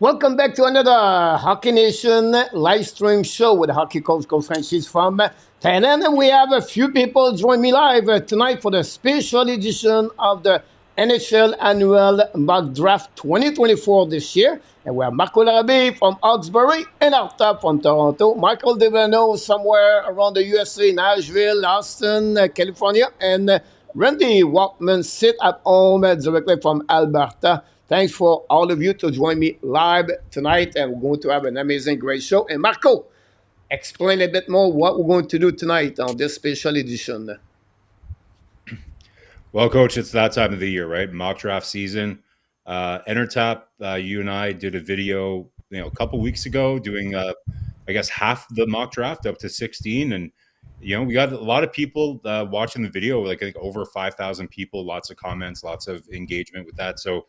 Welcome back to another Hockey Nation live stream show with hockey coach Francis from Thailand. And we have a few people join me live tonight for the special edition of the NHL Annual Mock Draft 2024 this year. And we have Marco Larabe from Hawkesbury and Arta from Toronto. Michael Devano somewhere around the USA, Nashville, Austin, California. And Randy Walkman sit at home directly from Alberta. Thanks for all of you to join me live tonight, and we're going to have an amazing, great show. And Marco, explain a bit more what we're going to do tonight on this special edition. Well, Coach, it's that time of the year, right? Mock draft season. Entertap, you and I did a video, a couple weeks ago doing, I guess, half the mock draft up to 16. And, we got a lot of people watching the video, like I think over 5,000 people, lots of comments, lots of engagement with that. So,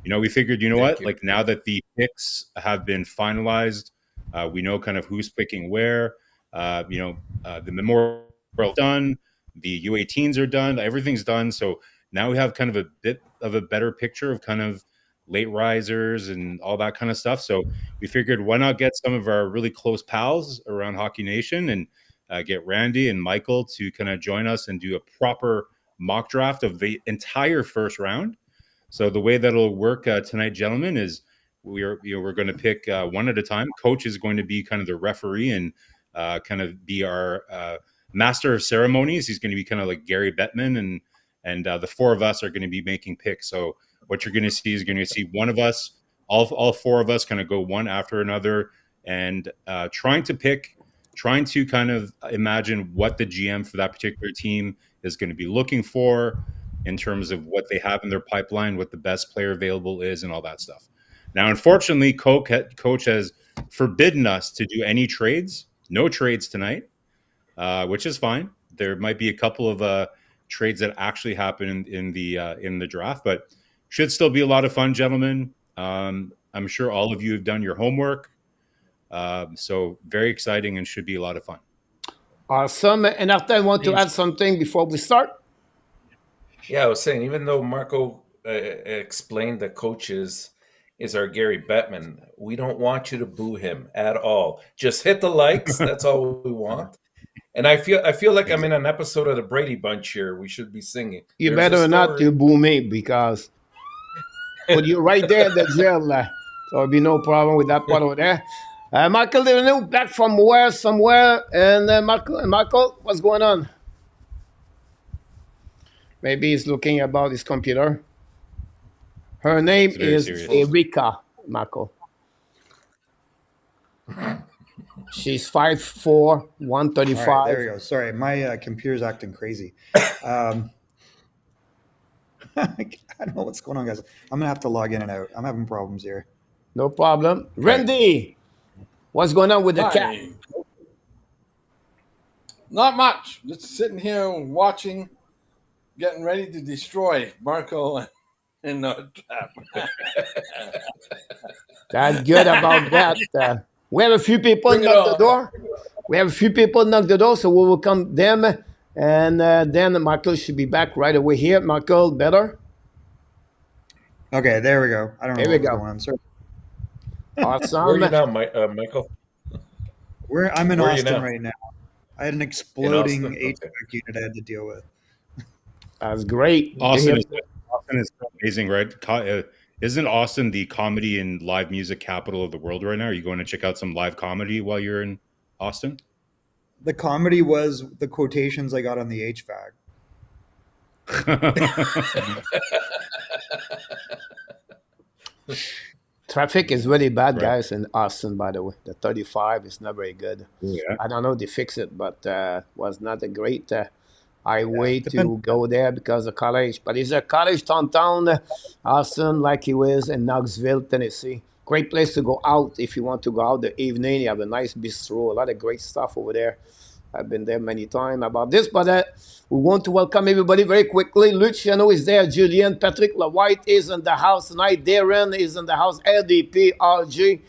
we figured, like now that the picks have been finalized, we know kind of who's picking where, the memorial done, the U18s are done, everything's done. So now we have kind of a bit of a better picture of kind of late risers and all that kind of stuff. So we figured why not get some of our really close pals around Hockey Nation and get Randy and Michael to kind of join us and do a proper mock draft of the entire first round. So the way that'll work tonight, gentlemen, is we're going to pick one at a time. Coach is going to be kind of the referee and kind of be our master of ceremonies. He's going to be kind of like Gary Bettman, and the four of us are going to be making picks. So what you're going to see is one of us, all four of us, kind of go one after another, and trying to kind of imagine what the GM for that particular team is going to be looking for in terms of what they have in their pipeline, what the best player available is, and all that stuff. Now, unfortunately, Coach has forbidden us to do any trades. No trades tonight, which is fine. There might be a couple of trades that actually happen in the draft, but should still be a lot of fun, gentlemen. I'm sure all of you have done your homework. So very exciting and should be a lot of fun. Awesome. And after I want to add something before we start. Yeah, I was saying, even though Marco explained that Coach is our Gary Bettman, we don't want you to boo him at all. Just hit the likes. That's all we want. And I feel like I'm in an episode of the Brady Bunch here. We should be singing. You better not to boo me because but you're right there in the jail. So there'll be no problem with that part over there. Michael Devano, back from somewhere. And Michael, what's going on? Maybe he's looking about his computer. Her name is Erika, Marco. She's 5'4", 135. Right, there you go. Sorry, my computer's acting crazy. I don't know what's going on, guys. I'm going to have to log in and out. I'm having problems here. No problem. Randy, what's going on with the cat? Not much. Just sitting here watching, getting ready to destroy Marco and trap. That's good about that. We have a few people knock the door. So we will come them. And then Michael should be back right away here. Michael, better? Okay, there we go. I don't know what's going on. Sorry. Awesome. Where are you now, Michael? I'm in Austin right now. I had an exploding HVAC unit I had to deal with. That's great. Austin is amazing, right? Isn't Austin the comedy and live music capital of the world right now? Are you going to check out some live comedy while you're in Austin? The comedy was the quotations I got on the HVAC. Traffic is really bad, guys, in Austin, by the way. The 35 is not very good. Yeah. I don't know if they fix it, but was not a great highway to go there because of college. But it's a college downtown, Austin, like he was in Knoxville, Tennessee. Great place to go out if you want to go out the evening. You have a nice bistro, a lot of great stuff over there. I've been there many times about this, but we want to welcome everybody very quickly. Luciano is there. Julian, Patrick LaWhite is in the house tonight. Darren is in the house. LDP, RG.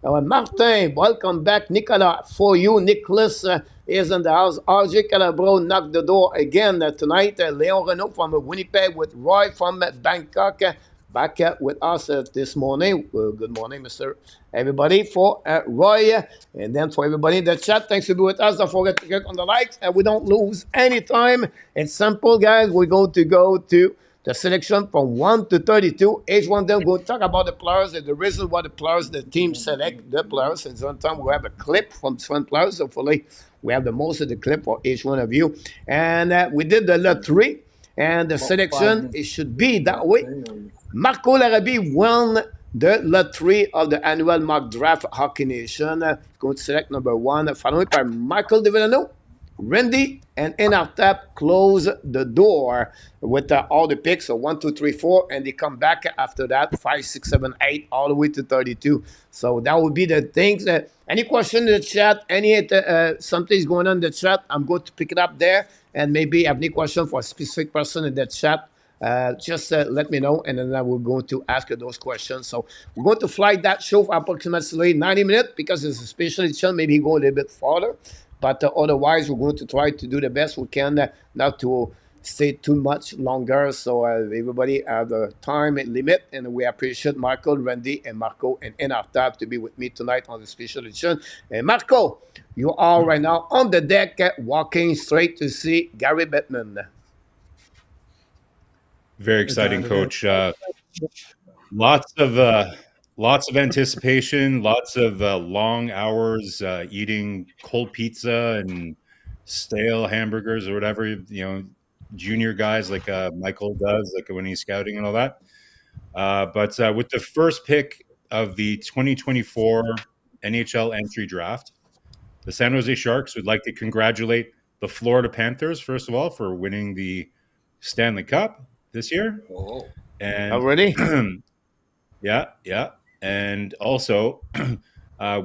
Martin, welcome back. Nicolas, for you. Nicholas is in the house. RG Calabro knocked the door again tonight. Leon Renault from Winnipeg with Roy from Bangkok. back with us this morning. Good morning, Mr. Everybody, for Roy, and then for everybody in the chat. Thanks for being with us. Don't forget to click on the likes, and we don't lose any time. It's simple, guys. We're going to go to the selection from 1 to 32. Each one of them will talk about the players and the reason why the team select the players. And sometimes we have a clip from different players. Hopefully, we have the most of the clip for each one of you. And we did the lottery. And the selection, it should be that way. Marco Larrabee won the lottery of the annual mock draft Hockey Nation. Going to select number 1, followed by Michael DeVillano. Randy and Enartap close the door with all the picks. So 1, 2, 3, 4, and they come back after that 5, 6, 7, 8, all the way to 32. So that would be the things. Any question in the chat? Any something's going on in the chat? I'm going to pick it up there, and maybe have any question for a specific person in the chat. Just let me know, and then I will go to ask you those questions. So we're going to fly that show for approximately 90 minutes because it's a special edition. Maybe go a little bit farther. But otherwise, we're going to try to do the best we can not to stay too much longer. So everybody have a time limit. And we appreciate Michael, Randy, and Marco and Enartab to be with me tonight on the special edition. And Marco, you are right now on the deck walking straight to see Gary Bettman. Very exciting, Coach. Lots of anticipation, lots of long hours eating cold pizza and stale hamburgers or whatever, junior guys like Michael does, like when he's scouting and all that. But with the first pick of the 2024 NHL entry draft, the San Jose Sharks would like to congratulate the Florida Panthers, first of all, for winning the Stanley Cup this year. Oh. And already? Yeah. And also,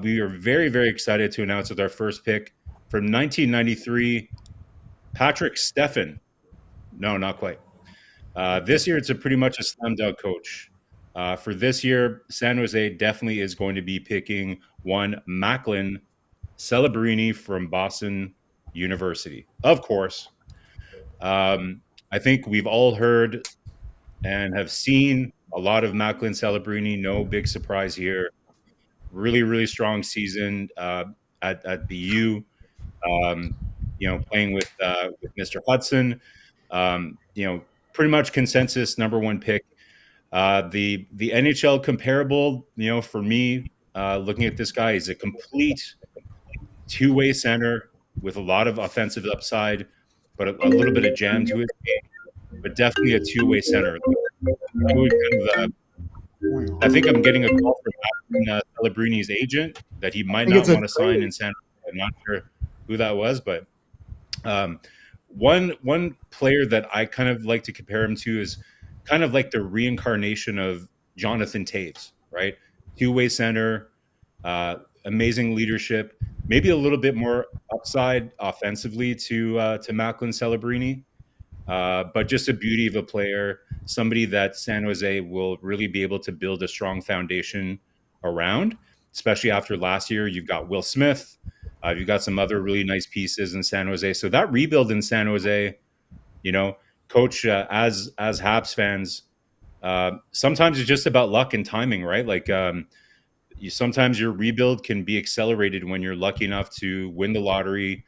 we are very, very excited to announce with our first pick from 1993, Patrick Steffen. No, not quite. This year, it's pretty much a slam dunk, Coach. For this year, San Jose definitely is going to be picking one Macklin Celebrini from Boston University. Of course. I think we've all heard and have seen a lot of Macklin Celebrini. No big surprise here. Really, really strong season at BU. Playing with Mr. Hudson. Pretty much consensus number 1 pick. The NHL comparable, for me, looking at this guy, is a complete two-way center with a lot of offensive upside, but a little bit of jam to his game, but definitely a two-way center. I think I'm getting a call from Celebrini's agent that he might not want to sign in San Jose. I'm not sure who that was, but one player that I kind of like to compare him to is kind of like the reincarnation of Jonathan Toews, right? Two-way center, amazing leadership, maybe a little bit more upside offensively to Macklin Celebrini. But just a beauty of a player, somebody that San Jose will really be able to build a strong foundation around, especially after last year. You've got Will Smith. You've got some other really nice pieces in San Jose. So that rebuild in San Jose, Coach, as Habs fans, sometimes it's just about luck and timing, right? Like sometimes your rebuild can be accelerated when you're lucky enough to win the lottery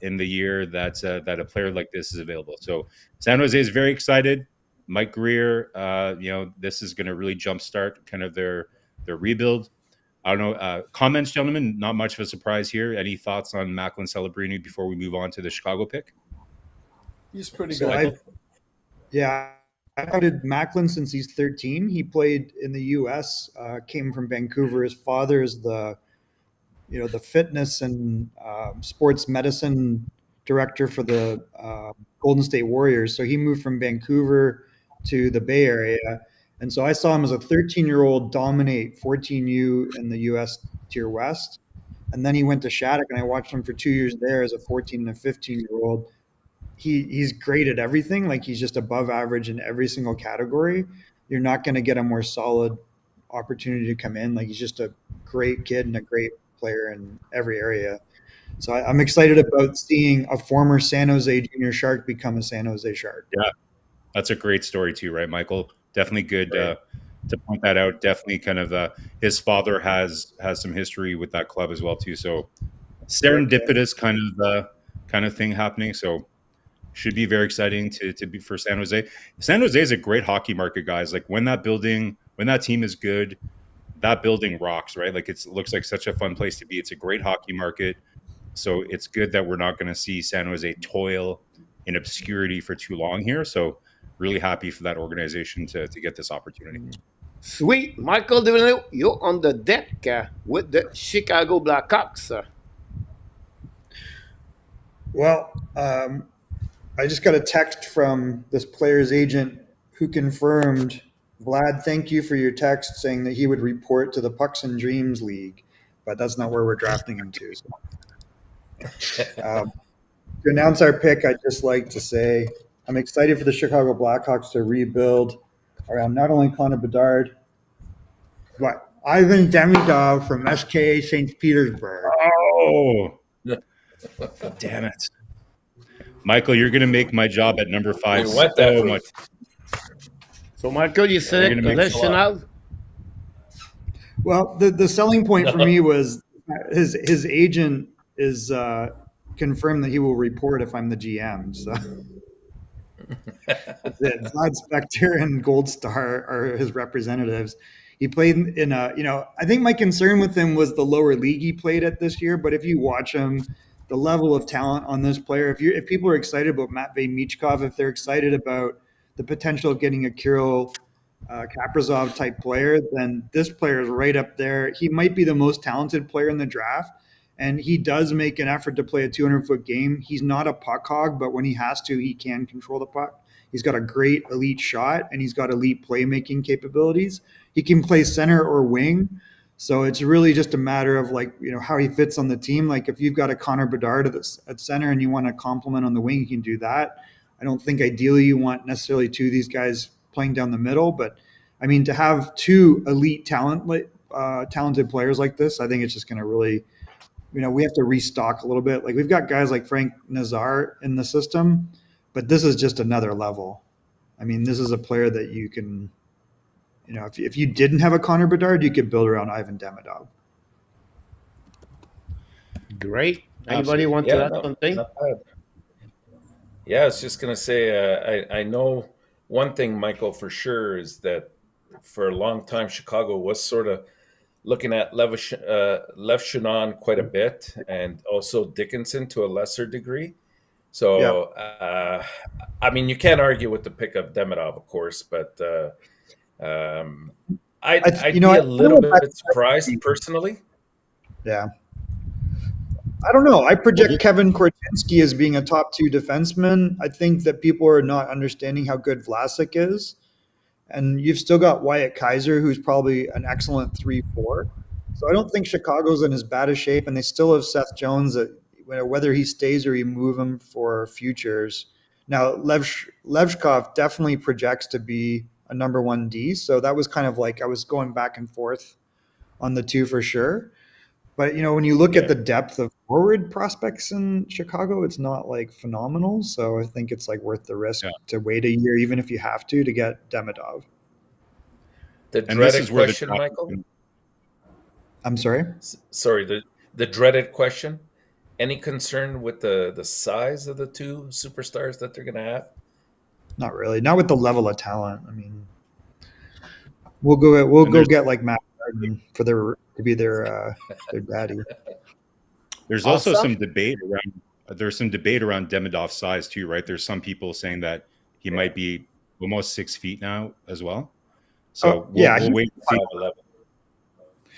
in the year that a player like this is available. So San Jose is very excited. Mike Greer, this is going to really jumpstart kind of their rebuild. I don't know. Comments, gentlemen? Not much of a surprise here. Any thoughts on Macklin Celebrini before we move on to the Chicago pick? He's pretty So good. I've counted Macklin since he's 13. He played in the U.S., came from Vancouver. His father is the fitness and sports medicine director for the Golden State Warriors. So he moved from Vancouver to the Bay Area. And so I saw him as a 13-year-old dominate 14U in the U.S. Tier West. And then he went to Shattuck, and I watched him for 2 years there as a 14 and a 15-year-old. He's great at everything. Like, he's just above average in every single category. You're not going to get a more solid opportunity to come in. Like, he's just a great kid and a great player in every area. So I'm excited about seeing a former San Jose Junior Shark become a San Jose Shark. Yeah, that's a great story too, right, Michael? definitely good to point that out. Definitely kind of his father has some history with that club as well too. So serendipitous kind of thing happening. So should be very exciting to be for San Jose. San Jose is a great hockey market, guys. Like when that team is good, that building rocks, right? Like it looks like such a fun place to be. It's a great hockey market. So it's good that we're not going to see San Jose toil in obscurity for too long here. So really happy for that organization to get this opportunity. Sweet. Michael Devaney, you're on the deck with the Chicago Blackhawks. Well, I just got a text from this player's agent who confirmed, Vlad, thank you for your text saying that he would report to the Pucks and Dreams League, but that's not where we're drafting him to. So. To announce our pick, I'd just like to say I'm excited for the Chicago Blackhawks to rebuild around not only Connor Bedard, but Ivan Demidov from SKA St. Petersburg. Oh, damn it. Michael, you're going to make my job at number 5 so much. So, Michael, you said listen out. Well, the selling point for me was his agent is confirmed that he will report if I'm the GM. So Vlad Spector and Gold Star are his representatives. He played in I think my concern with him was the lower league he played at this year. But if you watch him, the level of talent on this player, if people are excited about Matvei Michkov, if they're excited about the potential of getting a Kirill Kaprizov type player, then this player is right up there. He might be the most talented player in the draft, and he does make an effort to play a 200-foot game. He's not a puck hog, but when he has to, he can control the puck. He's got a great elite shot, and he's got elite playmaking capabilities. He can play center or wing. So it's really just a matter of how he fits on the team. Like if you've got a Connor Bedard at center and you want to complement on the wing, you can do that. I don't think ideally you want necessarily two of these guys playing down the middle, but I mean, to have two elite talented players like this, I think it's just going to really, we have to restock a little bit. Like we've got guys like Frank Nazar in the system, but this is just another level. I mean, this is a player that you can, if you didn't have a Connor Bedard, you could build around Ivan Demidov. Great. Anybody want to add something? Yeah, I was just going to say, I know one thing, Michael, for sure is that for a long time, Chicago was sort of looking at Lev Shannon quite a bit, and also Dickinson to a lesser degree. So, I mean, you can't argue with the pick of Demidov, of course, but I'd be a little bit surprised personally. Yeah. I don't know. I project Kevin Korchinski as being a top 2 defenseman. I think that people are not understanding how good Vlasic is. And you've still got Wyatt Kaiser, who's probably an excellent 3-4. So I don't think Chicago's in as bad a shape. And they still have Seth Jones, that whether he stays or you move him for futures. Now, Levshkov definitely projects to be a number 1 D. So that was kind of like I was going back and forth on the two for sure. But, when you look at the depth of forward prospects in Chicago, it's not phenomenal. So I think it's worth the risk to wait a year, even if you have to get Demidov. The dreaded question, Michael? I'm sorry? Sorry, the dreaded question. Any concern with the size of the two superstars that they're going to have? Not really. Not with the level of talent. I mean, we'll go get Matt Garden to be their daddy. There's also some debate around Demidov's size too, right? There's some people saying that he might be almost 6 feet now as well. So we'll wait. 5'11".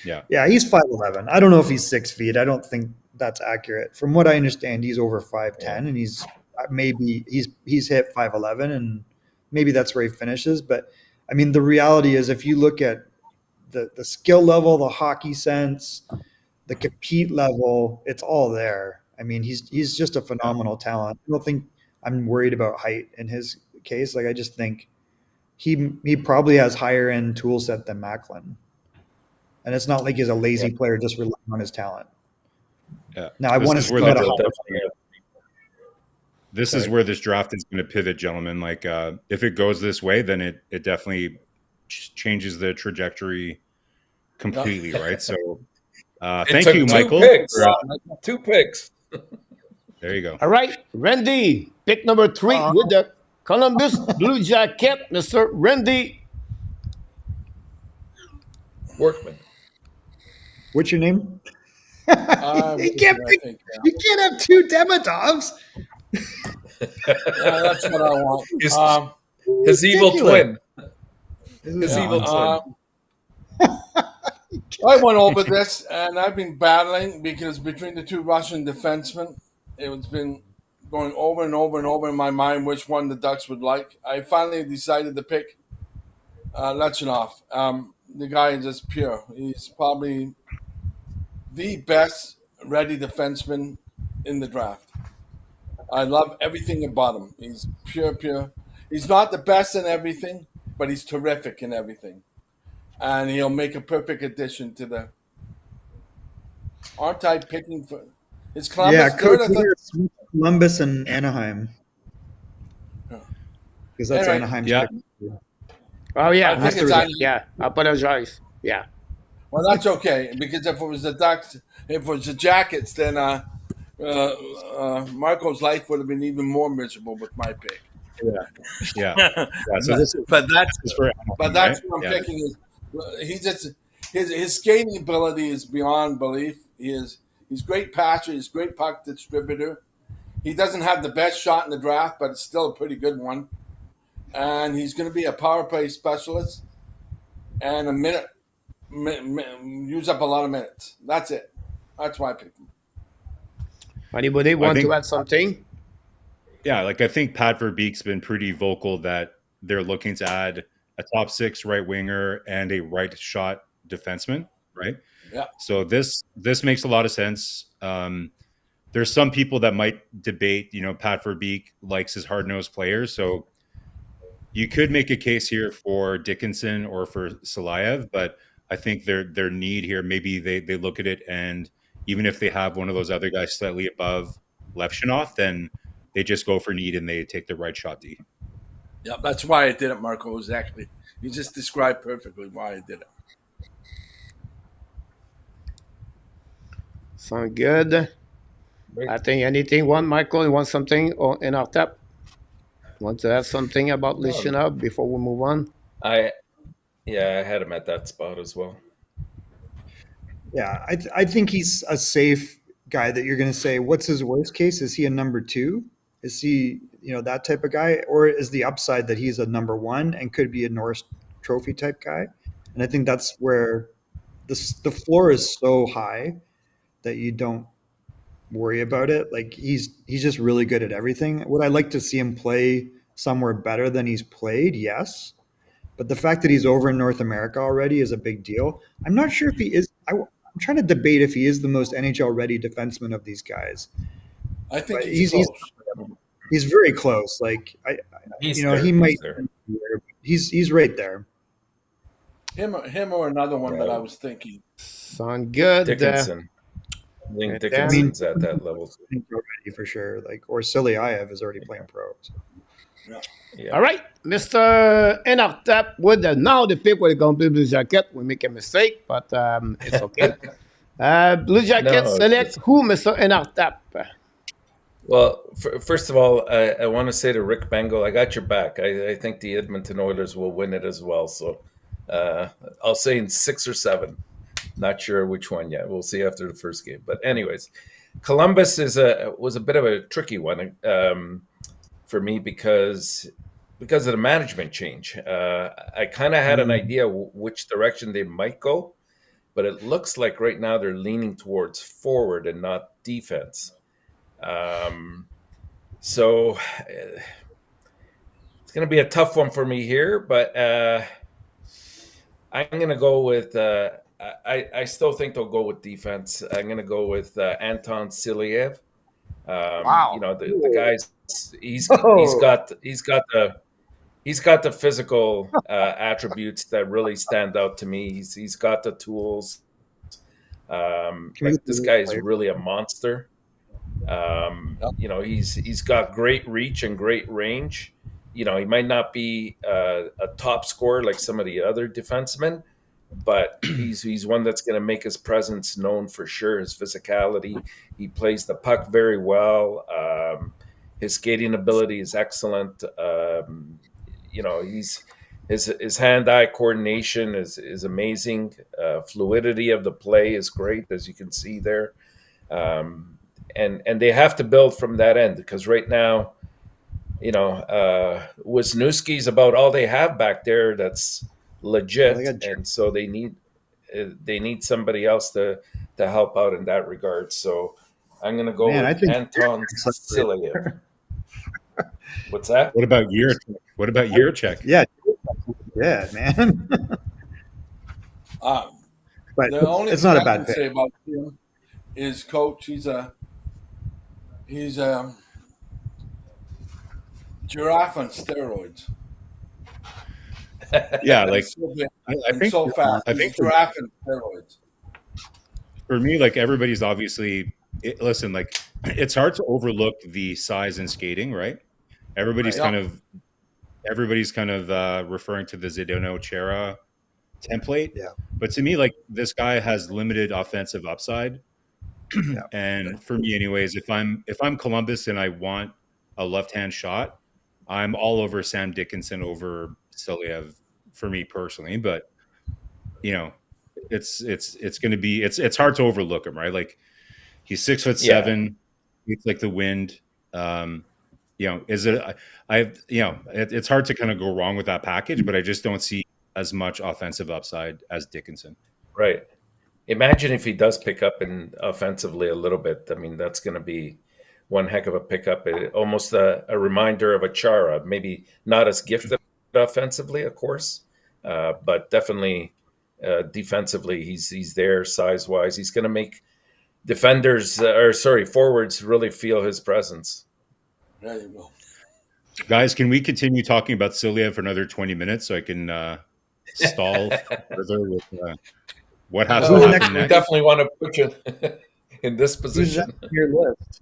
Yeah, he's 5'11". I don't know if he's 6 feet. I don't think that's accurate. From what I understand, he's over 5'10", and he's hit 5'11", and maybe that's where he finishes. But I mean, the reality is, if you look at the skill level, the hockey sense, the compete level, it's all there. I mean, he's just a phenomenal talent. I don't think I'm worried about height in his case. I just think he probably has higher end tool set than Macklin. And it's not like he's a lazy player just relying on his talent. Yeah. Now I want to see This is where this draft is going to pivot, gentlemen. If it goes this way, then it definitely changes the trajectory completely, right? So It thank took you, two Michael. picks. 2 picks. There you go. All right, Randy, pick number 3 with the Columbus Blue Jacket, Mr. Randy. Workman. What's your name? I'm you, just can't gonna pick, think, yeah. you can't have 2 Demotovs. Yeah, that's what I want. His evil ridiculous. twin. This is His evil nonsense. twin. I went over this, and I've been battling because between the 2 Russian defensemen, it's been going over and over and over in my mind which one the Ducks would like. I finally decided to pick Lechinov. The guy is just pure. He's probably the best ready defenseman in the draft. I love everything about him. He's pure. He's not the best in everything, but he's terrific in everything. And he'll make a perfect addition to the. Aren't I picking for? Is Columbus Yeah, good? Coach, Columbus and Anaheim. Yeah. Because that's Anyway, Anaheim's yeah. pick. Oh, yeah. I think has to it's be on- that. Yeah, I apologize. Yeah. Well, that's okay because if it was the Ducks, if it was the Jackets, then Marco's life would have been even more miserable with my pick. Yeah. So this is But that's for But that's right? what I'm Yeah. picking. Is he just his skating ability is beyond belief. He's great passer. He's great puck distributor. He doesn't have the best shot in the draft, but it's still a pretty good one. And he's going to be a power play specialist and use up a lot of minutes. That's it. That's why I picked him. Anybody want think- to add something? Yeah, like I think Pat Verbeek's been pretty vocal that they're looking to add a top 6 right winger and a right shot defenseman, right? Yeah. So this makes a lot of sense. There's some people that might debate, Pat Verbeek likes his hard-nosed players, so you could make a case here for Dickinson or for Salayev, but I think their need here, maybe they look at it, and even if they have one of those other guys slightly above Levshunov, then they just go for need and they take the right shot D. Yeah, that's why I did it, Marco. Exactly. You just described perfectly why I did it. Sound good. I think anything, Michael, you want something in our tap? Want to add something about listen up before we move on? I had him at that spot as well. Yeah, I think he's a safe guy that you're going to say, what's his worst case? Is he a number 2? Is he, that type of guy? Or is the upside that he's a number 1 and could be a Norris Trophy type guy? And I think that's where the floor is so high that you don't worry about it. Like he's just really good at everything. Would I like to see him play somewhere better than he's played? Yes. But the fact that he's over in North America already is a big deal. I'm not sure if he is. I'm trying to debate if he is the most NHL ready defenseman of these guys. I think But he's close. he's very close. Like He's he there, might. he's there. He's right there. Him or another one that I was thinking. Sound good. Dickinson. I think Dickinson's at that level. I think already for sure. Like or Silyaev is already playing pro. So. Yeah. All right, Mr. Enartap with now the pick with the Blue Jacket. We make a mistake, but it's okay. Blue Jacket No, select who, Mr. Enartap? Well, first of all, I want to say to Rick Bengal, I got your back. I think the Edmonton Oilers will win it as well. So I'll say in 6 or 7. Not sure which one yet. We'll see after the first game. But anyways, Columbus was a bit of a tricky one for me because of the management change. I kind of had an idea which direction they might go, but it looks like right now they're leaning towards forward and not defense. So it's going to be a tough one for me here, but I'm going to go with I still think they'll go with defense. I'm going to go with Anton Silyaev. Wow. The guy's he's got the physical attributes that really stand out to me. He's got the tools. This guy is really a monster. He's got great reach and great range. He might not be a top scorer like some of the other defensemen, but he's one that's going to make his presence known for sure. His physicality, he plays the puck very well. His skating ability is excellent. His hand-eye coordination is amazing. Fluidity of the play is great, as you can see there. And they have to build from that end, because right now, Wisniewski's about all they have back there that's legit, and so they need somebody else to help out in that regard. So I'm going to go with Anton Vasiliev. What's that? What about Yurchek? Yeah, man. But The only it's thing not a I bad can say pick. about him is coach. He's a giraffe on steroids. Yeah, like He's so big I and think so fast. I He's think a giraffe on steroids. for me, like everybody's obviously listen, like it's hard to overlook the size and skating, right? Everybody's Right. kind of referring to the Zdeno Chera template. Yeah. But to me, like this guy has limited offensive upside. Yeah. And for me anyways, if I'm Columbus and I want a left-hand shot, I'm all over Sam Dickinson over Vasiliev for me personally. But it's going to be it's hard to overlook him, right? Like he's 6'7", it's like the wind. Is it? It's hard to kind of go wrong with that package, but I just don't see as much offensive upside as Dickinson. Right. Imagine if he does pick up in offensively a little bit. I mean, that's going to be one heck of a pickup. Almost a reminder of a Chara. Maybe not as gifted offensively, of course, but definitely defensively, he's there size-wise. He's going to make forwards really feel his presence. There you go. Guys, can we continue talking about Vasiliev for another 20 minutes so I can stall further with what has to happen next? We definitely want to put you in this position. Who's on your list?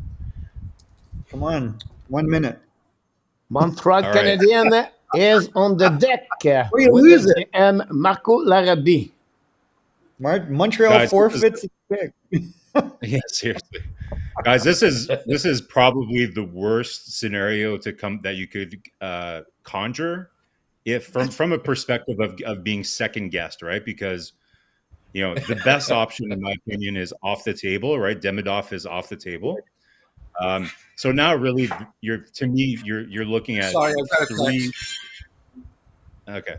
Come on, 1 minute. Montreal All right. Canadien is on the deck Where you with lose the GM Marco Larrabee. Montreal Guys, forfeits the pick. Yeah, seriously, guys, this is probably the worst scenario to come that you could conjure, if from a perspective of being second guessed, right? Because the best option in my opinion is off the table, right? Demidov is off the table. So now really you're looking at Sorry, I've got a three. text. Okay.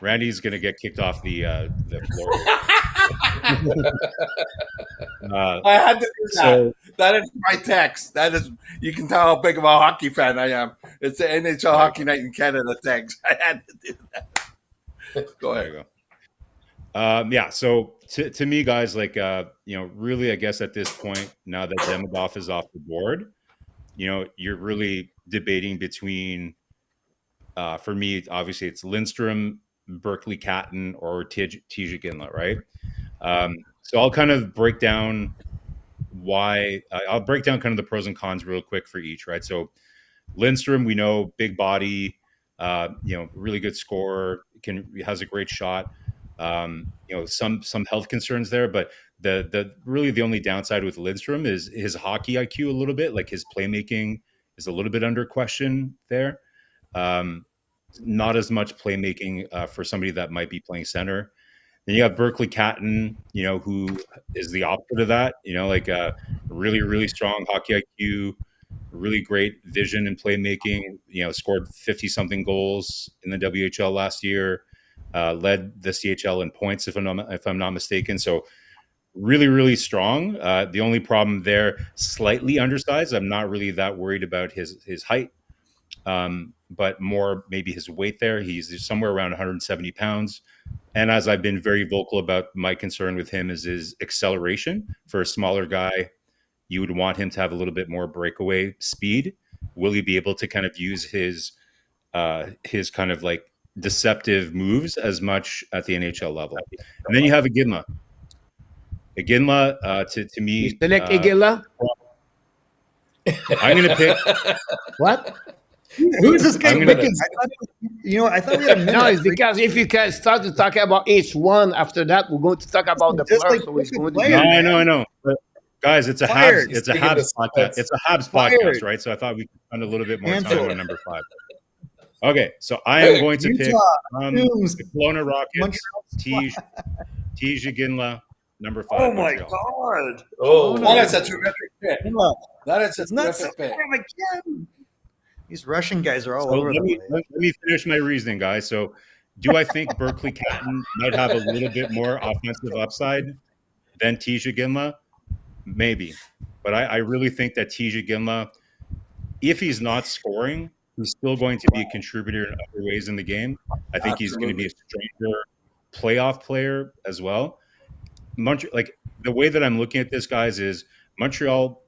Randy's gonna get kicked off the floor. I had to do that. So That is my text. That is, you can tell how big of a hockey fan I am. It's the NHL Hockey Night in Canada text. I had to do that. Go there ahead. you go. Yeah. So to me, guys, like really, I guess at this point, now that Demidov is off the board, you're really debating between. For me, obviously, it's Lindstrom, Berkeley Catton, or Tijik Inlet, right? So I'll kind of break down I'll break down kind of the pros and cons real quick for each, right? So Lindstrom, we know, big body, really good scorer, has a great shot. Some health concerns there, but the really the only downside with Lindstrom is his hockey IQ a little bit, like his playmaking is a little bit under question there. Not as much playmaking for somebody that might be playing center. Then you have Berkeley Catton, who is the opposite of that. Like a really, really strong hockey IQ, really great vision and playmaking. Scored 50-something goals in the WHL last year. Led the CHL in points, if I'm not mistaken. So really, really strong. The only problem there, slightly undersized. I'm not really that worried about his height. But more maybe his weight there. He's somewhere around 170 pounds. And as I've been very vocal about, my concern with him is his acceleration. For a smaller guy, you would want him to have a little bit more breakaway speed. Will he be able to kind of use his kind of like deceptive moves as much at the NHL level? And then you have Iginla. To me, You select Iginla? I'm going to pick. What? Who is this guy I'm gonna- picking? I thought we had a minute. No, it's because if you can start to talk about each one, after that we're going to talk about the Just players. like So it's going to player. be. I know. But guys, it's a Fired. Habs. It's a Speaking Habs of podcast. stats. It's a Habs Fired. podcast, right? So I thought we could spend a little bit more time Cancel. on number 5. Okay, so I am going to pick Utah, the Dooms, Kelowna Rockets, Montreal. Tej Ginla, number 5. Oh my Montreal. God! Oh, That is a terrific pick. That is a It's not terrific pick. again. These Russian guys are all So over the place. let me finish my reasoning, guys. So, do I think Berkeley Catton might have a little bit more offensive upside than Tej Ginla? Maybe, but I really think that Tej Ginla, if he's not scoring, he's still going to be a contributor in other ways in the game. I think he's going to be a stronger playoff player as well. Montreal, like the way that I'm looking at this, guys, is Montreal.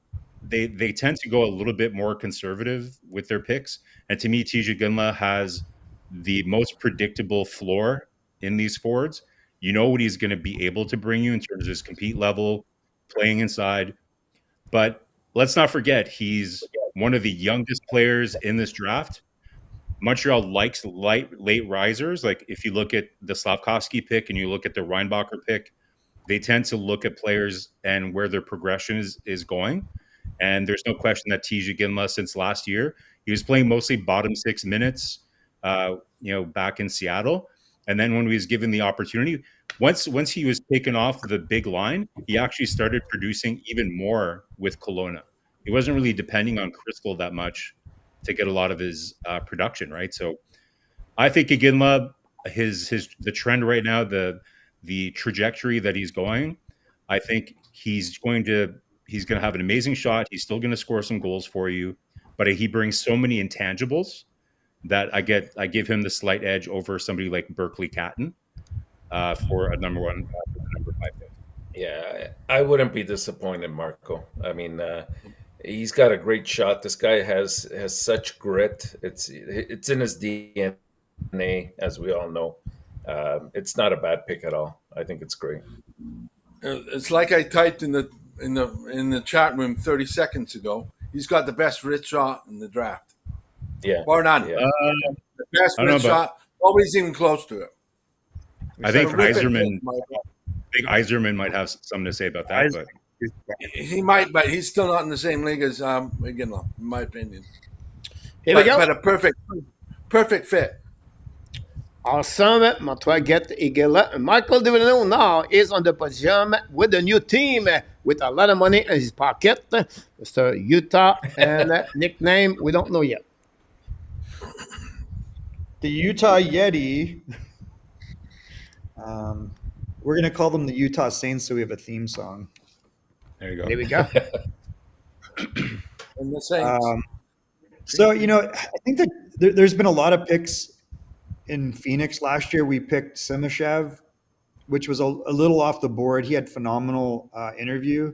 They tend to go a little bit more conservative with their picks, and to me, Tej Ginla has the most predictable floor in these forwards. You know what he's going to be able to bring you in terms of his compete level, playing inside. But let's not forget, he's one of the youngest players in this draft. Montreal likes late risers. Like if you look at the Slavkovsky pick and you look at the Reinbacher pick, they tend to look at players and where their progression is going. And there's no question that Tej Ginla, since last year, he was playing mostly bottom 6 minutes, back in Seattle. And then when he was given the opportunity, once he was taken off the big line, he actually started producing even more with Kelowna. He wasn't really depending on Crystal that much to get a lot of his production, right? So I think Ginla, the trend right now, the trajectory that he's going, I think he's going to have an amazing shot. He's still going to score some goals for you, but he brings so many intangibles that I give him the slight edge over somebody like Berkeley Catton for a number 5 pick. Yeah, I wouldn't be disappointed, Marco. I mean, he's got a great shot. This guy has such grit. It's in his DNA, as we all know. It's not a bad pick at all. I think it's great. It's like I typed in the chat room 30 seconds ago. He's got the best wrist shot in the draft. Yeah, Bar none. Yeah. The best wrist shot. Nobody's even close to it. I think Terrific Yzerman might have something to say about that. But He might, but he's still not in the same league as Ginla, in my opinion. Here we go. But a perfect fit. Awesome. Montreal get Iguela. Michael Deverneau now is on the podium with a new team with a lot of money in his pocket. Mr. Utah and nickname we don't know yet. The Utah Yeti. We're going to call them the Utah Saints, so we have a theme song. there you go. Here we go. And the Saints. I think that there's been a lot of picks in Phoenix last year. We picked Simashev, which was a little off the board. He had phenomenal interview.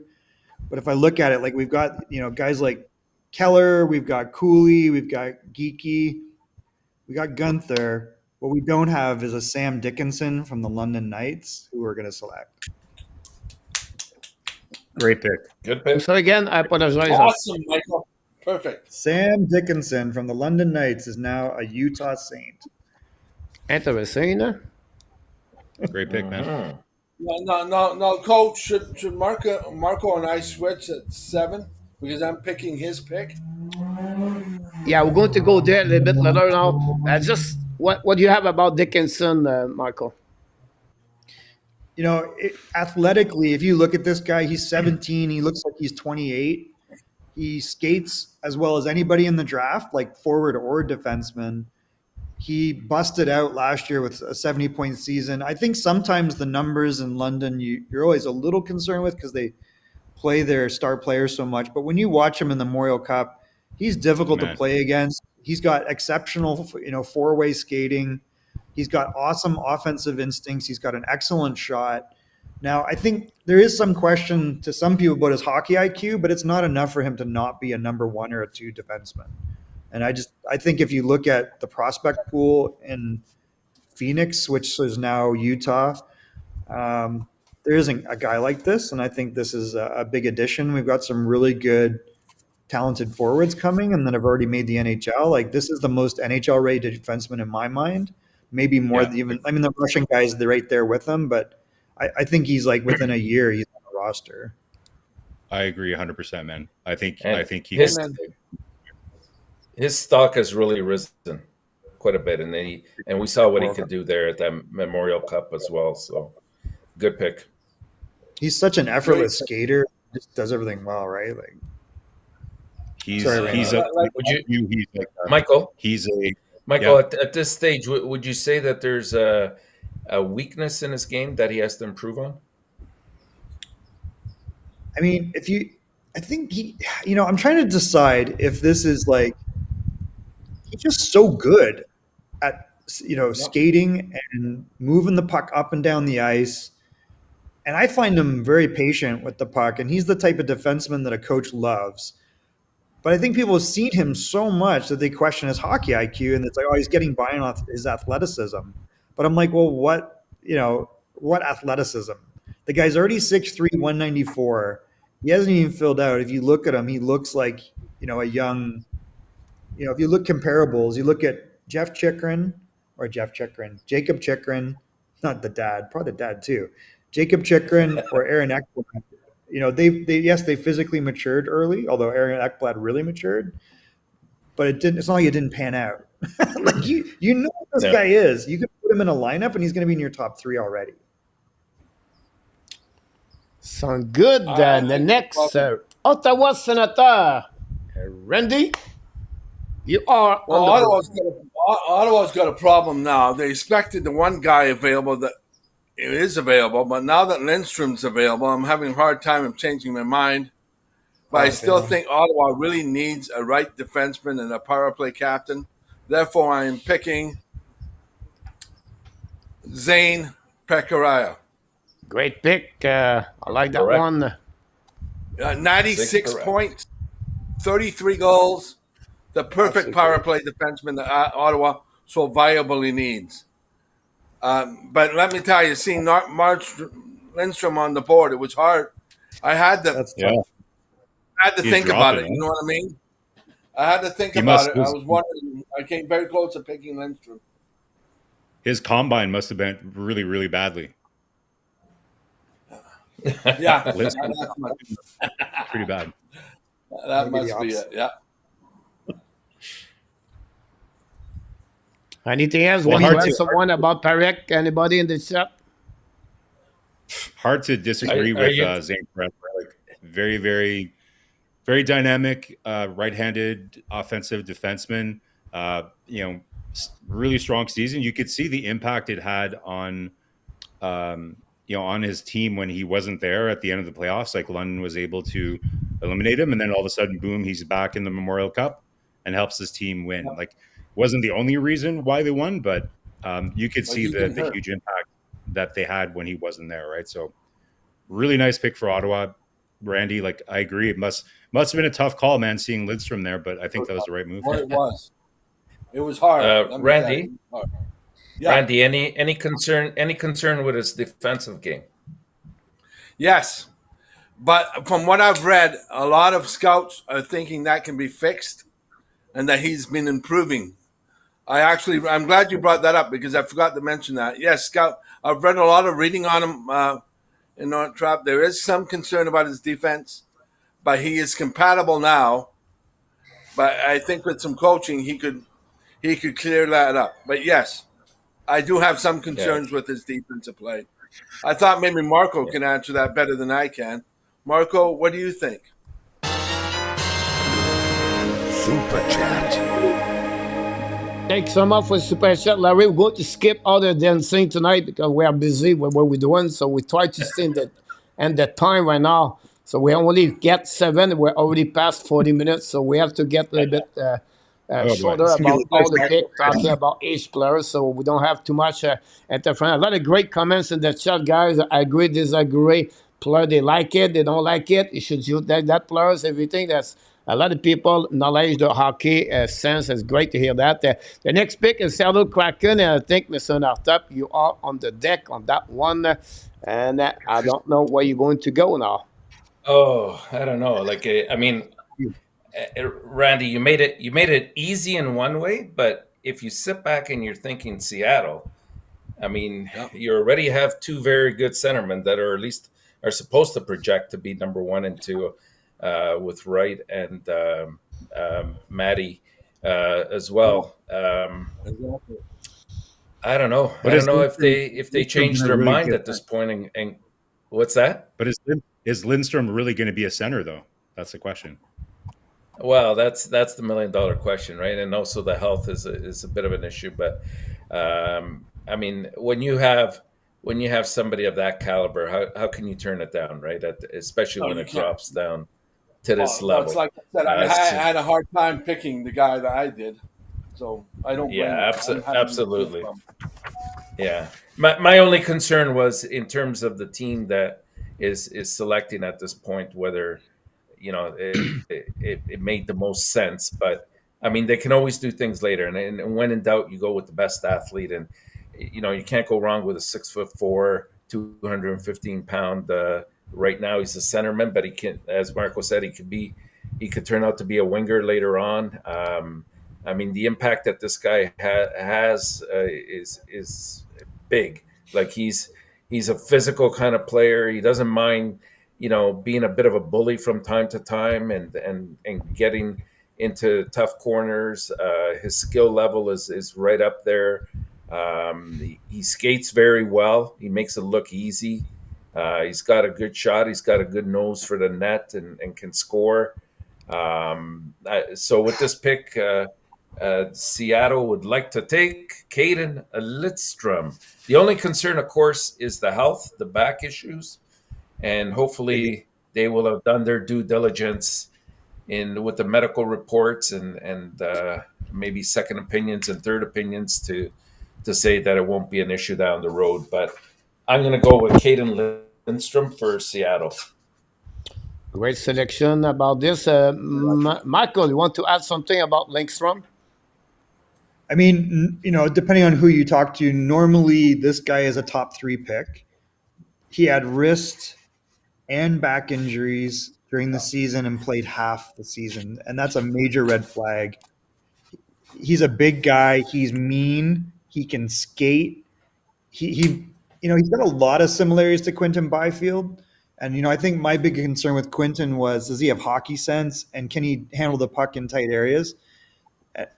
But if I look at it, like we've got, guys like Keller, we've got Cooley, we've got Geeky, we got Gunther. What we don't have is a Sam Dickinson from the London Knights, who we're going to select. Great pick. Good pick. So again, I apologize. Awesome, Michael. Perfect. Sam Dickinson from the London Knights is now a Utah Saint. Interesting. Great pick, man. No, Coach. Should Marco and I switch at 7 because I'm picking his pick? Yeah, we're going to go there a little bit later now. Just what do you have about Dickinson, Marco? Athletically, if you look at this guy, he's 17. He looks like he's 28. He skates as well as anybody in the draft, like forward or defenseman. He busted out last year with a 70-point season. I think sometimes the numbers in London you're always a little concerned with because they play their star players so much. But when you watch him in the Memorial Cup, he's difficult to play against. He's got exceptional, four-way skating. He's got awesome offensive instincts. He's got an excellent shot. Now, I think there is some question to some people about his hockey IQ, but it's not enough for him to not be a number 1 or a 2 defenseman. And I think if you look at the prospect pool in Phoenix, which is now Utah, there isn't a guy like this. And I think this is a big addition. We've got some really good talented forwards coming and that have already made the NHL. Like, this is the most NHL rated defenseman in my mind. Maybe more than even. I mean, the Russian guys, they're right there with him, but I think he's like within a year he's on the roster. I agree 100%, man. I think he his stock has really risen quite a bit, and we saw what he could do there at that Memorial Cup as well. So, good pick. He's such an effortless skater. Just does everything well, right? Like, Michael. Michael, at this stage, would you say that there's a weakness in his game that he has to improve on? I mean, I think I'm trying to decide if this is like, he's just so good at, skating and moving the puck up and down the ice. And I find him very patient with the puck, and he's the type of defenseman that a coach loves. But I think people have seen him so much that they question his hockey IQ, and it's like, oh, he's getting by on his athleticism. But I'm like, well, what athleticism? The guy's already 6'3", 194. He hasn't even filled out. If you look at him, he looks like, a young, if you look comparables, you look at Jacob Chychrun, not the dad, probably the dad too. Jacob Chychrun or Aaron Ekblad. They physically matured early, although Aaron Ekblad really matured, but it's not like it didn't pan out. Like you know what this guy is. You can put him in a lineup and he's going to be in your top 3 already. Sound good. The next Ottawa Senator, Randy, you are on Ottawa's got a problem now. They expected the one guy available that it is available, but now that Lindstrom's available, I'm having a hard time of changing my mind. But I still think Ottawa really needs a right defenseman and a power play captain. Therefore, I am picking Zane Pekkaraya. Great pick. I like that one. 96 points, 33 goals. The perfect power play defenseman that Ottawa so viably needs. But let me tell you, seeing Mark Lindstrom on the board, it was hard. I had to think about it. You know what I mean? I had to think about it. I was wondering. I came very close to picking Lindstrom. His combine must have been really, really badly. Yeah, pretty bad. That must be it. Yeah. Anything else? Someone about Parek? Anybody in the chat? Hard to disagree with Zane Pekkaraya. Like, very, very, very dynamic, right-handed offensive defenseman. Really strong season. You could see the impact it had on, on his team when he wasn't there at the end of the playoffs. Like, London was able to eliminate him, and then all of a sudden, boom, he's back in the Memorial Cup and helps his team win. Like, wasn't the only reason why they won, but you could see the huge impact that they had when he wasn't there, right? So, really nice pick for Ottawa, Randy. Like, I agree, it must have been a tough call, man, seeing Lidstrom there, but I think that was the right move. It was. It was hard. Randy. Yeah. Randy, any concern with his defensive game? Yes, but from what I've read, a lot of scouts are thinking that can be fixed, and that he's been improving. I'm glad you brought that up because I forgot to mention that. Yes, Scout, I've read a lot of reading on him in North Trap. There is some concern about his defense, but he is compatible now. But I think with some coaching, he could clear that up. But yes, I do have some concerns with his defensive play. I thought maybe Marco can answer that better than I can. Marco, what do you think? Super Chat. Thanks so much for Super Chat, Larry. We're going to skip other dancing tonight because we are busy with what we're doing. So we try to stay in the time right now. So we only get 7. We're already past 40 minutes. So we have to get a little bit shorter about all the picks, talking about each player. So we don't have too much at the front. A lot of great comments in the chat, guys. I agree, disagree. Player, they like it, they don't like it. You should use that players, everything. That's a lot of people knowledge the hockey sense. It's great to hear that. The next pick is Seattle Kraken, and I think, Mr. Nartap, you are on the deck on that one. And I don't know where you're going to go now. Oh, I don't know. Like, I mean, Randy, you made it easy in one way, but if you sit back and you're thinking Seattle, I mean, you already have two very good centermen that are at least are supposed to project to be number one and two, with Wright and Matty as well. I don't know. But I don't know if they changed their mind at this point. And what's that? But is Lindstrom really going to be a center though? That's the question. Well, that's the $1,000,000 question, right? And also the health is a bit of an issue. But I mean, when you have somebody of that caliber, how can you turn it down, right? Especially when it drops down to this level. It's like I said, I had a hard time picking the guy that I did, so I don't. Yeah, absolutely. Yeah, my only concern was in terms of the team that is selecting at this point, whether it made the most sense. But I mean, they can always do things later, and when in doubt, you go with the best athlete, and you can't go wrong with a 6'4", 215-pound. Right now, he's a centerman, but he can, as Marco said, he could turn out to be a winger later on. I mean, the impact that this guy has is big. Like he's a physical kind of player. He doesn't mind, being a bit of a bully from time to time and getting into tough corners. His skill level is right up there. He skates very well. He makes it look easy. He's got a good shot. He's got a good nose for the net and can score. So with this pick, Seattle would like to take Caden Lidstrom. The only concern, of course, is the health, the back issues, and hopefully they will have done their due diligence with the medical reports and maybe second opinions and third opinions to say that it won't be an issue down the road. But I'm going to go with Caden Lindstrom for Seattle. Great selection about this. Michael, you want to add something about Lindstrom? I mean, depending on who you talk to, normally this guy is a top 3 pick. He had wrist and back injuries during the season and played half the season, and that's a major red flag. He's a big guy. He's mean. He can skate. He's got a lot of similarities to Quinton Byfield. And, I think my big concern with Quinton was, does he have hockey sense and can he handle the puck in tight areas?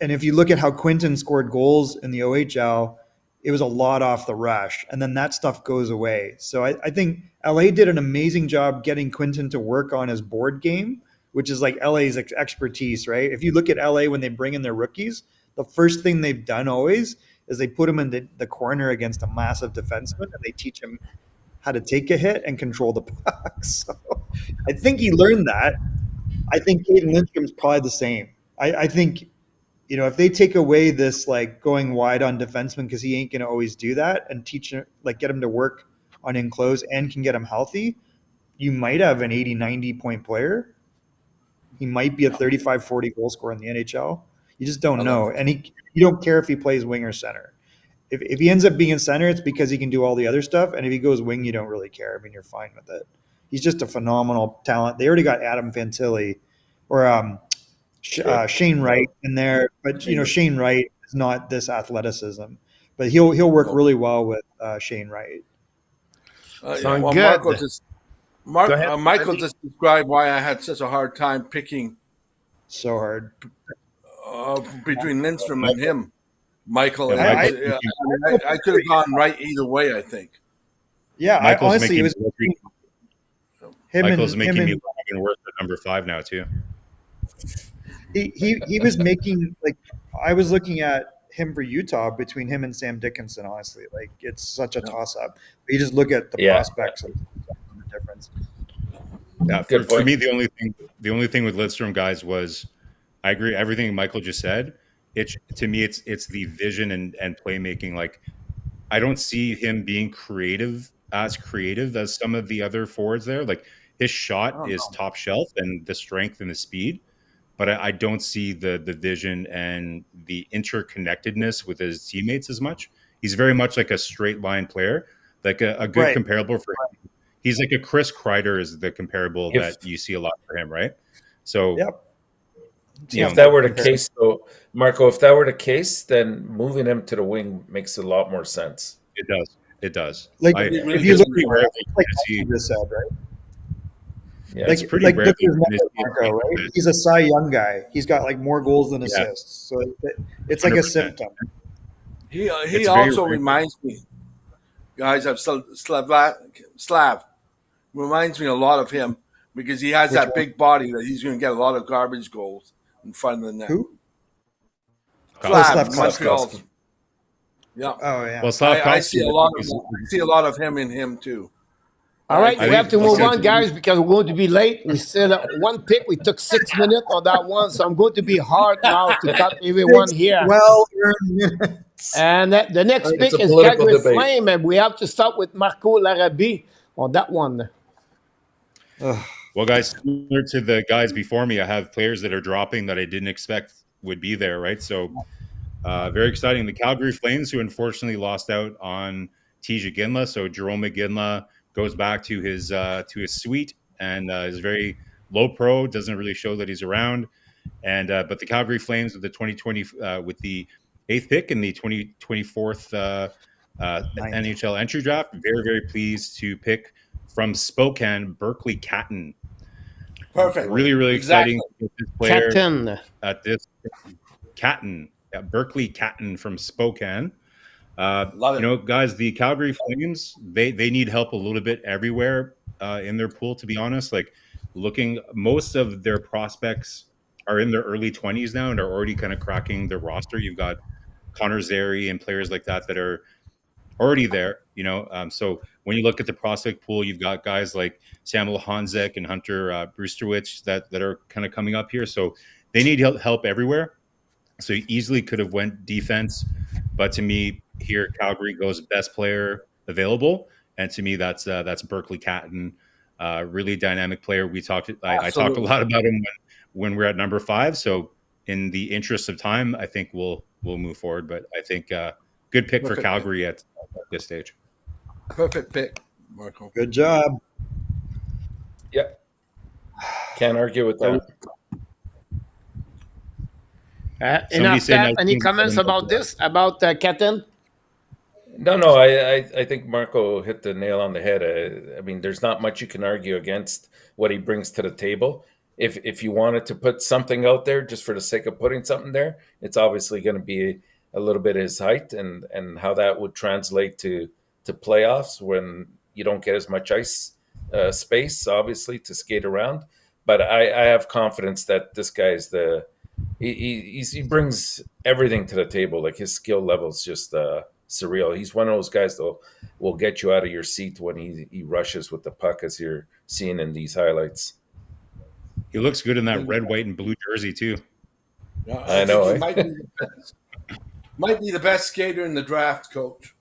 And if you look at how Quinton scored goals in the OHL, it was a lot off the rush. And then that stuff goes away. So I think LA did an amazing job getting Quinton to work on his board game, which is like LA's expertise, right? If you look at LA when they bring in their rookies, the first thing they've done always is they put him in the corner against a massive defenseman and they teach him how to take a hit and control the puck. So I think he learned that. I think Caden Lindstrom's probably the same. I think, if they take away this like going wide on defenseman because he ain't going to always do that and teach him, like get him to work on in close and can get him healthy, you might have an 80, 90 point player. He might be a 35, 40 goal scorer in the NHL. You just don't know. And you don't care if he plays wing or center. If he ends up being in center, it's because he can do all the other stuff. And if he goes wing, you don't really care. I mean, you're fine with it. He's just a phenomenal talent. They already got Adam Fantilli or Shane Wright in there. But, Shane Wright is not this athleticism. But he'll work really well with Shane Wright. Michael just described why I had such a hard time picking. So hard. Between Lindstrom and him. Michael, I could have gone right either way, I think. Yeah, Michael's honestly, it was Michael's making me even worse at number 5 now too. He was making, like, I was looking at him for Utah between him and Sam Dickinson. Honestly, like, it's such a toss up. You just look at the prospects and the difference. Yeah, for me, the only thing with Lidstrom, guys, was I agree everything Michael just said. To me, it's the vision and playmaking. Like, I don't see him being creative as some of the other forwards there. Like, his shot is top shelf and the strength and the speed, but I don't see the vision and the interconnectedness with his teammates as much. He's very much like a straight line player, like a good comparable for him. He's like a Chris Kreider is the comparable that you see a lot for him, right? So If that were the case, though, Marco, if that were the case, then moving him to the wing makes a lot more sense. It does. It does. Like I, if you it's look pretty at rare it, that like you see- you just said, right? Yeah, It's Like pretty like rare this that is you see a Marco, team right? like He's a Cy Young guy. He's got like more goals than Yeah. assists. So it's like a 100%. symptom. He It's very also rare. reminds me, guys, of Slav. Reminds me a lot of him because he has Which that one? big body that he's going to get a lot of garbage goals in front of the net. Who? Slav, Slavkovsky. Montreal's. Yeah. Oh yeah. Well, I Slavkovsky, see a lot of him in him too. All right, I we have to think- move okay. on, guys, because we're going to be late. We said one pick. We took 6 minutes on that one, so I'm going to be hard now to cut everyone here. Well earned minutes. And the next It's pick a is political Calgary debate. Flame, and we have to start with Marco Larrabee on that one. Well, guys, similar to the guys before me, I have players that are dropping that I didn't expect would be there, right? So, very exciting. The Calgary Flames, who unfortunately lost out on Tija Ginla. So Jerome McGinley goes back to his suite and is very low pro. Doesn't really show that he's around. And but the Calgary Flames with the 2020 with the 8th pick in the 2024th NHL entry draft, very very pleased to pick from Spokane Berkeley Catton. Perfect. Really, really Exactly. exciting to get this player Captain. at this Catton, Berkeley Catton from Spokane. Love it. You know, guys, the Calgary Flames, they need help a little bit everywhere in their pool, to be honest. Like most of their prospects are in their early 20s now and are already kind of cracking their roster. You've got Connor Zary and players like that are already there, you know. So when you look at the prospect pool, you've got guys like Samuel Honzek and Hunter Brewsterwich that are kind of coming up here. So they need help everywhere. So you easily could have went defense, but to me here, Calgary goes best player available, and to me that's Berkeley Catton, really dynamic player. I talked a lot about him when we're at number 5. So in the interest of time, I think we'll move forward. But I think good pick for Perfect. Calgary at this stage. Perfect pick, Marco. Good job. Yep. Can't argue with that. Enough say that. Any 19th, comments about this, about Catton? No, I think Marco hit the nail on the head. I mean, there's not much you can argue against what he brings to the table. If you wanted to put something out there just for the sake of putting something there, it's obviously going to be a little bit his height and how that would translate to playoffs when you don't get as much ice space, obviously, to skate around. But I have confidence that this guy is he brings everything to the table. Like his skill level is just surreal. He's one of those guys that will get you out of your seat when he rushes with the puck, as you're seeing in these highlights. He looks good in that red, white, and blue jersey too. Yeah, I know, think he eh? might be the best skater in the draft, Coach.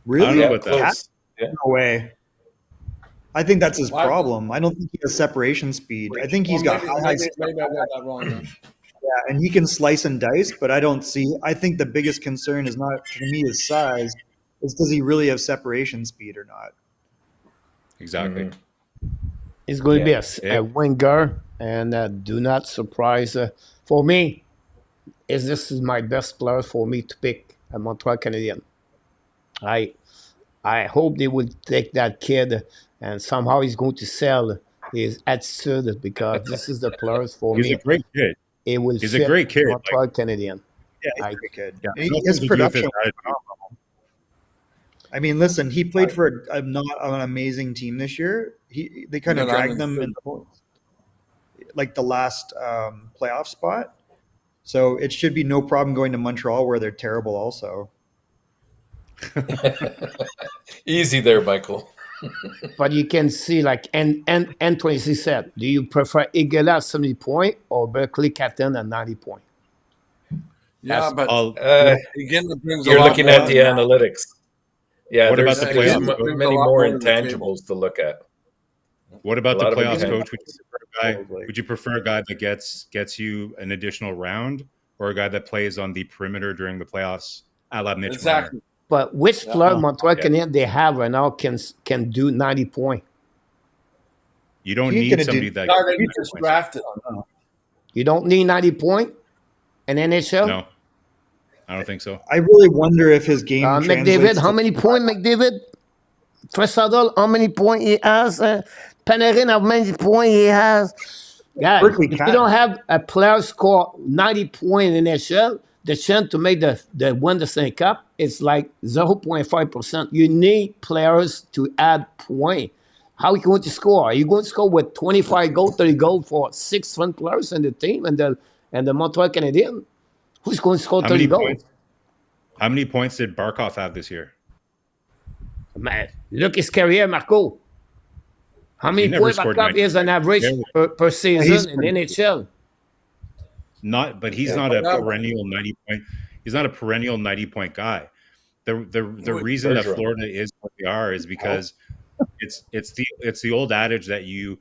Really? I don't know Yeah, about that. close. No way. I think that's his Why? problem. I don't think he has separation speed. I think he's got high Maybe I got that wrong. Then. yeah, and he can slice and dice, but I think the biggest concern is not for me his size, is does he really have separation speed or not? Exactly. Mhm. It's going to be Yeah. a winger, and do not surprise. For me, this is my best player for me to pick a Montreal Canadian. I hope they will take that kid, and somehow he's going to sell his attitude, because this is the players for He's me. a great kid. It will He's fit a great kid. Montreal Canadian. Yeah, he's I- a great kid. Yeah, And nothing his to do with production his was attitude. phenomenal. I mean, listen, he played for not an amazing team this year. They kind of No, no, dragged them in like the last playoff spot. So it should be no problem going to Montreal, where they're terrible also. Easy there, Michael. But you can see, like N26 said, do you prefer Igala at 70 points or Berkeley Catton at 90 points? Yeah, but again, it brings a You're lot looking more at the than that. analytics. Yeah, What about there's the playoffs? many more intangibles to look at. What about A the lot of playoffs, intent. Coach? Would you prefer a guy that gets you an additional round, or a guy that plays on the perimeter during the playoffs, a la Mitch Exactly. But which player Montreal Yeah. Canadian they have right now can do 90 points? You don't He ain't need gonna somebody do- that. Guy that you just drafted. You don't need 90 points in NHL? No, I don't think so. I really wonder if his game McDavid, translates how to many points, McDavid? Tressadol, how many points he has? Panarin, how many points he has? Guys, Berkeley if Cat. you don't have a player score 90 points in NHL, the chance to make the win the Stanley Cup is like 0.5%. You need players to add points. How are you going to score? Are you going to score with 25 goals, 30 goals for 6 fun players in the team and the Montreal Canadiens? Who's going to score 30 goals? How many points did Barkov have this year? Man, look his career, Marco. How many never points scored Barkov 90. is an average per season in NHL? But he's not a perennial 90 point. He's not a perennial 90-point guy. The reason that Florida is what they are is because it's the old adage that you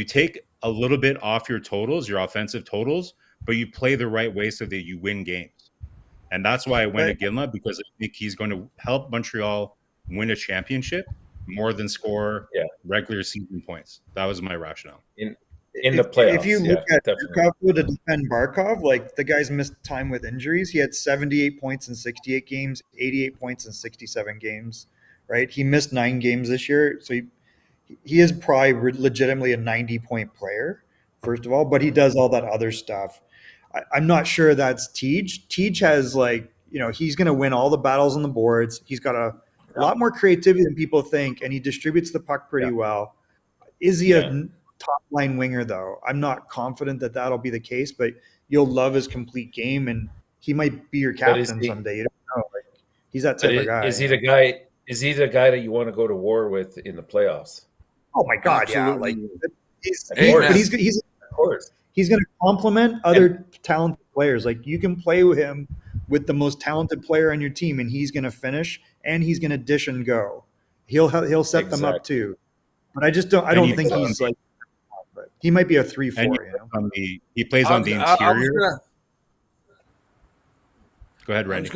take a little bit off your totals, your offensive totals, but you play the right way so that you win games. And that's why I went to Ginla, because I think he's going to help Montreal win a championship more than score regular season points. That was my rationale. In the playoffs. If you look at Barkov to defend Barkov, like the guy's missed time with injuries. He had 78 points in 68 games, 88 points in 67 games, right? He missed 9 games this year. So he is probably legitimately a 90-point player, first of all, but he does all that other stuff. I'm not sure that's Tej. Tej has he's going to win all the battles on the boards. He's got a lot more creativity than people think, and he distributes the puck pretty well. Is he a top line winger though? I'm not confident that that'll be the case, but you'll love his complete game, and he might be your captain someday. You don't know. He's that type of guy. Is he the guy? Is he the guy that you want to go to war with in the playoffs? Oh my God, Absolutely. yeah! He's of course. He's going to complement other talented players. Like you can play with him with the most talented player on your team, and he's going to finish, and he's going to dish and go. He'll set them up too. But I just don't. I don't think he's like. He might be a 3-4. He plays on the interior. Go ahead, Randy.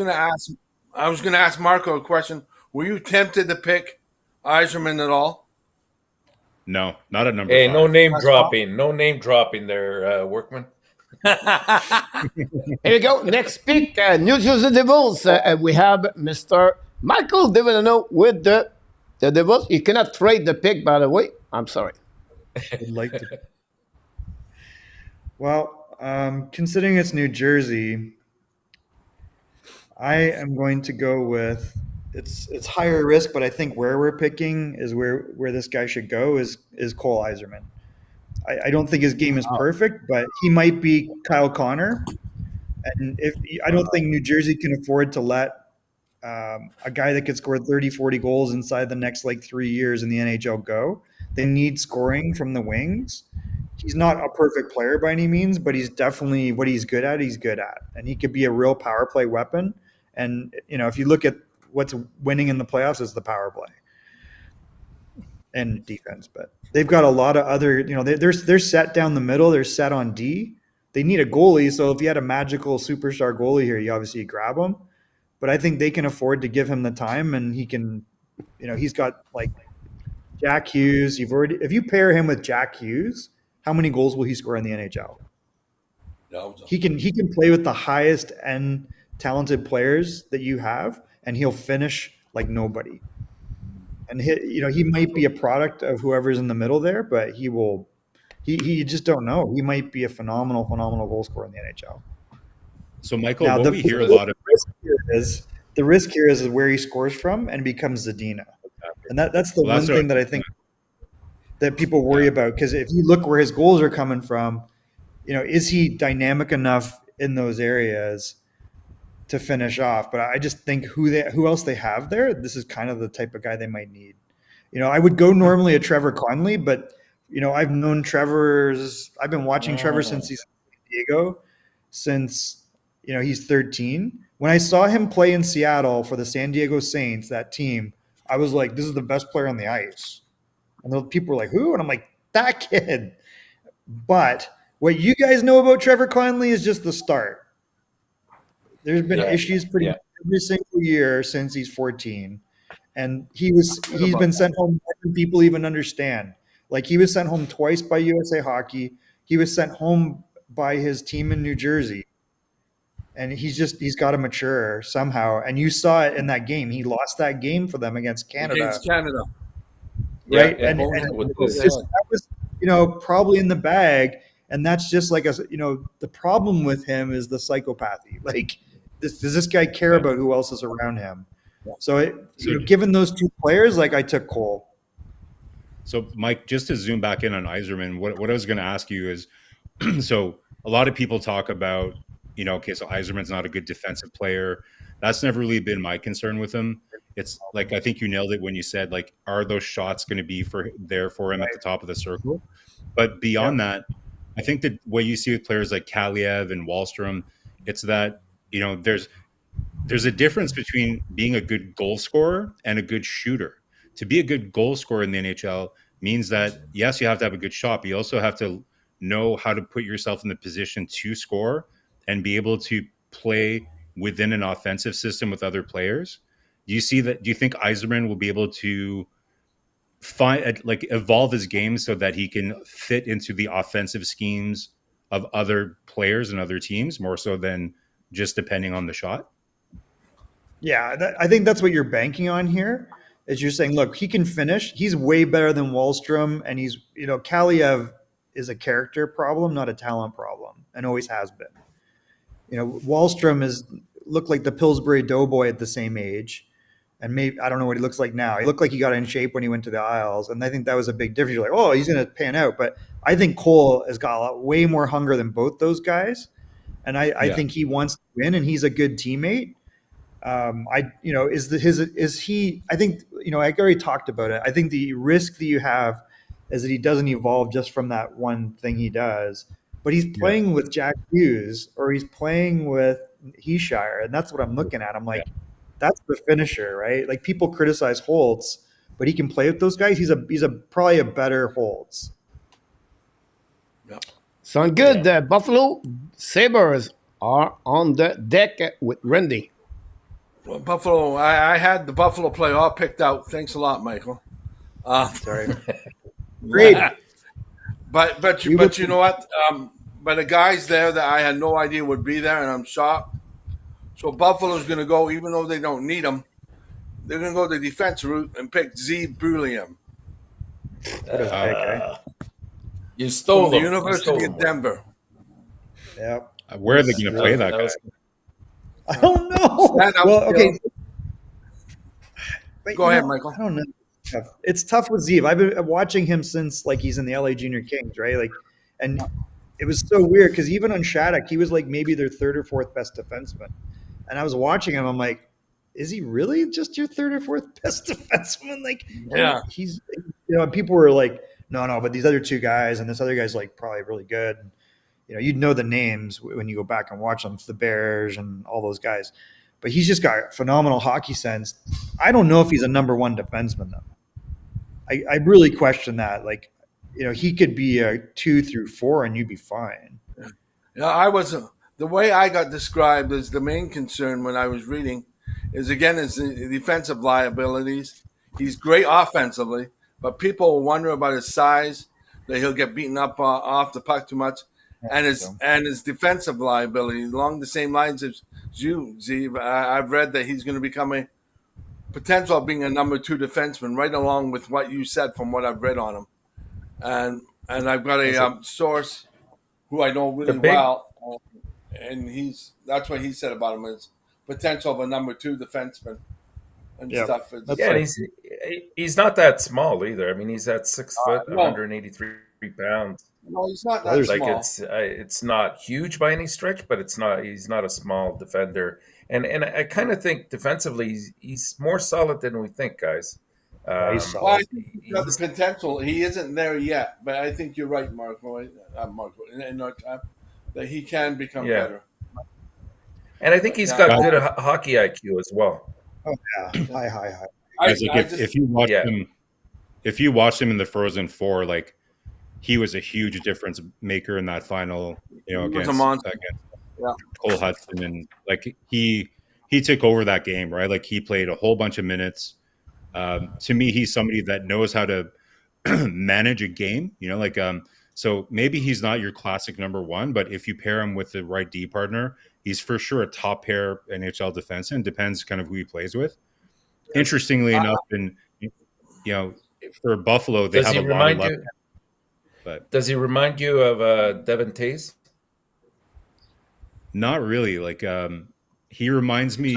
I was going to ask Marco a question. Were you tempted to pick Yzerman at all? No, not a number. Hey, 5. no name dropping. No name dropping there, Workman. Here we go. Next pick, New Jersey Devils. We have Mr. Michael Deverano with the Devils. You cannot trade the pick, by the way. I'm sorry. Would like to. Well, considering it's New Jersey, I am going to go with it's higher risk, but I think where we're picking is where this guy should go is Cole Yzerman. I don't think his game is perfect, but he might be Kyle Connor. And I don't think New Jersey can afford to let a guy that could score 30, 40 goals inside the next 3 years in the NHL go. They need scoring from the wings. He's not a perfect player by any means, but he's definitely what he's good at. And he could be a real power play weapon. And, if you look at what's winning in the playoffs, is the power play and defense. But they've got a lot of other, they're set down the middle. They're set on D. They need a goalie. So if you had a magical superstar goalie here, you obviously grab him. But I think they can afford to give him the time, and he can, he's got Jack Hughes. If you pair him with Jack Hughes, how many goals will he score in the NHL? He can play with the highest end talented players that you have, and he'll finish like nobody. And he might be a product of whoever's in the middle there, but you just don't know. He might be a phenomenal goal scorer in the NHL. So Michael, now, we hear a lot of the risk here is where he scores from and becomes Zadina. And that's the one thing that I think that people worry about, because if you look where his goals are coming from, is he dynamic enough in those areas to finish off? But I just think who else they have there, this is kind of the type of guy they might need. I would go normally a Trevor Conley, but I've known I've been watching Trevor since he's in San Diego, since he's 13. When I saw him play in Seattle for the San Diego Saints, that team, I was like, this is the best player on the ice. And those people were like, who? And I'm like, that kid. But what you guys know about Trevor Conley is just the start. There's been issues pretty much every single year since he's 14. And he's been sent home more than people even understand. He was sent home twice by USA Hockey. He was sent home by his team in New Jersey. And he's got to mature somehow. And you saw it in that game. He lost that game for them against Canada. Against Canada. Right. Yeah, and with those- that was, probably in the bag. And that's just like, the problem with him is the psychopathy. Like, does this guy care about who else is around him? So, given those two players, like, I took Cole. So, Mike, just to zoom back in on Yzerman, what I was going to ask you is, so a lot of people talk about, okay, so Yzerman's not a good defensive player. That's never really been my concern with him. It's like, I think you nailed it when you said, like, are those shots going to be there for him at the top of the circle? But beyond that, I think that what you see with players like Kaliev and Wahlstrom, it's that, there's a difference between being a good goal scorer and a good shooter. To be a good goal scorer in the NHL means that, yes, you have to have a good shot, but you also have to know how to put yourself in the position to score and be able to play within an offensive system with other players. Do you think Yzerman will be able to evolve his game so that he can fit into the offensive schemes of other players and other teams more so than just depending on the shot? Yeah, I think that's what you're banking on here. Is you're saying, look, he can finish. He's way better than Wahlstrom, and he's, Kaliev is a character problem, not a talent problem, and always has been. Wahlstrom looked like the Pillsbury Doughboy at the same age, and maybe I don't know what he looks like now. He looked like he got in shape when he went to the Isles, and I think that was a big difference. You're like, oh, he's going to pan out, but I think Cole has got way more hunger than both those guys, and I think he wants to win, and he's a good teammate. I think, I already talked about it. I think the risk that you have is that he doesn't evolve just from that one thing he does, but he's playing with Jack Hughes or he's playing with Heeshire. And that's what I'm looking at. I'm like, that's the finisher, right? Like, people criticize Holtz, but he can play with those guys. He's probably a better Holtz. Yeah. Sound good. The Buffalo Sabres are on the deck with Randy. Well, Buffalo, I had the Buffalo play all picked out. Thanks a lot, Michael. Sorry. Great. But you know what? But the guys there that I had no idea would be there, and I'm shocked. So Buffalo's going to go, even though they don't need them, they're going to go the defense route and pick Z Bulliam. You stole the him. University of Denver. Yeah. Where are they going to play that guy? I don't know. Well, okay. Go ahead, Michael. I don't know. It's tough with Zeev. I've been watching him since he's in the LA Junior Kings, right? And it was so weird because even on Shattuck, he was maybe their third or fourth best defenseman. And I was watching him. I'm like, is he really just your third or fourth best defenseman? He's and people were like, no, but these other two guys and this other guy's probably really good. And, you'd know the names when you go back and watch them, the Bears and all those guys. But he's just got phenomenal hockey sense. I don't know if he's a number one defenseman, though. I really question that. He could be a 2 through 4 and you'd be fine. Yeah, I wasn't. The way I got described as the main concern when I was reading is, again, his defensive liabilities. He's great offensively, but people will wonder about his size, that he'll get beaten up off the puck too much. And his defensive liability along the same lines as you, Zeev. I've read that he's going to become a potential of being a number 2 defenseman, right along with what you said from what I've read on him. And I've got a source who I know really well, and that's what he said about him is potential of a number 2 defenseman and stuff. And he's not that small either. I mean, he's at 6 foot, 183 pounds. No, he's not that small. It's not huge by any stretch, but he's not a small defender. And I kind of think defensively he's more solid than we think, guys. He's solid. Well, I think he's got the potential. He isn't there yet, but I think you're right, Marco, that he can become better. And I think he's got good hockey IQ as well. Oh yeah, high. If you watch him in the Frozen Four, he was a huge difference maker in that final, against Cole Hudson, and he took over that game, right? He played a whole bunch of minutes. To me, he's somebody that knows how to manage a game. So maybe he's not your classic number one, but if you pair him with the right D partner, he's for sure a top pair NHL defenseman. Depends kind of who he plays with. Interestingly enough, for Buffalo, they Does have he a lot of remind left. you? But Does he remind you of Devin Tays? not really. Like he reminds me.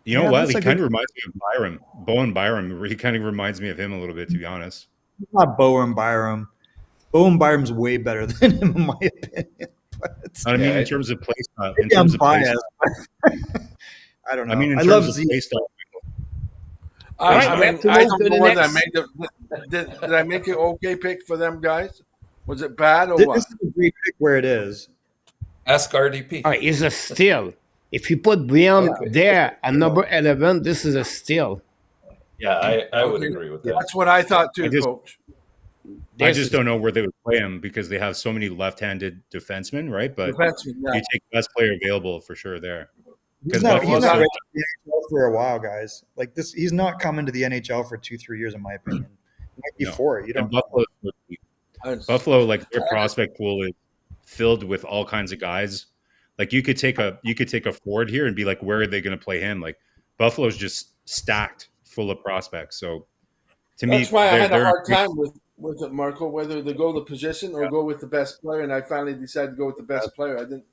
You know Yeah, what? that's He a kind good- of reminds me of Byram, Bowen Byram. He kind of reminds me of him a little bit, to be honest. Not Bowen Byram. Bowen Byram's way better than him, in my opinion. But I mean, Yeah, in terms of play style. In maybe I'm terms of play biased. style. I don't know. I mean, in I terms love of Zeke. play style. I Right, mean, to I move don't to the know whether I next. made did I make an okay pick for them guys? Was it bad or This what? is a great pick where it is. Ask RDP. All right, it's a steal. If you put Brian Okay. there at number 11, this is a steal. Yeah, I would Okay. agree with that. That's what I thought too, I just- Coach. I just don't know where they would play him because they have so many left-handed defensemen, right? But Defenseman, yeah. you take the best player available for sure there. He's 'Cause not Buffalo's ready so- for the NHL for a while, guys. Like this, he's not coming to the NHL for 2-3 years, in my opinion. He might be No. 4. You And don't. Buffalo, like their prospect pool is filled with all kinds of guys. Like you could take a forward here and be like, where are they going to play him? Like Buffalo's just stacked full of prospects. So to me, That's why I had a they're- hard time with it, Marco, whether to go the position or go with the best player, and I finally decided to go with the best player. I didn't.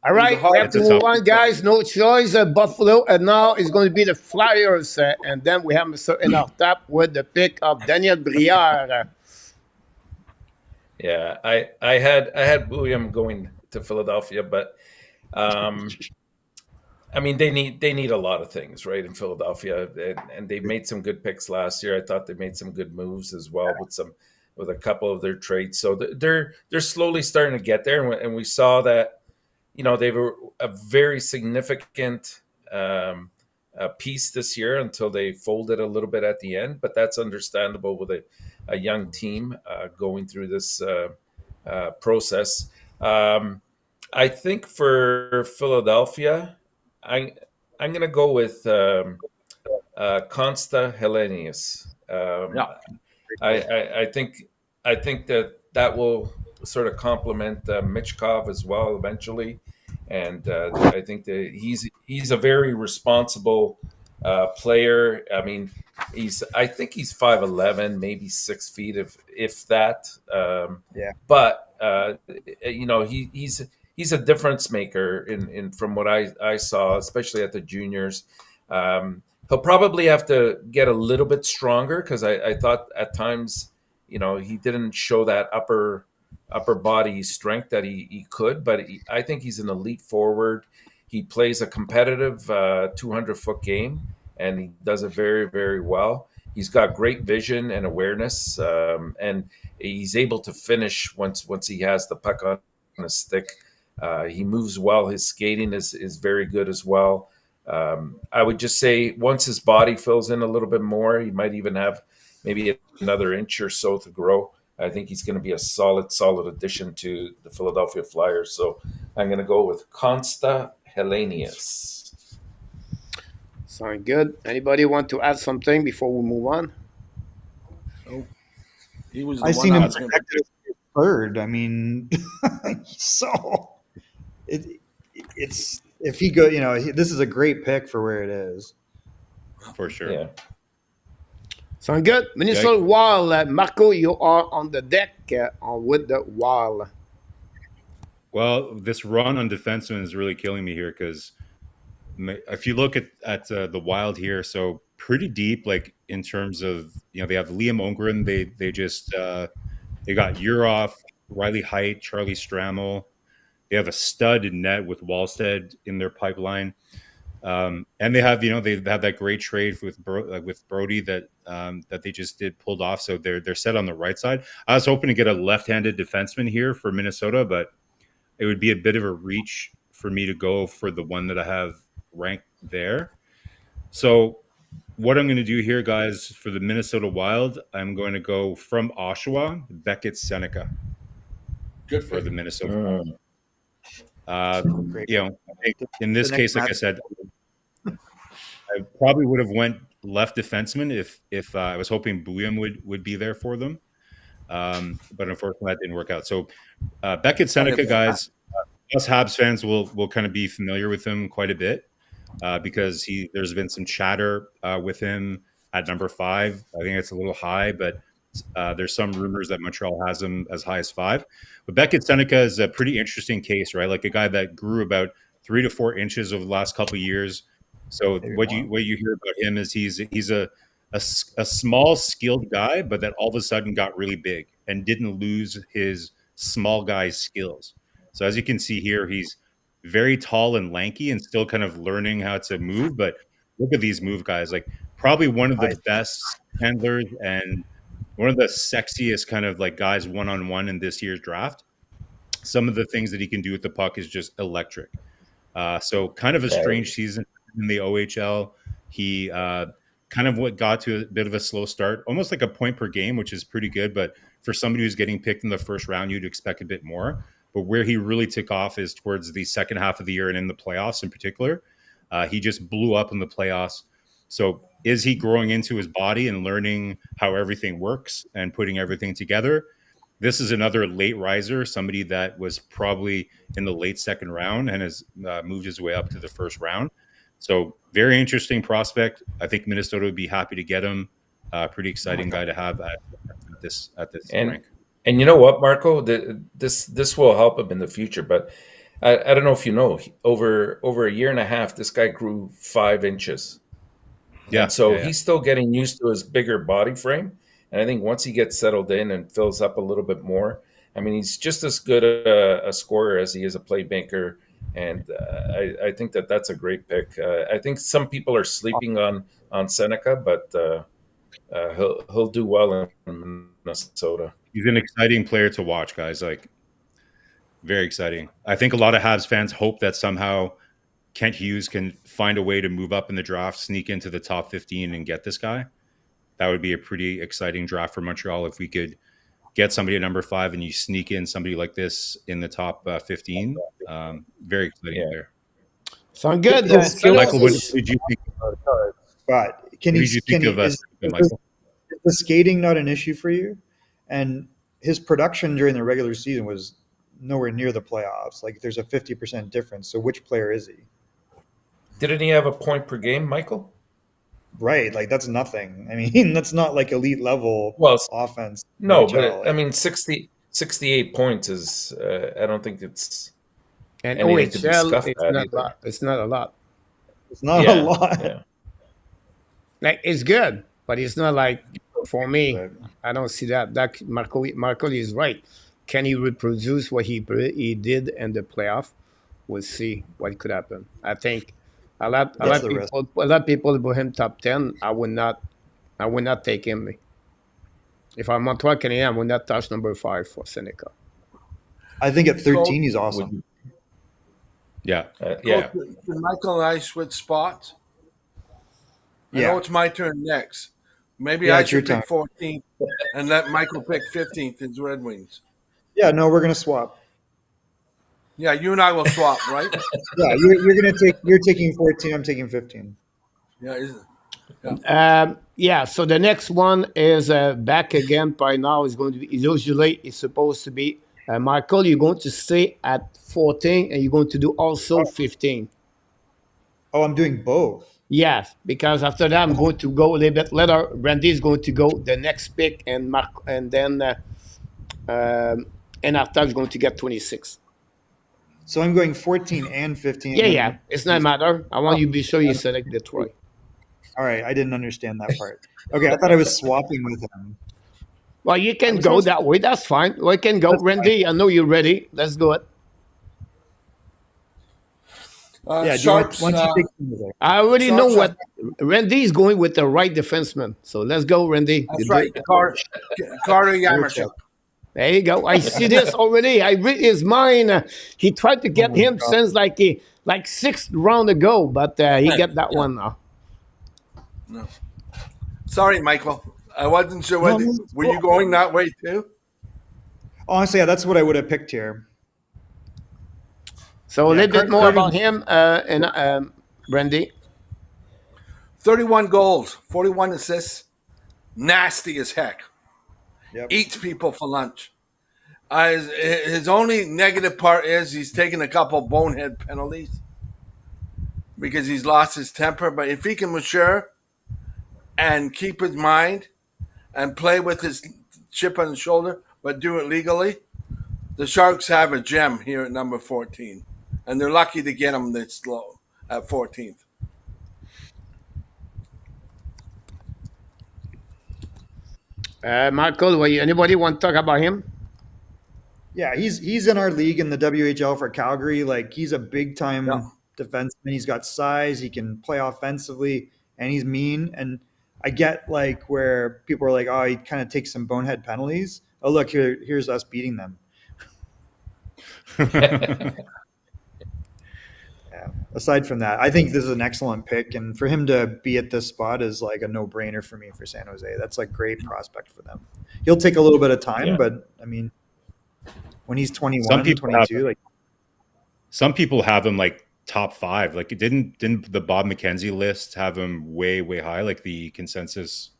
All right, we have It's a to move tough- on, guys. No choice. Buffalo, and now it's going to be the Flyers, and then we have Mr. in our top with the pick of Daniel Brière. Yeah, I had William going to Philadelphia, but I mean they need a lot of things, right, in Philadelphia, and they made some good picks last year. I thought they made some good moves as well with a couple of their trades. So they're slowly starting to get there, and we saw that they were a very significant piece this year until they folded a little bit at the end. But that's understandable with a young team going through this process. I think for Philadelphia, I'm going to go with Consta Helenius. I think that will sort of complement Michkov as well eventually, and I think that he's a very responsible player. I mean, I think he's 5'11", maybe 6 feet, if that. Yeah. But he's a difference maker in from what I saw, especially at the juniors. He'll probably have to get a little bit stronger because I thought at times, he didn't show that upper body strength that he could, but I think he's an elite forward. He plays a competitive 200-foot game, and he does it very, very well. He's got great vision and awareness, and he's able to finish once he has the puck on his stick. He moves well. His skating is very good as well. I would just say once his body fills in a little bit more, he might even have maybe another inch or so to grow. I think he's going to be a solid addition to the Philadelphia Flyers. So I'm going to go with Consta Helenius. Sound good. Anybody want to add something before we move on? He was the I one seen I him was gonna- projected as third. I mean, so it's if he go, this is a great pick for where it is. for sure. Yeah. Sound good. Minnesota Wild. Marco, you are on the deck with the Wild. Well, this run on defenseman is really killing me here because if you look at the Wild here, so pretty deep, like in terms of they have Liam Ongren, they just they got Urov, Riley Heidt, Charlie Stramel. They have a stud in net with Wallstead in their pipeline, and they have they have that great trade with Brody that they just pulled off. So they're set on the right side. I was hoping to get a left-handed defenseman here for Minnesota, but it would be a bit of a reach for me to go for the one that I have ranked there. So what I'm going to do here, guys, for the Minnesota Wild, I'm going to go from Oshawa, Beckett Seneca Good for pick. the Minnesota Wild. Great. I think in this The case, next like I said, I probably would have went left defenseman if I was hoping Bouillon would be there for them. but unfortunately that didn't work out. So Beckett Seneca, guys, us Habs fans will kind of be familiar with him quite a bit because there's been some chatter with him at number 5. I think it's a little high, but there's some rumors that Montreal has him as high as 5. But Beckett Seneca is a pretty interesting case, right? Like a guy that grew about 3 to 4 inches over the last couple of years. So what you hear about him is he's a small, skilled guy, but that all of a sudden got really big and didn't lose his small guy's skills. So as you can see here, he's very tall and lanky and still kind of learning how to move. But look at these move guys, like probably one of the best handlers and one of the sexiest kind of like guys one-on-one in this year's draft. Some of the things that he can do with the puck is just electric. So kind of a strange season in the OHL. He kind of got to a bit of a slow start, almost like a point per game, which is pretty good. But for somebody who's getting picked in the first round, you'd expect a bit more. But where he really took off is towards the second half of the year and in the playoffs in particular. He just blew up in the playoffs. So is he growing into his body and learning how everything works and putting everything together? This is another late riser, somebody that was probably in the late second round and has moved his way up to the first round. So very interesting prospect. I think Minnesota would be happy to get him. Pretty exciting guy to have at this rank. And you know what, Marco? This will help him in the future. But I don't know if you know, over a year and a half, this guy grew 5 inches. Yeah. And so he's still getting used to his bigger body frame. And I think once he gets settled in and fills up a little bit more, I mean, he's just as good a scorer as he is a playmaker. And I think that's a great pick. I think some people are sleeping on Seneca, but he'll do well in Minnesota. He's an exciting player to watch, guys. Like, very exciting. I think a lot of Habs fans hope that somehow Kent Hughes can find a way to move up in the draft, sneak into the top 15 and get this guy. That would be a pretty exciting draft for Montreal if we could get somebody at number 5 and you sneak in somebody like this in the top 15. Very exciting there. Sound good. Michael, what did you think? But is the skating not an issue for you? And his production during the regular season was nowhere near the playoffs. Like there's a 50% difference. So which player is he? Didn't he have a point per game, Michael? Right. Like that's nothing. I mean, that's not like elite level offense. No, but I mean, 68 points is, I don't think it's anything to be scuffed at. It's not a lot. It's not a lot. Yeah. Like it's good, but it's not like, for me, I don't see that. That Marco is right. Can he reproduce what he did in the playoff? We'll see what could happen. I think a lot of people put him top 10. I would not take him. If I'm Montreal Canadian, I would not touch number 5 for Seneca. I think at 13 he's awesome. Yeah. Can Michael and I switch spots? I know it's my turn next. Maybe I should pick 14th and let Michael pick 15th in Red Wings. Yeah, no, we're gonna swap. Yeah, you and I will swap, right? Yeah, you're taking 14. I'm taking 15. Yeah, so the next one is back again. By now, is going to be usually it's supposed to be Michael. You're going to stay at 14, and you're going to do also 15. Oh, I'm doing both. Yes, because after that I'm going to go a little bit later. Brandy is going to go the next pick, and then Arthur is going to get 26. So I'm going 14 and 15. Yeah. It's not matter. I want you to be sure you select Detroit. All right, I didn't understand that part. Okay, I thought I was swapping with him. Well, you can go that way. That's fine. We can go. Randy, I know you're ready. Let's go it. Sharps, I already know what Randy is going with the right defenseman. So let's go, Randy. That's right. Carter Yamashuk. There you go. I see this already. I read his mind. He tried to get him since like 6th round ago, but he got that one now. No. Sorry, Michael. I wasn't sure whether were you going that way too? Honestly, yeah, that's what I would have picked here. So a little bit more about him and Brandy. 31 goals, 41 assists. Nasty as heck. Yep. eats people for lunch. His only negative part is he's taken a couple bonehead penalties because he's lost his temper. But if he can mature and keep his mind and play with his chip on his shoulder, but do it legally, the Sharks have a gem here at number 14. And they're lucky to get him this low at 14th. Michael, anybody want to talk about him? Yeah, he's in our league in the WHL for Calgary. Like, he's a big time defenseman. He's got size. He can play offensively, and he's mean. And I get like where people are like, oh, he kind of takes some bonehead penalties. Oh, look, here's us beating them. Yeah. Aside from that, I think this is an excellent pick, and for him to be at this spot is like a no-brainer for me for San Jose. That's like great prospect for them. He'll take a little bit of time, but I mean, when he's 21, 22, like some people have him like top 5. Like, didn't the Bob McKenzie list have him way, way high? Like the consensus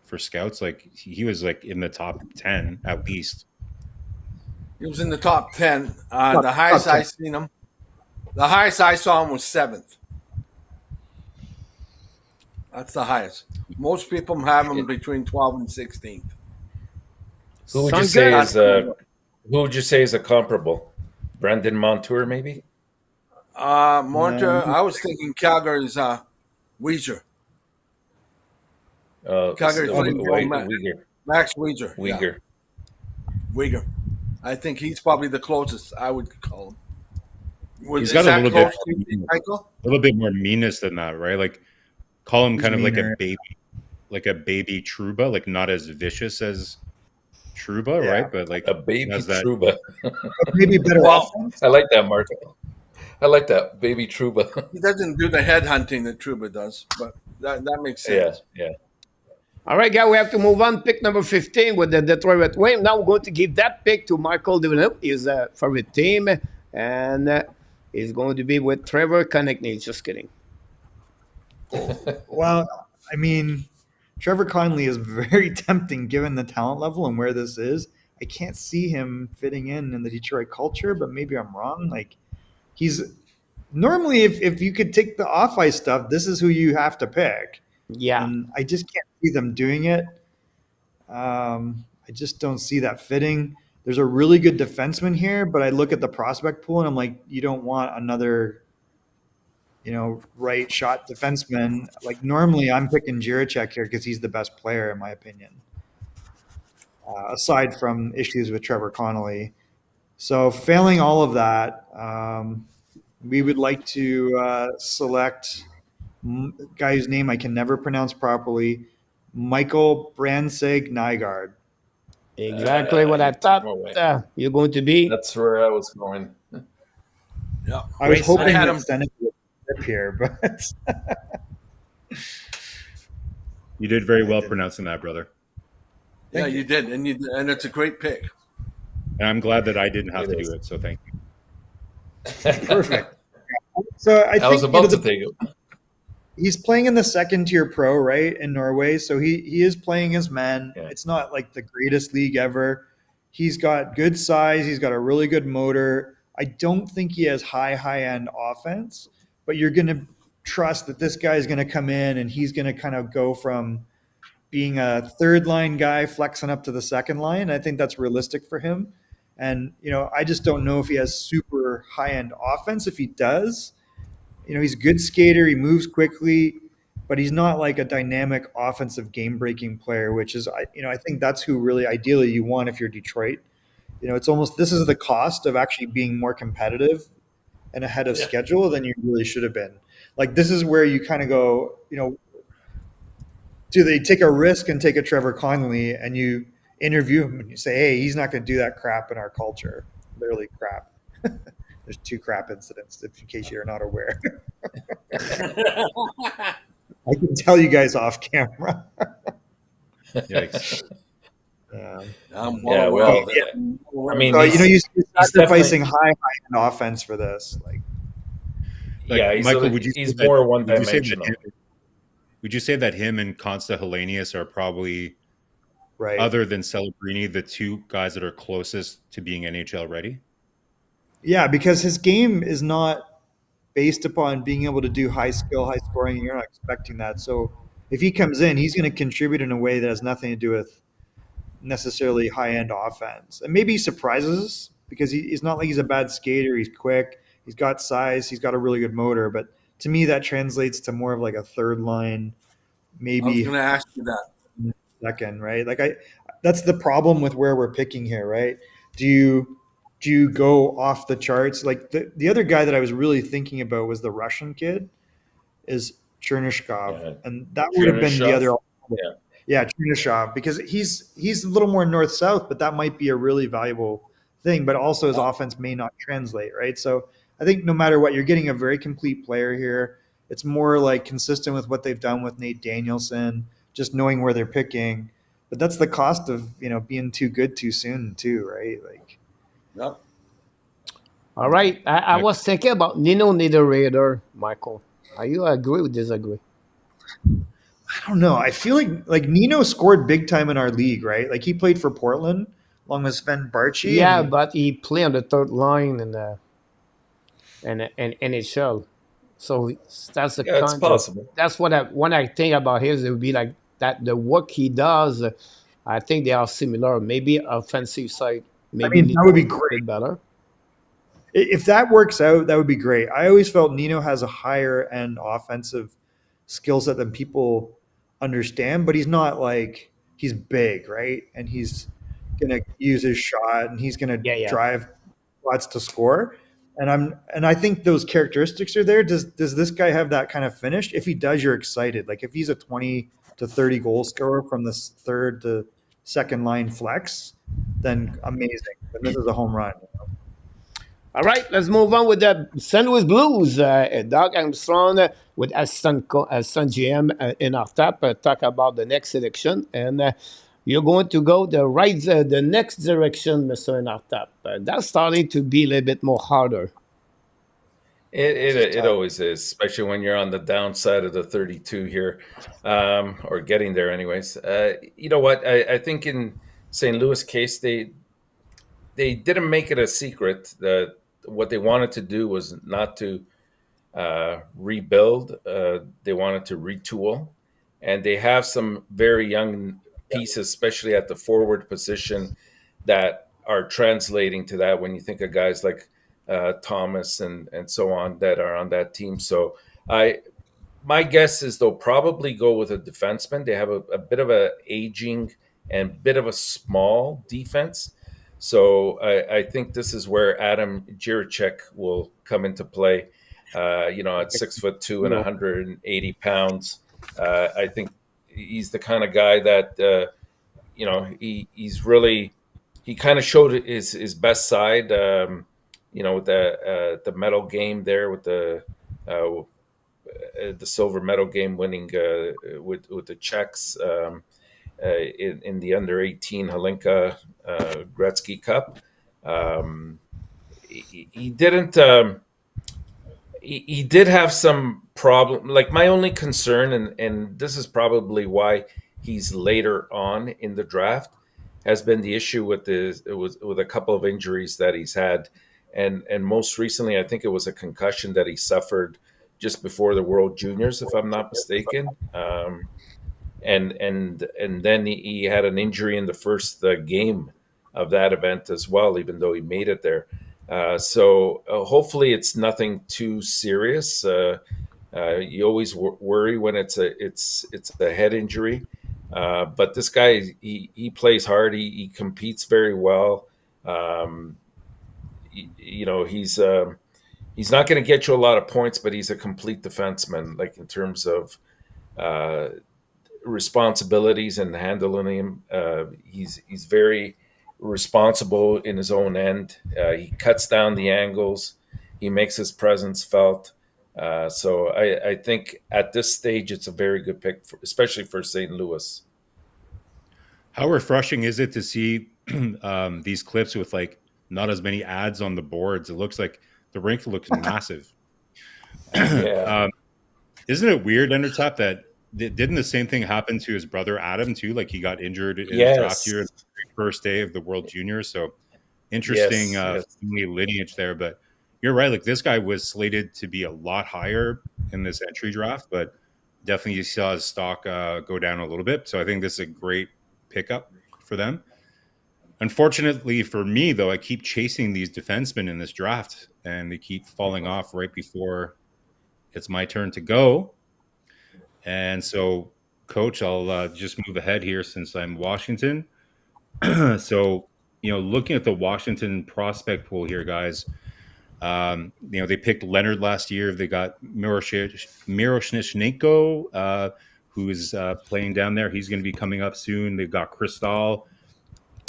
for scouts, like he was like in the top 10 at least. He was in the top 10. The highest I seen him, the highest I saw him was 7th. That's the highest. Most people have him between 12 and 16th. Who would you say is a comparable? Brandon Montour, maybe? Montour, I was thinking Calgary's Weezer. Calgary's Max Weezer. Uyghur. Uyghur. I think he's probably the closest I would call him. He's got a little bit more meanness than that, right? Like, call him kind of like a baby Trouba, like not as vicious as Trouba, right? But like a baby Trouba. Maybe better. I like that, Marco. I like that, baby Trouba. He doesn't do the head hunting that Trouba does, but that makes sense. Yeah. All right, guys, we have to move on. Pick number 15 with the Detroit Red Wings. Now we're going to give that pick to Michael Devenot, his favorite team, and he's going to be with Trevor Connectney. Just kidding. Well, I mean, Trevor Connelly is very tempting given the talent level and where this is. I can't see him fitting in the Detroit culture, but maybe I'm wrong. Like, he's normally, if you could take the off-ice stuff, this is who you have to pick. Yeah. And I just can't see them doing it. I just don't see that fitting. There's a really good defenseman here, but I look at the prospect pool and I'm like, you don't want another, right shot defenseman. Like, normally I'm picking Jiricek here because he's the best player in my opinion. Aside from issues with Trevor Connelly. So failing all of that, we would like to select a guy whose name I can never pronounce properly, Michael Brandsegg-Nygaard. Exactly what I thought you're going to be. That's where I was going. Yeah, I was hoping to extend it to a tip here, but you did very well pronouncing that, brother. Yeah, you did, and it's a great pick. And I'm glad that I didn't have to do it, so thank you. Perfect. So I was about to take it. He's playing in the second tier pro, right, in Norway. So he is playing his men. Yeah. It's not like the greatest league ever. He's got good size. He's got a really good motor. I don't think he has high-end offense, but you're going to trust that this guy is going to come in and he's going to kind of go from being a third line guy flexing up to the second line. I think that's realistic for him. And, I just don't know if he has super high-end offense. If he does, he's a good skater. He moves quickly, but he's not like a dynamic offensive game-breaking player, which is, I think that's who really ideally you want if you're Detroit. It's almost, this is the cost of actually being more competitive and ahead of schedule than you really should have been. Like, this is where you kind of go, do they take a risk and take a Trevor Connelly and you interview him and you say, hey, he's not going to do that crap in our culture. Literally crap. There's 2 crap incidents, in case you're not aware. I can tell you guys off camera. Yikes. I mean, so, you're sacrificing high-end offense for this. Michael, he's more one-dimensional. Would you say that him and Consta Hellenius are probably right? other than Celebrini, the two guys that are closest to being NHL ready? Yeah, because his game is not based upon being able to do high skill, high scoring. You're not expecting that. So if he comes in, he's going to contribute in a way that has nothing to do with necessarily high end offense. And maybe he surprises us because he's not like he's a bad skater. He's quick. He's got size. He's got a really good motor. But to me, that translates to more of like a third line, I was maybe going to ask you that. second, right? That's the problem with where we're picking here, right? Do you go off the charts? Like the other guy that I was really thinking about was the Russian kid, is Chernyshkov, Yeah. and that would have been the other. Yeah. Yeah, Chernyshkov, because he's a little more north south, but that might be a really valuable thing. But also his offense may not translate, right? So I think no matter what, you're getting a very complete player here. It's more like consistent with what they've done with Nate Danielson, just knowing where they're picking. But that's the cost of being too good too soon too, right? Like. Yep. All right. I was thinking about Nino Niederreiter, Michael. Are you agree or disagree? I don't know. I feel like Nino scored big time in our league, right? Like he played for Portland along with Sven Barchi. Yeah, but he played on the third line in the NHL. So that's the Yeah, it's kind possible. that's what when I think about his, it would be like that. The work he does, I think they are similar. Maybe offensive side, maybe that would be Nino a great. bit better. If that works out, that would be great. I always felt Nino has a higher end offensive skill set than people understand, but he's not like he's big, right? And he's gonna use his shot and he's gonna Yeah. drive shots to score. And I think those characteristics are there. Does this guy have that kind of finish? If he does, you're excited. Like if he's a 20 to 30 goal scorer from this third to second line flex, then amazing. Then this is a home run. All right, let's move on with the St. Louis Blues. Doug Armstrong with assistant GM in our top talk about the next selection, and you're going to go the next direction, Mr. in our top. That's starting to be a little bit more harder. It always is, especially when you're on the downside of the 32 here, or getting there anyways. You know what? I think in St. Louis case, they didn't make it a secret that what they wanted to do was not to rebuild. They wanted to retool, and they have some very young pieces, especially at the forward position, that are translating to that when you think of guys like Thomas and so on that are on that team. So my guess is they'll probably go with a defenseman. They have a bit of a aging and bit of a small defense. So I think this is where Adam Jiricek will come into play. At 6'2" and 180 pounds. I think he's the kind of guy that he kind of showed his best side. With the medal game there with the silver medal game winning with the Czechs in the under 18 Hlinka Gretzky Cup. He didn't. He did have some problem. Like my only concern, and this is probably why he's later on in the draft, has been the issue with a couple of injuries that he's had, and most recently, I think it was a concussion that he suffered just before the World Juniors, if I'm not mistaken. And then he had an injury in the first game of that event as well, even though he made it there. So hopefully it's nothing too serious. You always worry when it's a head injury, but this guy he plays hard. He competes very well. He's not going to get you a lot of points, but he's a complete defenseman. Like in terms of responsibilities and handling him, he's very responsible in his own end. He cuts down the angles. He makes his presence felt. So I think at this stage, it's a very good pick, especially for St. Louis. How refreshing is it to see these clips with like not as many ads on the boards? It looks like the rink looks massive. Yeah. Isn't it weird, Endertop, that didn't the same thing happen to his brother Adam too? Like he got injured in his draft year, Yes. first day of the World Juniors. So interesting Yes. Yes. family lineage there. But you're right. Like this guy was slated to be a lot higher in this entry draft, but definitely you saw his stock go down a little bit. So I think this is a great pickup for them. Unfortunately for me, though, I keep chasing these defensemen in this draft, and they keep falling off right before it's my turn to go. And so, Coach, I'll just move ahead here since I'm Washington. So, looking at the Washington prospect pool here, guys, they picked Leonard last year. They got Miroshnichenko, who's playing down there. He's going to be coming up soon. They've got Cristal.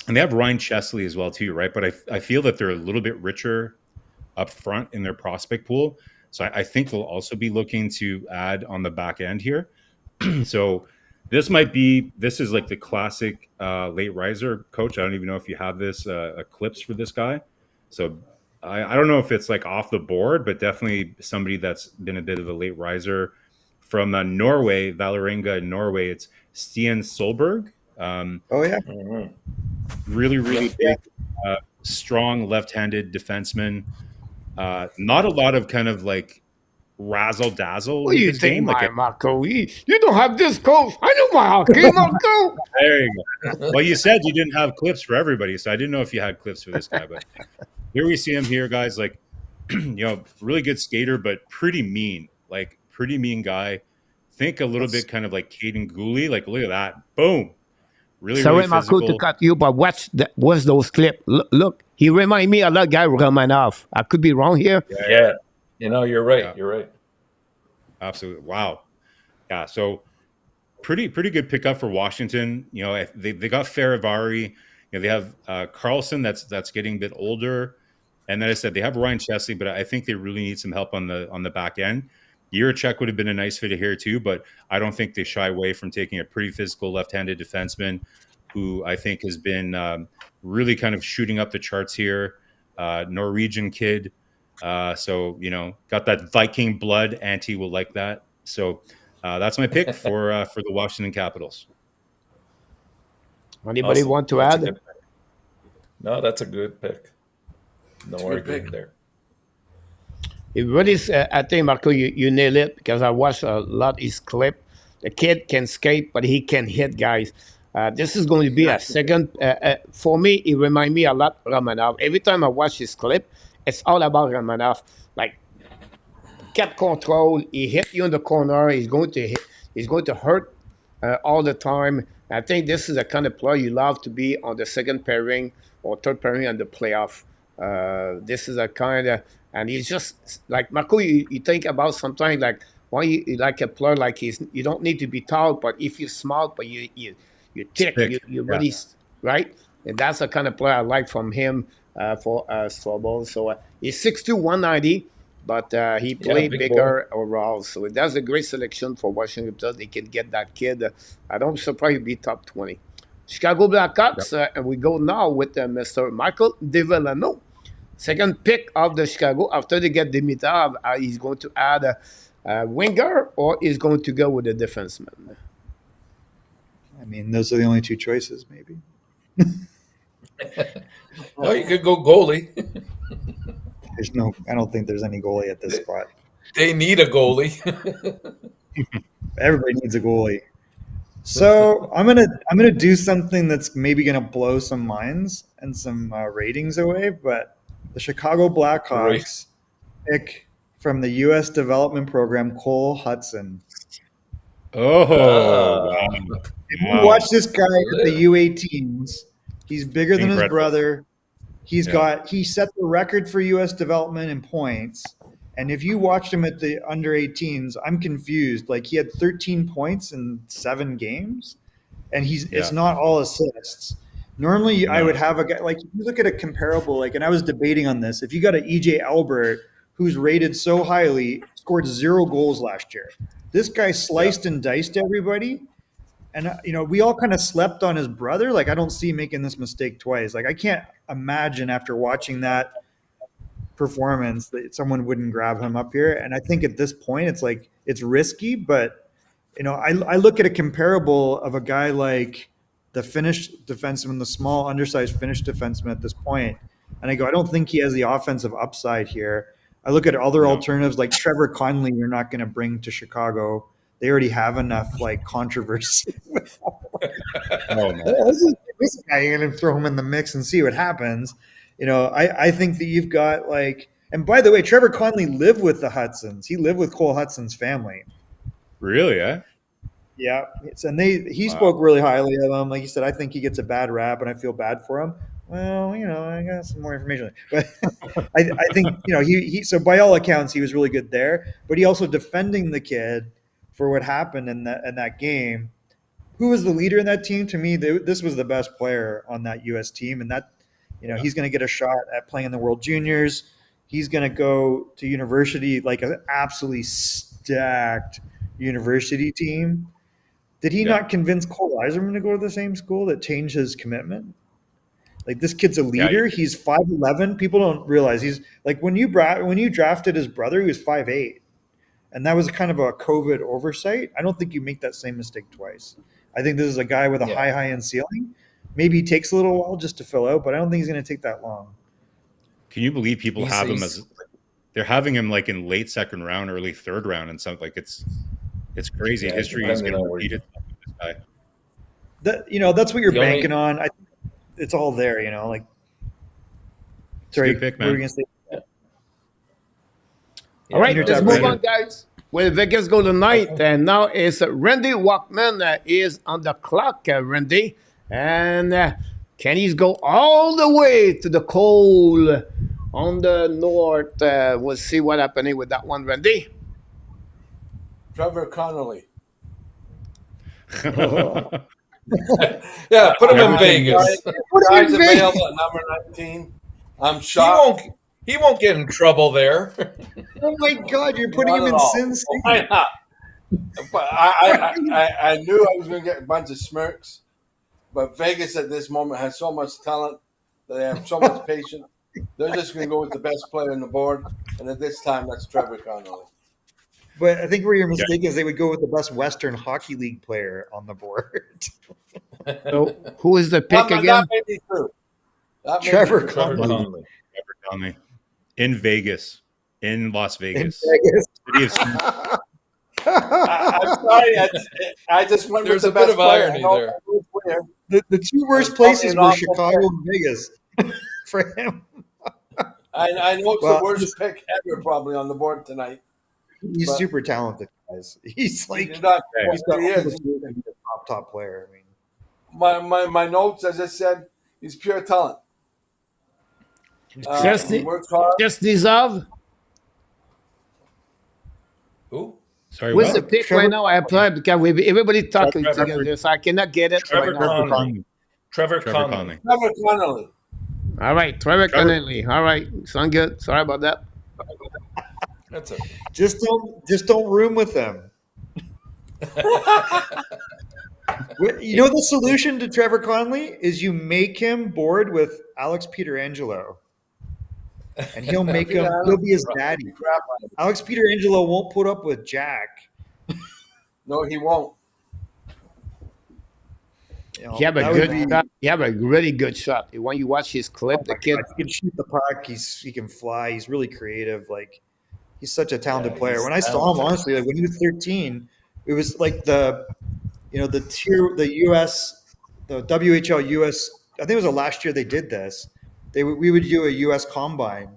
And they have Ryan Chesley as well, too, right? But I feel that they're a little bit richer up front in their prospect pool. So I think they'll also be looking to add on the back end here. So this is like the classic late riser, Coach. I don't even know if you have this clips for this guy. So I don't know if it's like off the board, but definitely somebody that's been a bit of a late riser from Norway, Valerenga in Norway. It's Stian Solberg. Oh yeah. Mhm. Really big, strong left-handed defenseman. Not a lot of kind of like razzle dazzle. What do you his think, game. Like Marco? You don't have this, Coach. I know my hockey, Marco. there you go. Well, you said you didn't have clips for everybody, so I didn't know if you had clips for this guy. But here we see him here, guys. Like, really good skater, but pretty mean. Like, pretty mean guy. Think a little bit kind of like Caden Gooley. Like, look at that. Boom. Really, Sorry, really Marco, physical. to cut you, but what's those clips? Look, he remind me of that guy Romanov. I could be wrong here. Yeah. You're right. Yeah. You're right. Absolutely. Wow. Yeah. So pretty good pickup for Washington. They got Farivari. They have Carlson that's getting a bit older, and then I said they have Ryan Chesley, but I think they really need some help on the back end. Yurachek would have been a nice fit here too, but I don't think they shy away from taking a pretty physical left-handed defenseman who I think has been really kind of shooting up the charts here. Norwegian kid. So, got that Viking blood. Auntie will like that. So that's my pick for the Washington Capitals. Anybody Awesome. want to That's a add? good pick. No, that's a good pick. No a good argument pick. there. It really, I think, Marco, you nailed it because I watched a lot of his clip. The kid can skate, but he can hit guys. This is going to be a second. For me, it reminds me a lot of Romanov. Every time I watch his clip, it's all about Romanov. Like, kept control. He hit you in the corner. He's going to hit. He's going to hurt all the time. I think this is the kind of player you love to be on the second pairing or third pairing in the playoff. This is a kind of, and he's just like Marco. You think about sometimes like why you like a player like you don't need to be tall, but if you're smart, but you thick, you really right. And that's the kind of player I like from him for Strobel. So he's 6'2", 190. But he played bigger overall. So that's a great selection for Washington because they can get that kid. I don't surprise he'll be top 20. Chicago Blackhawks, and we go now with Mr. Michael DeVillano. Second pick of the Chicago. After they get Dimitrov, he's going to add a winger or he's going to go with a defenseman. I mean, those are the only two choices, maybe. Oh, you could go goalie. I don't think there's any goalie at this spot. They need a goalie. Everybody needs a goalie. So I'm gonna do something that's maybe gonna blow some minds and some ratings away. But the Chicago Blackhawks pick from the U.S. development program Cole Hudson. Oh, wow. If you watch this guy at the U18s, he's bigger than his brother. He set the record for U.S. development in points. And if you watched him at the under 18s, I'm confused. Like he had 13 points in 7 games, and it's not all assists. Normally, I would have a guy like if you look at a comparable, and I was debating on this. If you got an EJ Albert who's rated so highly, scored 0 goals last year, this guy sliced and diced everybody. And, we all kind of slept on his brother. Like, I don't see him making this mistake twice. Like, I can't imagine after watching that performance that someone wouldn't grab him up here. And I think at this point, it's risky, but I look at a comparable of a guy like the Finnish defenseman, the small, undersized Finnish defenseman at this point, and I go, I don't think he has the offensive upside here. I look at other alternatives like Trevor Conley. You're not going to bring to Chicago. They already have enough like controversy. This guy, you're going to throw him in the mix and see what happens. I think that you've got like, and by the way, Trevor Conley lived with the Hudsons. He lived with Cole Hudson's family. Really? Yeah. Yeah, and he spoke really highly of him. Like he said, I think he gets a bad rap, and I feel bad for him. Well, I got some more information, but I think he. So by all accounts, he was really good there. But he also defending the kid for what happened in that game. Who was the leader in that team? To me, this was the best player on that U.S. team, and that he's going to get a shot at playing in the World Juniors. He's going to go to university, like an absolutely stacked university team. Did he not convince Cole Eiserman to go to the same school that changed his commitment? Like, this kid's a leader. He's 5'11". People don't realize he's like, when you drafted his brother, he was 5'8". And that was kind of a COVID oversight. I don't think you make that same mistake twice. I think this is a guy with a high end ceiling. Maybe he takes a little while just to fill out, but I don't think he's going to take that long. Can you believe people have him as they're having him like in late second round, early third round, and something like it's crazy. History is going to repeat it. That's what you're banking on. I think it's all there. Like. Sorry, pick, what were you going to say? All right, let's move on, guys. Well, Vegas go tonight, and now it's Randy Walkman is on the clock, Randy. And can he go all the way to the cold on the north? We'll see what happening with that one, Randy. Trevor Connolly. Yeah, put him in Vegas. Guy's available at number 19. I'm shocked. He won't get in trouble there. Oh my God, you're putting him in Sin City. Why not? But I knew I was going to get a bunch of smirks. But Vegas at this moment has so much talent. They have so much patience. They're just going to go with the best player on the board. And at this time, that's Trevor Connolly. But I think where your mistake is, they would go with the best Western Hockey League player on the board. So who is the pick again? That may be true. Trevor Conley. In Vegas, in Las Vegas. In Vegas. I'm sorry. I just went There's with the a best bit of player. irony there. The two worst places were Chicago and Vegas for him. I know it's the worst pick ever probably on the board tonight. He's super talented, guys. He's like He's not, he's got he all is. the skills to be a top player. I mean, My notes, as I said, he's pure talent. He works hard. Just deserve. Who? Sorry, What's what? the pick right now? I applied because everybody talking together, so I cannot get it Trevor right now. Conley. Trevor Conley. Trevor Connolly. All right, Trevor Connolly. All right, sound good. Sorry about that. That's okay. just don't room with them. The solution to Trevor Conley is you make him board with Alex Pietrangelo, and he'll make him. He'll be his daddy. Alex Pietrangelo won't put up with Jack. No, he won't. He have a good shot. He have a really good shot. When you watch his clip, the kid he can shoot the puck. He can fly. He's really creative. Like, he's such a talented player. When I saw him, honestly, like when he was 13, it was like the US, the WHL US. I think it was the last year they did this. We would do a US combine,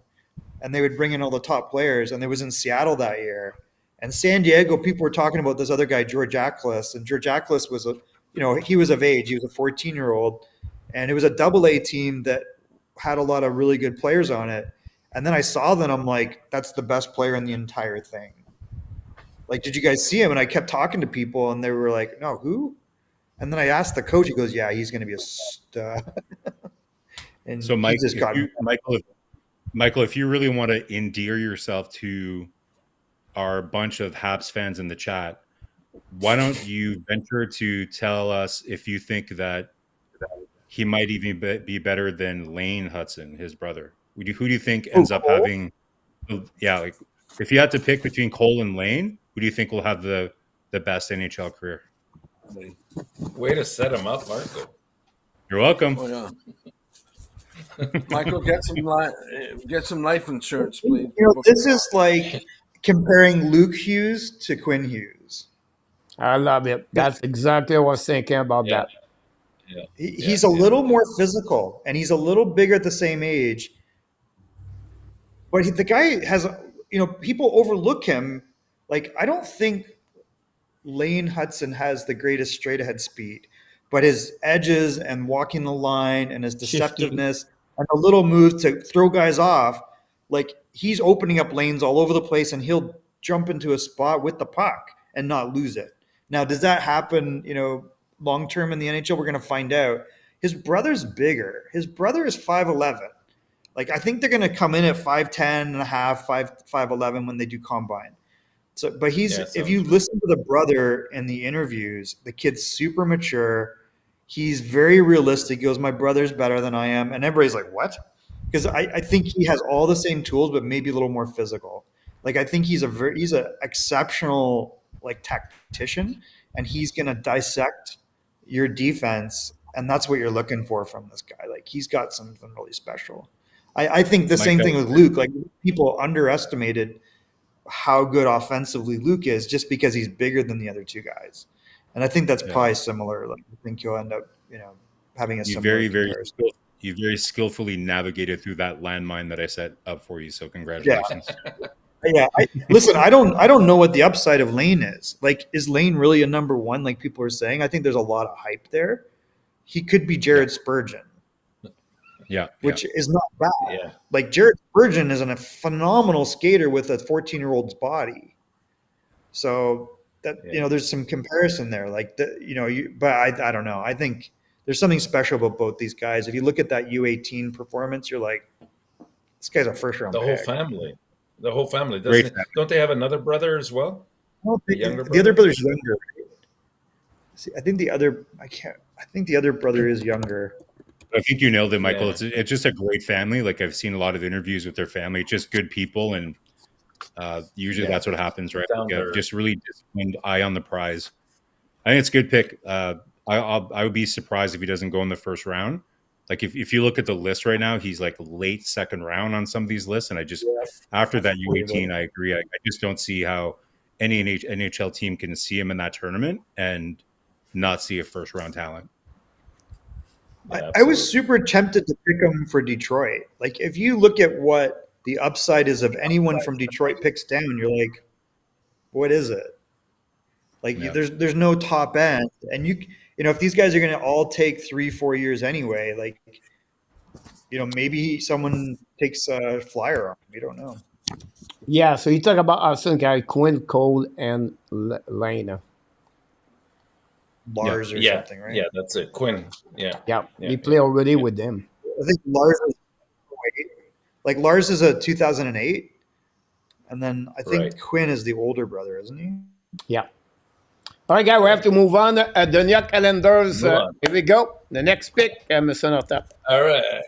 and they would bring in all the top players. And it was in Seattle that year. And San Diego, people were talking about this other guy, George Aklis, and George Aklis was he was of age. He was a 14-year-old, and it was a AA team that had a lot of really good players on it. And then I saw them. I'm like, that's the best player in the entire thing. Like, did you guys see him? And I kept talking to people, and they were like, no, who? And then I asked the coach. He goes, yeah, he's going to be a stud. And so, Michael, if you really want to endear yourself to our bunch of Habs fans in the chat, why don't you venture to tell us if you think that he might even be better than Lane Hudson, his brother? Who do you think ends up having? Yeah, like if you had to pick between Cole and Lane, who do you think will have the the best NHL career. Way to set him up, Marco. You're welcome. Oh yeah. Michael, get some life insurance, please. This is like comparing Luke Hughes to Quinn Hughes. I love it. That's exactly what I was thinking about Yeah. that. Yeah. He's a little more physical, and he's a little bigger at the same age. But the guy has, people overlook him. Like, I don't think Lane Hudson has the greatest straight ahead speed, but his edges and walking the line and his deceptiveness and a little move to throw guys off, like he's opening up lanes all over the place, and he'll jump into a spot with the puck and not lose it. Now, does that happen, long term in the NHL? We're going to find out. His brother's bigger. His brother is 5'11". Like, I think they're going to come in at 5'10 and a half, 5'11 when they do combine. So, but if you listen to the brother in the interviews, the kid's super mature. He's very realistic. He goes, my brother's better than I am. And everybody's like, what? Because I think he has all the same tools, but maybe a little more physical. Like, I think he's an exceptional tactician, and he's going to dissect your defense. And that's what you're looking for from this guy. Like, he's got something really special. I think the same thing with Luke. Like, people underestimated how good offensively Luke is just because he's bigger than the other two guys. And I think that's probably similar. Like, I think you'll end up, having a similar comparison. You very skillfully navigated through that landmine that I set up for you. So congratulations. Yeah. Listen, I don't know what the upside of Lane is. Like, is Lane really a number one? Like people are saying. I think there's a lot of hype there. He could be Jared Spurgeon. Yeah. Which is not bad. Yeah. Like, Jared Spurgeon is a phenomenal skater with a 14-year-old's body. So that, there's some comparison there. Like, but I don't know. I think there's something special about both these guys. If you look at that U18 performance, you're like, this guy's a first round pick. The whole family. Don't they have another brother as well? The other brother's younger. See, I think the other brother is younger. I think you nailed it, Michael. Yeah. It's just a great family. Like, I've seen a lot of interviews with their family. It's just good people, and usually that's what happens, right? Like, just really disciplined, eye on the prize. I think it's a good pick. I would be surprised if he doesn't go in the first round. Like, if you look at the list right now, he's like late second round on some of these lists, and after that U18, I agree. I just don't see how any NHL team can see him in that tournament and not see a first round talent. I was super tempted to pick him for Detroit. Like, if you look at what the upside is of anyone from Detroit picks down, you're like, what is it? Like, there's no top end. And if these guys are going to all take 3-4 years anyway, like, maybe someone takes a flyer on him. We don't know. Yeah, so you talk about some guy, Quinn, Cole, and Lane. Lars or something, right? Yeah, that's it. Quinn. Yeah. He played already with them. I think Lars is a 2008, and then I think Quinn is the older brother, isn't he? Yeah. All right, guys, we have to move on. The new calendars. Here we go. The next pick, Mr. Nota. All right.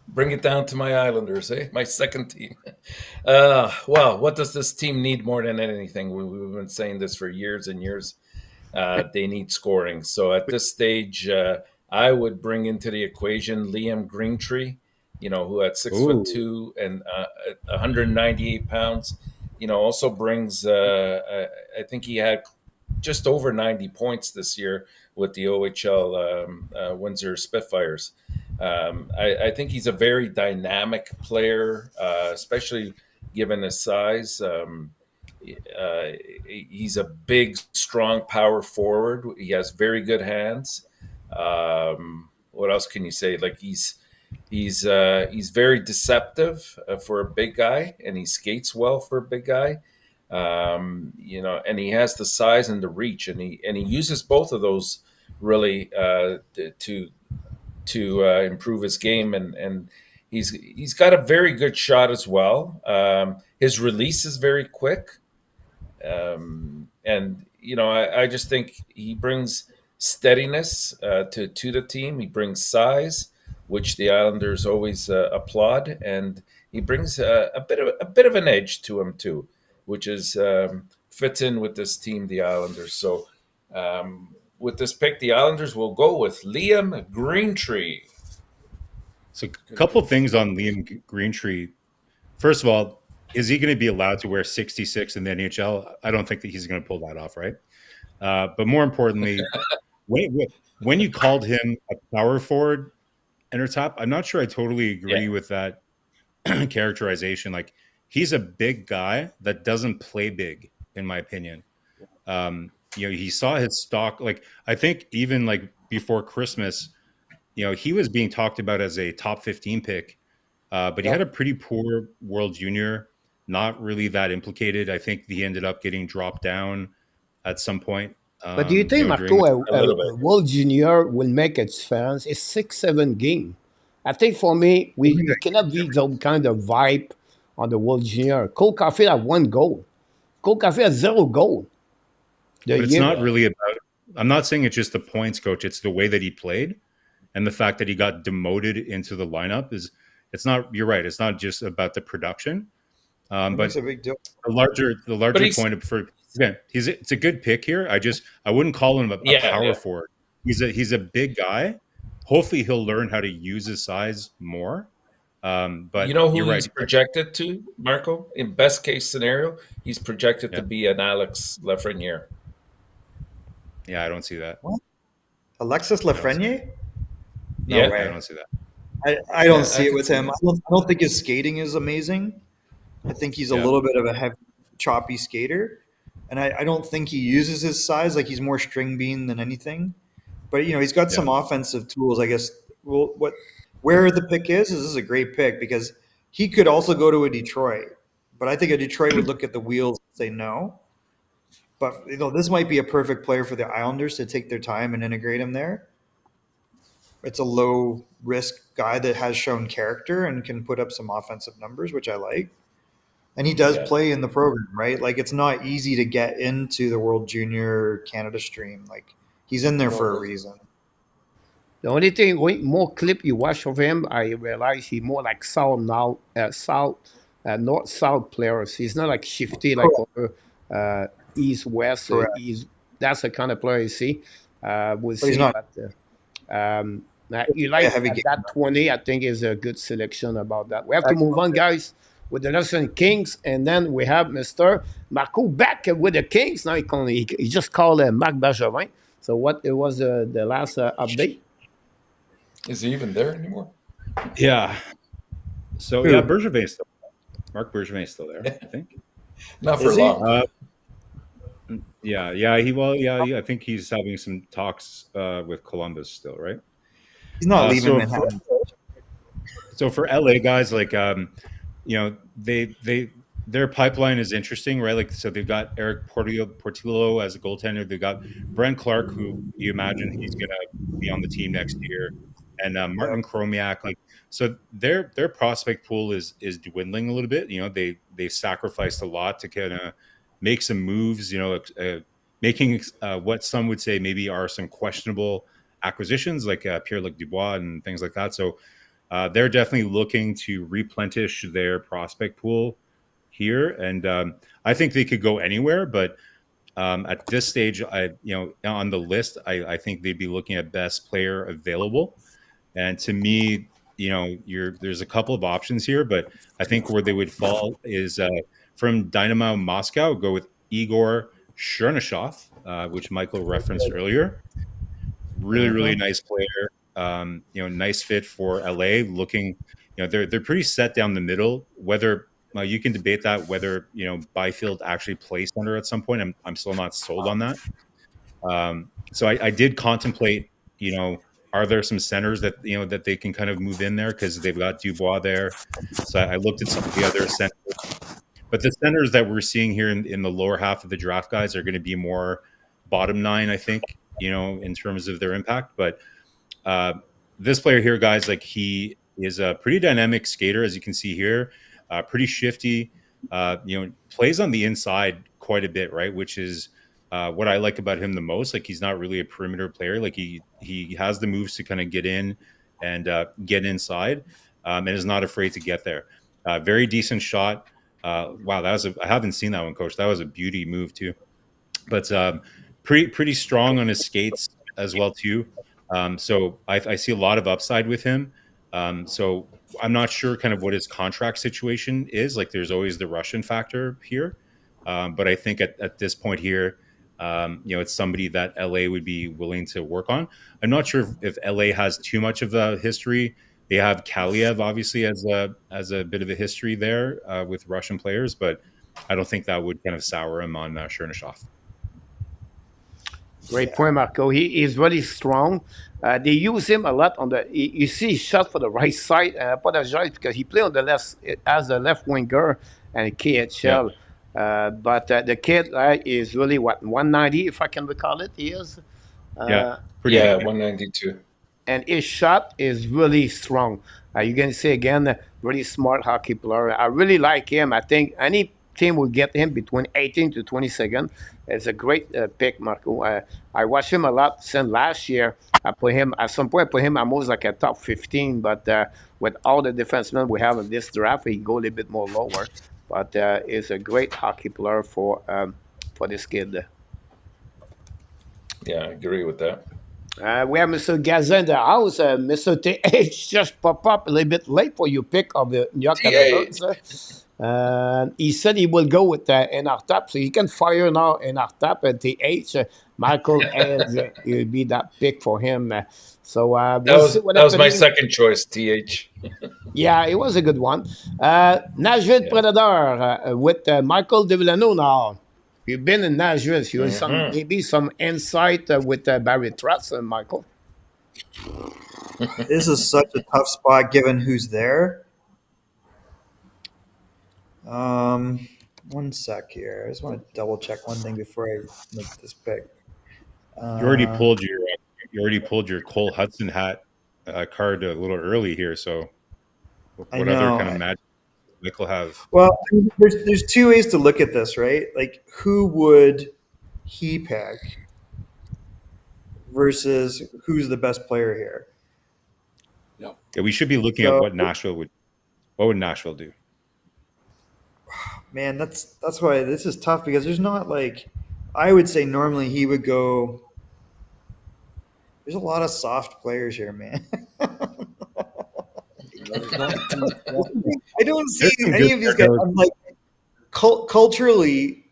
Bring it down to my Islanders, my second team. Well, what does this team need more than anything? We've been saying this for years and years. They need scoring. So at this stage, I would bring into the equation Liam Greentree, who at 6'2" and 198 pounds, also brings, I think he had just over 90 points this year with the OHL Windsor Spitfires. I think he's a very dynamic player, especially given his size. He's a big, strong power forward. He has very good hands. What else can you say? Like, he's very deceptive for a big guy, and he skates well for a big guy. And he has the size and the reach, and he uses both of those really to improve his game, and he's got a very good shot as well. His release is very quick. I just think he brings steadiness to the team. He brings size, which the Islanders always applaud, and he brings a bit of an edge to him too, which is fits in with this team, the Islanders. So with this pick, the Islanders will go with Liam Greentree. So a couple of things on Liam Greentree. First of all, is he going to be allowed to wear 66 in the NHL? I don't think that he's going to pull that off, right? But more importantly, when you called him a power forward Intertop, I'm not sure I totally agree with that characterization. Like, he's a big guy that doesn't play big, in my opinion. He saw his stock. Like, I think even like before Christmas, he was being talked about as a top 15 pick, but he had a pretty poor World Junior, not really that implicated. I think he ended up getting dropped down at some point. But do you think, Marco, a World Junior will make its fans? It's 6-7 game. I think for me, we cannot be some kind of vibe on the World Junior. Cole Caulfield had 1 goal. Cole Caulfield had 0 goal. But it's not really about. I'm not saying it's just the points, coach. It's the way that he played, and the fact that he got demoted into the lineup is. It's not. You're right. It's not just about the production, but a big deal. The larger point for. Again, it's a good pick here. I wouldn't call him a power forward. He's a big guy. Hopefully he'll learn how to use his size more. But you know who he's projected to, Marco? In best case scenario, he's projected to be an Alex Lafreniere. Yeah, I don't see that. What? Alexis Lafreniere? No way. I don't see that. I don't see it with him. I don't think his skating is amazing. I think he's a little bit of a heavy, choppy skater. And I don't think he uses his size. Like, he's more string bean than anything. But, he's got some offensive tools, I guess. Well, where the pick is this is a great pick because he could also go to a Detroit. But I think a Detroit would look at the wheels and say no. But, this might be a perfect player for the Islanders to take their time and integrate him there. It's a low-risk guy that has shown character and can put up some offensive numbers, which I like. And he does play in the program, right? Like, it's not easy to get into the World Junior Canada stream. Like, he's in there for a reason. The only thing, more clip you watch of him, I realize he's more like north-south players. He's not like shifty like east-west. That's the kind of player you see. We'll see. He's not. You like that 20, I think is a good selection about that. We have to move on, guys, with the Nelson Kings, and then we have Mr. Marco back with the Kings. Now he just called Marc Bergevin. So what was the last update? Is he even there anymore? Yeah. So Bergevin's still there. Marc Bergevin's still there, I think. Not for long. I think he's having some talks with Columbus still, right? He's not leaving Manhattan. So for LA guys, like their pipeline is interesting, right? Like, so they've got Eric Portillo as a goaltender. They've got Brent Clark, who you imagine he's going to be on the team next year, and Martin Chromiak. Like, so their prospect pool is dwindling a little bit. They sacrificed a lot to kind of make some moves. Making what some would say maybe are some questionable acquisitions, like Pierre-Luc Dubois and things like that. So. They're definitely looking to replenish their prospect pool here, and I think they could go anywhere. But at this stage, on the list, I think they'd be looking at best player available. And to me, there's a couple of options here, but I think where they would fall is from Dynamo Moscow. Go with Igor Chernyshov, which Michael referenced earlier. Really nice player. Nice fit for LA. Looking, they're pretty set down the middle. Whether you can debate that, whether Byfield actually plays center at some point. I'm still not sold on that. So I did contemplate. Are there some centers that that they can kind of move in there because they've got Dubois there. So I looked at some of the other centers, but the centers that we're seeing here in the lower half of the draft guys are going to be more bottom 9, I think. In terms of their impact, but. This player here, guys, like, he is a pretty dynamic skater, as you can see here, pretty shifty, plays on the inside quite a bit, right? Which is what I like about him the most. Like, he's not really a perimeter player. Like, he has the moves to kind of get in and get inside, and is not afraid to get there. Very decent shot. Wow, I haven't seen that one, Coach. That was a beauty move too. But pretty strong on his skates as well too. So I see a lot of upside with him. So I'm not sure kind of what his contract situation is. Like, there's always the Russian factor here, but I think at this point here, it's somebody that LA would be willing to work on. I'm not sure if LA has too much of a history. They have Kaliev obviously as a bit of a history there with Russian players, but I don't think that would kind of sour him on Chernyshov. Great point, Marco. He is really strong. They use him a lot on the. You see, he shot for the right side. I apologize because he played on the left as the left winger and KHL. But the kid is really 190, if I can recall it. He is. Pretty Yeah, 192. And his shot is really strong. You can see again, really smart hockey player. I really like him. I think any team will get him between 18 to 22nd. It's a great pick, Marco. I watched him a lot since last year. At some point, I put him almost like a top 15, but with all the defensemen we have in this draft, he go a little bit more lower. But he's a great hockey player for this kid. Yeah, I agree with that. We have Mr. Gazin in the house. Mr. TH just pop up a little bit late for your pick of the New York Canadiens. He said he will go with NR-Tap, so you can fire now NR-Tap and TH. Michael and it will be that pick for him. So that was my second choice, TH. Yeah, it was a good one. Nashville Predator with Michael DeVillano now. You've been in Nashville. You have maybe some insight with Barry Trotz, Michael. This is such a tough spot given who's there. One sec here. I just want to double check one thing before I make this pick. You already pulled your Cole Hudson hat card a little early here. So, what other kind of magic Michael have? Well, there's two ways to look at this, right? Like, who would he pick versus who's the best player here? Yeah, we should be looking at what would Nashville do? Man, that's why this is tough because there's not like I would say normally he would go. There's a lot of soft players here, man. I don't see any of these guys. I'm like culturally,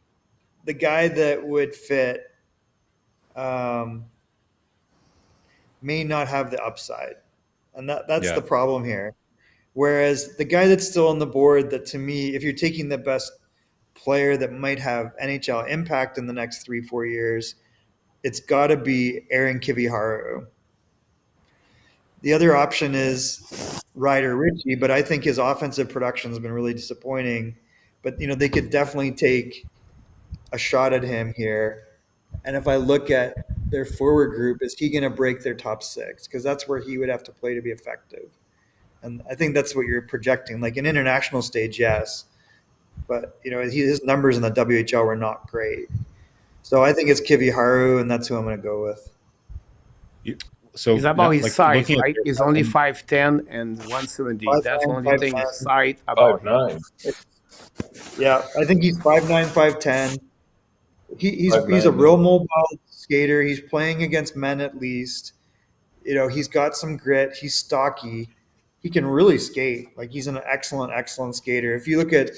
the guy that would fit may not have the upside, and that's the problem here. Whereas the guy that's still on the board, that to me, if you're taking the best player that might have NHL impact in the next 3-4 years, it's got to be Aaron Kiviharu. The other option is Ryder Ritchie, but I think his offensive production has been really disappointing. But, they could definitely take a shot at him here. And if I look at their forward group, is he going to break their top six? Because that's where he would have to play to be effective. And I think that's what you're projecting. Like an international stage, yes. But, his numbers in the WHL were not great. So I think it's Kiviharu, and that's who I'm going to go with. So it's about his size, right? He's only 5'10" and 170. That's the only thing his size about 5'9". Yeah, I think he's 5'9", 5'10". He's a real mobile skater. He's playing against men at least. He's got some grit. He's stocky. He can really skate. Like, he's an excellent, excellent skater. If you look at,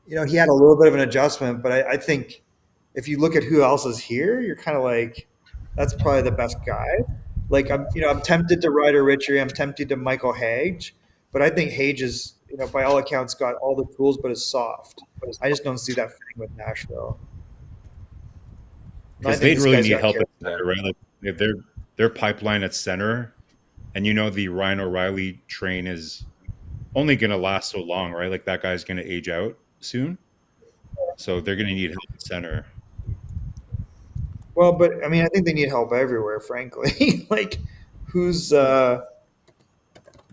he had a little bit of an adjustment, but I think if you look at who else is here, you're kind of like, that's probably the best guy. Like, I'm tempted to Ryder Ritchie. I'm tempted to Michael Hage, but I think Hage is, by all accounts, got all the tools, but is soft. I just don't see that fitting with Nashville. Because they really need help at center, right? Like, their pipeline at center, and the Ryan O'Reilly train is only going to last so long, right? Like, that guy's going to age out soon, so they're going to need help at center. Well, but I mean, I think they need help everywhere, frankly. Like, who's there?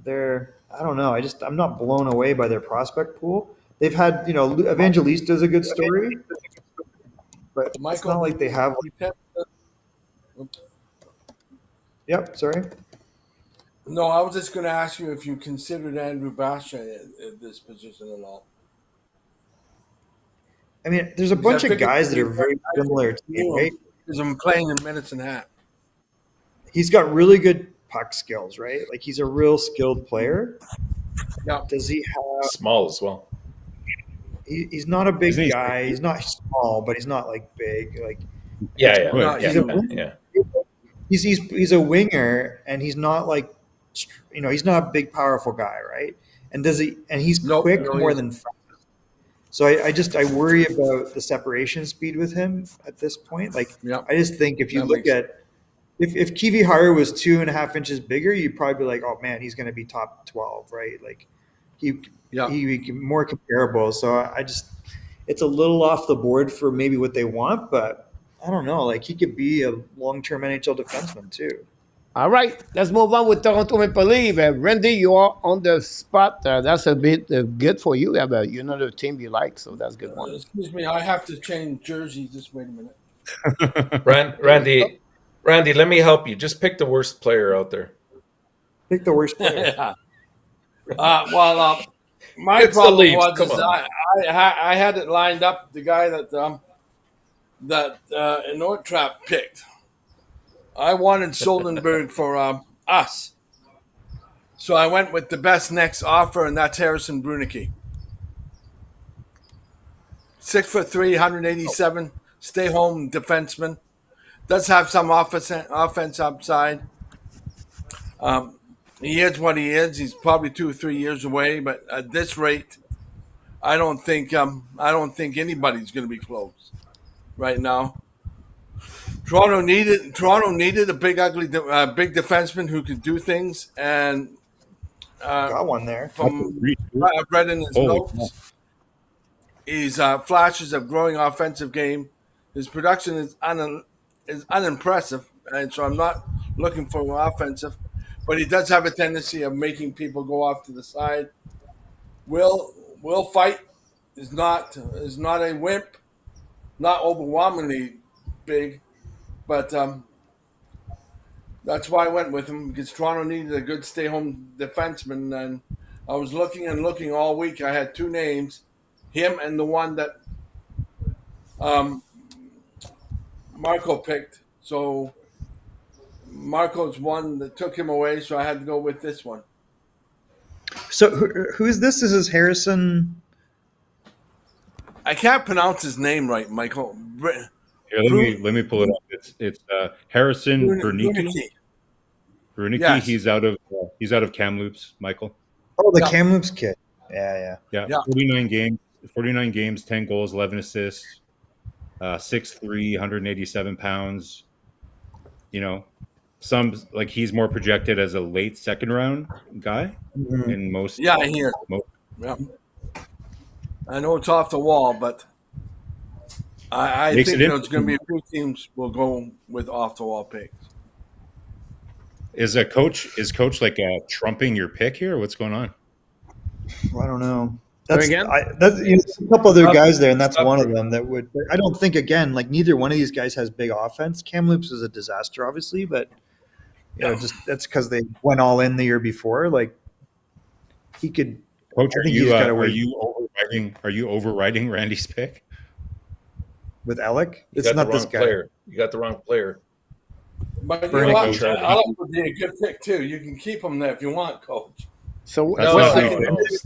I don't know. I'm not blown away by their prospect pool. They've had, Evangelista is a good story, but Michael, it's not like they have. Yep. Sorry. No, I was just going to ask you if you considered Andrew Basha at this position at all. I mean, there's a bunch of guys that are very similar to me, right? Because I'm playing in minutes and a half. He's got really good puck skills, right? Like he's a real skilled player. Yeah. Does he have? Small as well. He's not a big Isn't he- guy. He's not small, but he's not like big. Like Yeah. Right. he's a winger, and he's not like, he's not a big, powerful guy, right? And he's Nope, quick no, more he's- than fast. So I worry about the separation speed with him at this point. Like Yeah. I just think if you That look makes at if Kiwi Haru was 2.5 inches bigger, you'd probably be like, oh man, he's going to be top 12, right? Like he'd be more comparable. So it's a little off the board for maybe what they want, but I don't know. Like he could be a long-term NHL defenseman too. All right, let's move on with Toronto Maple Leafs. Randy, you are on the spot. That's a bit good for you. You know the team you like, so that's a good one. Excuse me, I have to change jerseys. Just wait a minute. Randy, let me help you. Just pick the worst player out there. Pick the worst player. My It's the problem Leafs, was come is on. I had it lined up. The guy that Nortrap picked. I wanted Soldenberg for us, so I went with the best next offer, and that's Harrison Brunicky. 6'3", 187, stay home defenseman. Does have some offense upside. He is what he is. He's probably 2 or 3 years away, but at this rate, I don't think anybody's going to be close right now. Toronto needed a big ugly big defenseman who could do things, and Got one there. from what I've read in his notes, he's flashes of growing offensive game. His production is unimpressive, and so I'm not looking for offensive, but he does have a tendency of making people go off to the side. Will fight is not a wimp, not overwhelmingly big, but that's why I went with him, because Toronto needed a good stay-home defenseman, and I was looking and looking all week. I had 2 names, him and the one that Marco picked. So Marco's one that took him away, so I had to go with this one. So who is this? This is Harrison. I can't pronounce his name right, Michael. Here, let me pull it up. It's Harrison Brunicky. Brunicky. Yes. He's out of Kamloops, Michael. Oh, the Yeah. Kamloops kid. Yeah. Yeah, Yeah. 49 games, 10 goals, 11 assists, 6'3", 187 pounds. He's more projected as a late second round guy in most. Yeah, I hear. Yeah. I know it's off the wall, but I Makes think it there's going to be a few teams will go with off the wall picks. Is coach like trumping your pick here? What's going on? I don't know. Say again? There's a couple other guys there, and that's one of them that would. I don't think again, like neither one of these guys has big offense. Kamloops is a disaster, obviously, but just that's because they went all in the year before. Like he could. Coach, I think he's gotta wait. Are you overriding Randy's pick? With Alec, You it's got not the this wrong guy. player. You got the wrong player. But you know Bernie what? Coach. Alec would be a good pick too. You can keep him there if you want, Coach. So That's what's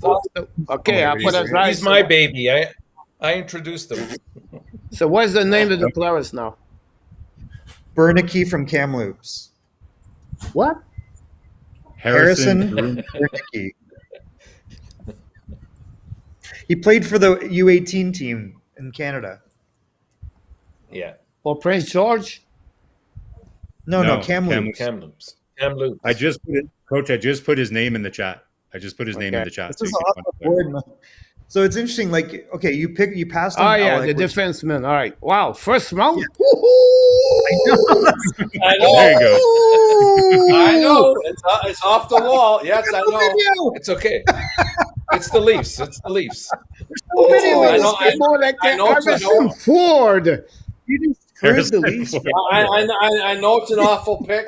not the, me. okay, I put it right. He's my baby. I introduced him. So what's the name of the players now? Bernicky from Kamloops. What? Harrison Brunicky. Bernicky. He played for the U18 team in Canada. Yeah. Or Prince George? No, No, Kamloops. Kamloops. I just put his name in the chat. I just put his name in the chat. This so is you can off find the the player. board. So it's interesting. Like, okay, you passed on. Oh yeah, Alec, the which- defenseman. All right. Wow, first round. I know. There you go. I know. It's off the wall. Yes, I know. It's okay. It's the Leafs. It's the Leafs. So many I ways know- to more like I know it's a Harrison no. Ford. You just screwed the Harrison Leafs. Ford. I know it's an awful pick,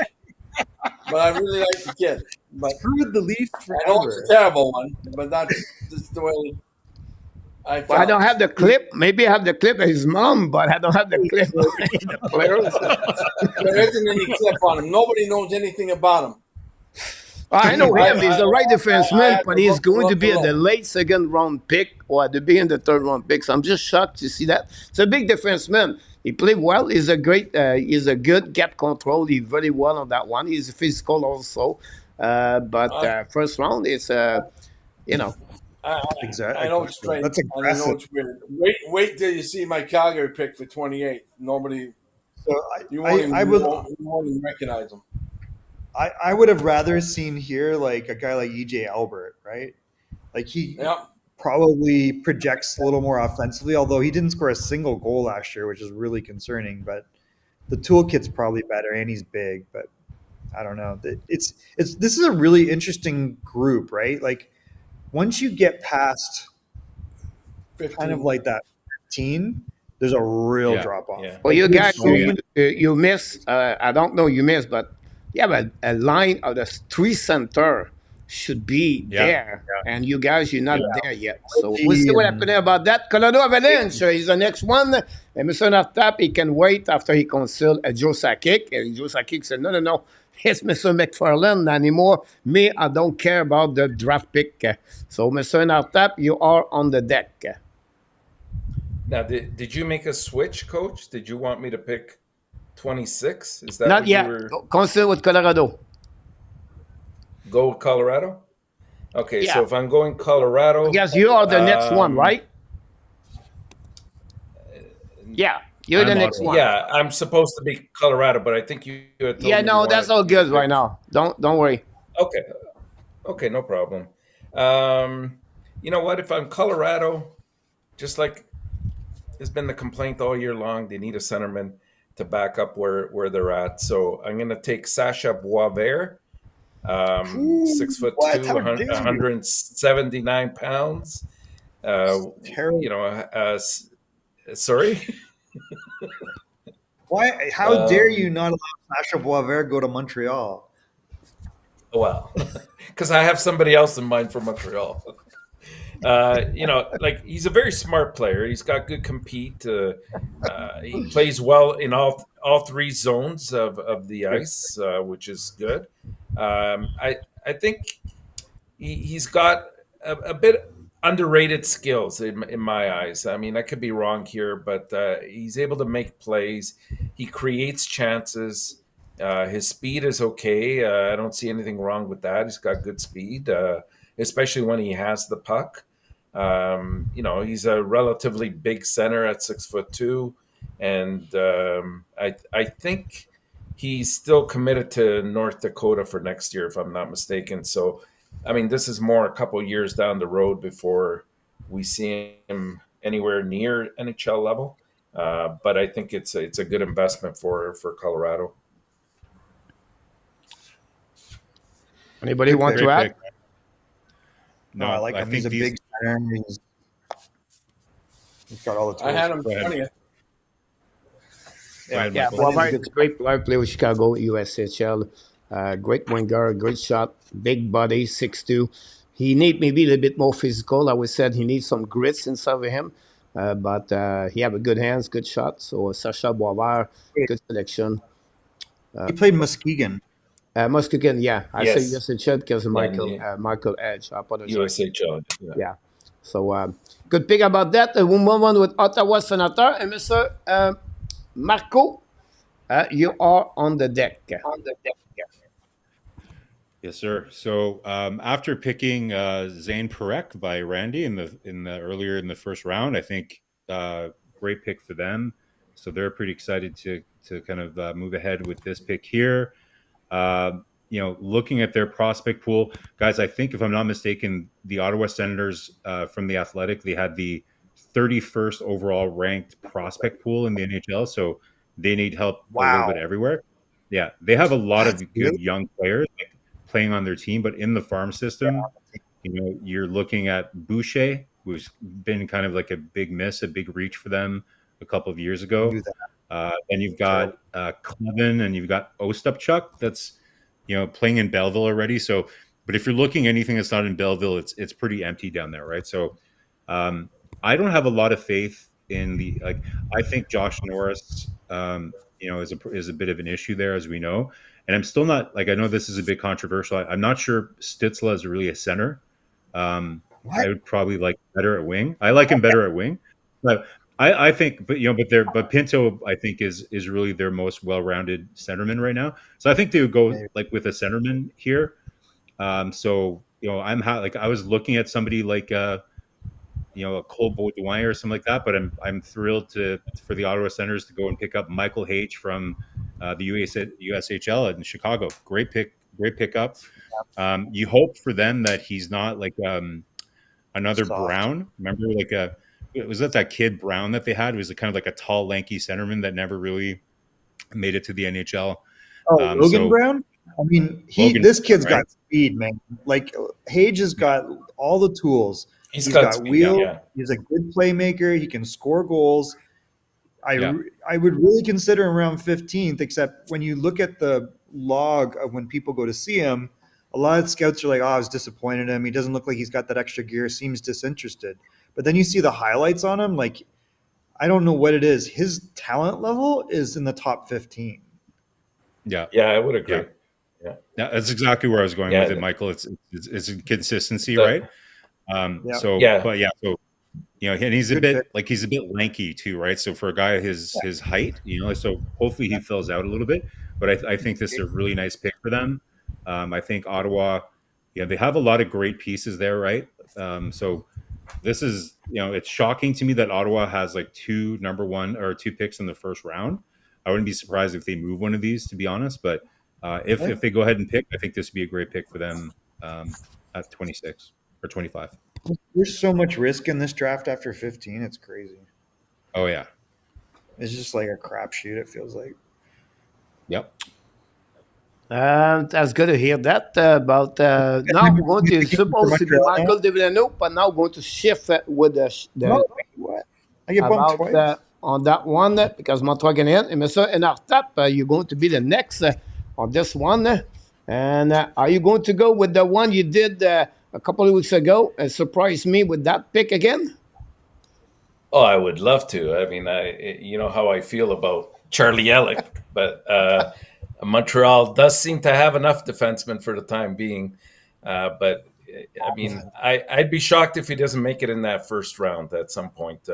but I really like the kid. But Screwed the Leafs I know it's forever. a terrible one, but that's just the way. I Well, I don't felt. have the clip. Maybe I have the clip of his mom, but I don't have the clip of the players. There isn't any clip on him. Nobody knows anything about him. I know him. He's the right I defenseman, had but to he's going to be at the look. late second round pick or at the beginning of the third round pick. So I'm just shocked to see that. It's a big defenseman. He played well. He's a great. He's a good gap control. He's very well on that one. He's physical also. But first round, it's you know. Exactly. I know it's strange. That's And I know aggressive. it's weird. Wait till you see my Calgary pick for 28. Nobody, So you won't even, I would you won't even recognize him. I would have rather seen here like a guy like EJ Albert, right? Like he Yeah. probably projects a little more offensively, although he didn't score a single goal last year, which is really concerning. But the toolkit's probably better, and he's big. But I don't know. It's this is a really interesting group, right? Like once you get past 15. kind of like that 15, there's a real Yeah. drop off. Yeah. Well, you There's guys, so many- you miss. I don't know you miss, but yeah, but a line of the three center should be there, and you guys, you're not there yet. So we'll see what happens about that. Colorado Avalanche is the next one. And Mr. Naftap, he can wait after he consults Joe Sakic. And Joe Sakic said, no, it's Mr. McFarland anymore. Me, I don't care about the draft pick. So, Mr. Naftap, you are on the deck. Now, did you make a switch, Coach? Did you want me to pick 26? Is that Not what yet. you were Consult with Colorado. go with Colorado? Okay, Yeah. so if I'm going Colorado, Yes, you are the next one, right? Yeah, you're the I'm next on- one. yeah, I'm supposed to be Colorado, but I think you had told Yeah, me no, you that's wanted all me to good pick- right now. Don't worry. Okay, no problem. You know what? If I'm Colorado, just like has been the complaint all year long, they need a centerman to back up where they're at. So I'm going to take Sasha Boisvert, 6'2", what? How dare you? 179 pounds. Terrible. You know, sorry. Why? How dare you not allow Sasha Boisvert go to Montreal? Well, because I have somebody else in mind for Montreal. You know, like he's a very smart player. He's got good compete. He plays well in all three zones of the ice, which is good. I think he's got a bit underrated skills in my eyes. I mean, I could be wrong here, but he's able to make plays. He creates chances. His speed is okay. I don't see anything wrong with that. He's got good speed, especially when he has the puck. You know, he's a relatively big center at 6'2", and I think he's still committed to North Dakota for next year, if I'm not mistaken. So, I mean, this is more a couple years down the road before we see him anywhere near NHL level. But I think it's a good investment for Colorado. Anybody want to Great add? pick. No, I like him. He's a big center. He's got all the tools. I had him Go ahead. 20th. Go ahead, Yeah, Michael. well, He's a right, good- great player, play with Chicago, USHL. Great winger, great shot, big body, 6'2". He need maybe a little bit more physical. I would said he needs some grits inside of him, but he have a good hands, good shot. So Sasha Boisvert, good selection. He played Muskegon. Muskegon, yeah, I Yes. say USHL because of Michael yeah. Michael Edge. I apologize. USHL. Yeah. So good pick about that. We'll move on with Ottawa Senator and Mr. Marco. You are on the deck. Yes, sir. So after picking Zane Parekh by Randy in the earlier in the first round, I think great pick for them. So they're pretty excited to kind of move ahead with this pick here. You know, looking at their prospect pool, guys, I think if I'm not mistaken, the Ottawa Senators from the Athletic, they had the 31st overall ranked prospect pool in the NHL. So they need help a little bit everywhere. Yeah, they have a lot of good young players playing on their team, but in the farm system, you know, you're looking at Boucher, who's been kind of like a big miss, a big reach for them a couple of years ago. And you've got Clevin and you've got Ostapchuk that's, you know, playing in Belleville already. So, but if you're looking anything that's not in Belleville, it's pretty empty down there, right? So I don't have a lot of faith in the like. I think Josh Norris, is a bit of an issue there, as we know. And I'm still not like I know this is a bit controversial. I'm not sure Stützle is really a center. I What? would probably like better at wing. I like him better at wing, but I think, but Pinto, I think is really their most well-rounded centerman right now. So I think they would go like with a centerman here. So like I was looking at somebody like a Cole Baudouin or something like that, but I'm thrilled for the Ottawa Senators to go and pick up Michael H from the USHL in Chicago. Great pickup. You hope for them that he's not like another Soft. Brown. Remember, was that kid Brown that they had? It was kind of like a tall, lanky centerman that never really made it to the NHL. Oh, Logan Brown? I mean, this kid's right? got speed, man. Like Hage has got all the tools. He's got speed, wheel. yeah. He's a good playmaker. He can score goals. Yeah. I would really consider him around 15th, except when you look at the log of when people go to see him, a lot of scouts are like, oh, I was disappointed in him. He doesn't look like he's got that extra gear, seems disinterested. But then you see the highlights on him, like, I don't know what it is. His talent level is in the top 15. Yeah. Yeah, I would agree. Yeah, that's exactly where I was going with it, Michael. It's consistency, right? And he's a bit he's a bit lanky too, right? So for a guy his height, so hopefully he fills out a little bit. But I think this is a really nice pick for them. I think Ottawa, they have a lot of great pieces there, right? So this is, it's shocking to me that Ottawa has like two picks in the first round. I wouldn't be surprised if they move one of these, to be honest. But if they go ahead and pick, I think this would be a great pick for them at 26 or 25. There's so much risk in this draft after 15. It's crazy. Oh, yeah. It's just like a crapshoot, it feels like. Yep. That's good to hear that about now we're going to supposed to be Michael Devilano, but now we're going to shift with What? I get bumped twice. On that one because Montreal Canadiens and Mr. Enartap, you're going to be the next on this one. And are you going to go with the one you did a couple of weeks ago and surprise me with that pick again? Oh, I would love to. I mean, you know how I feel about Charlie Elick, but Montreal does seem to have enough defensemen for the time being. But I mean, I'd be shocked if he doesn't make it in that first round at some point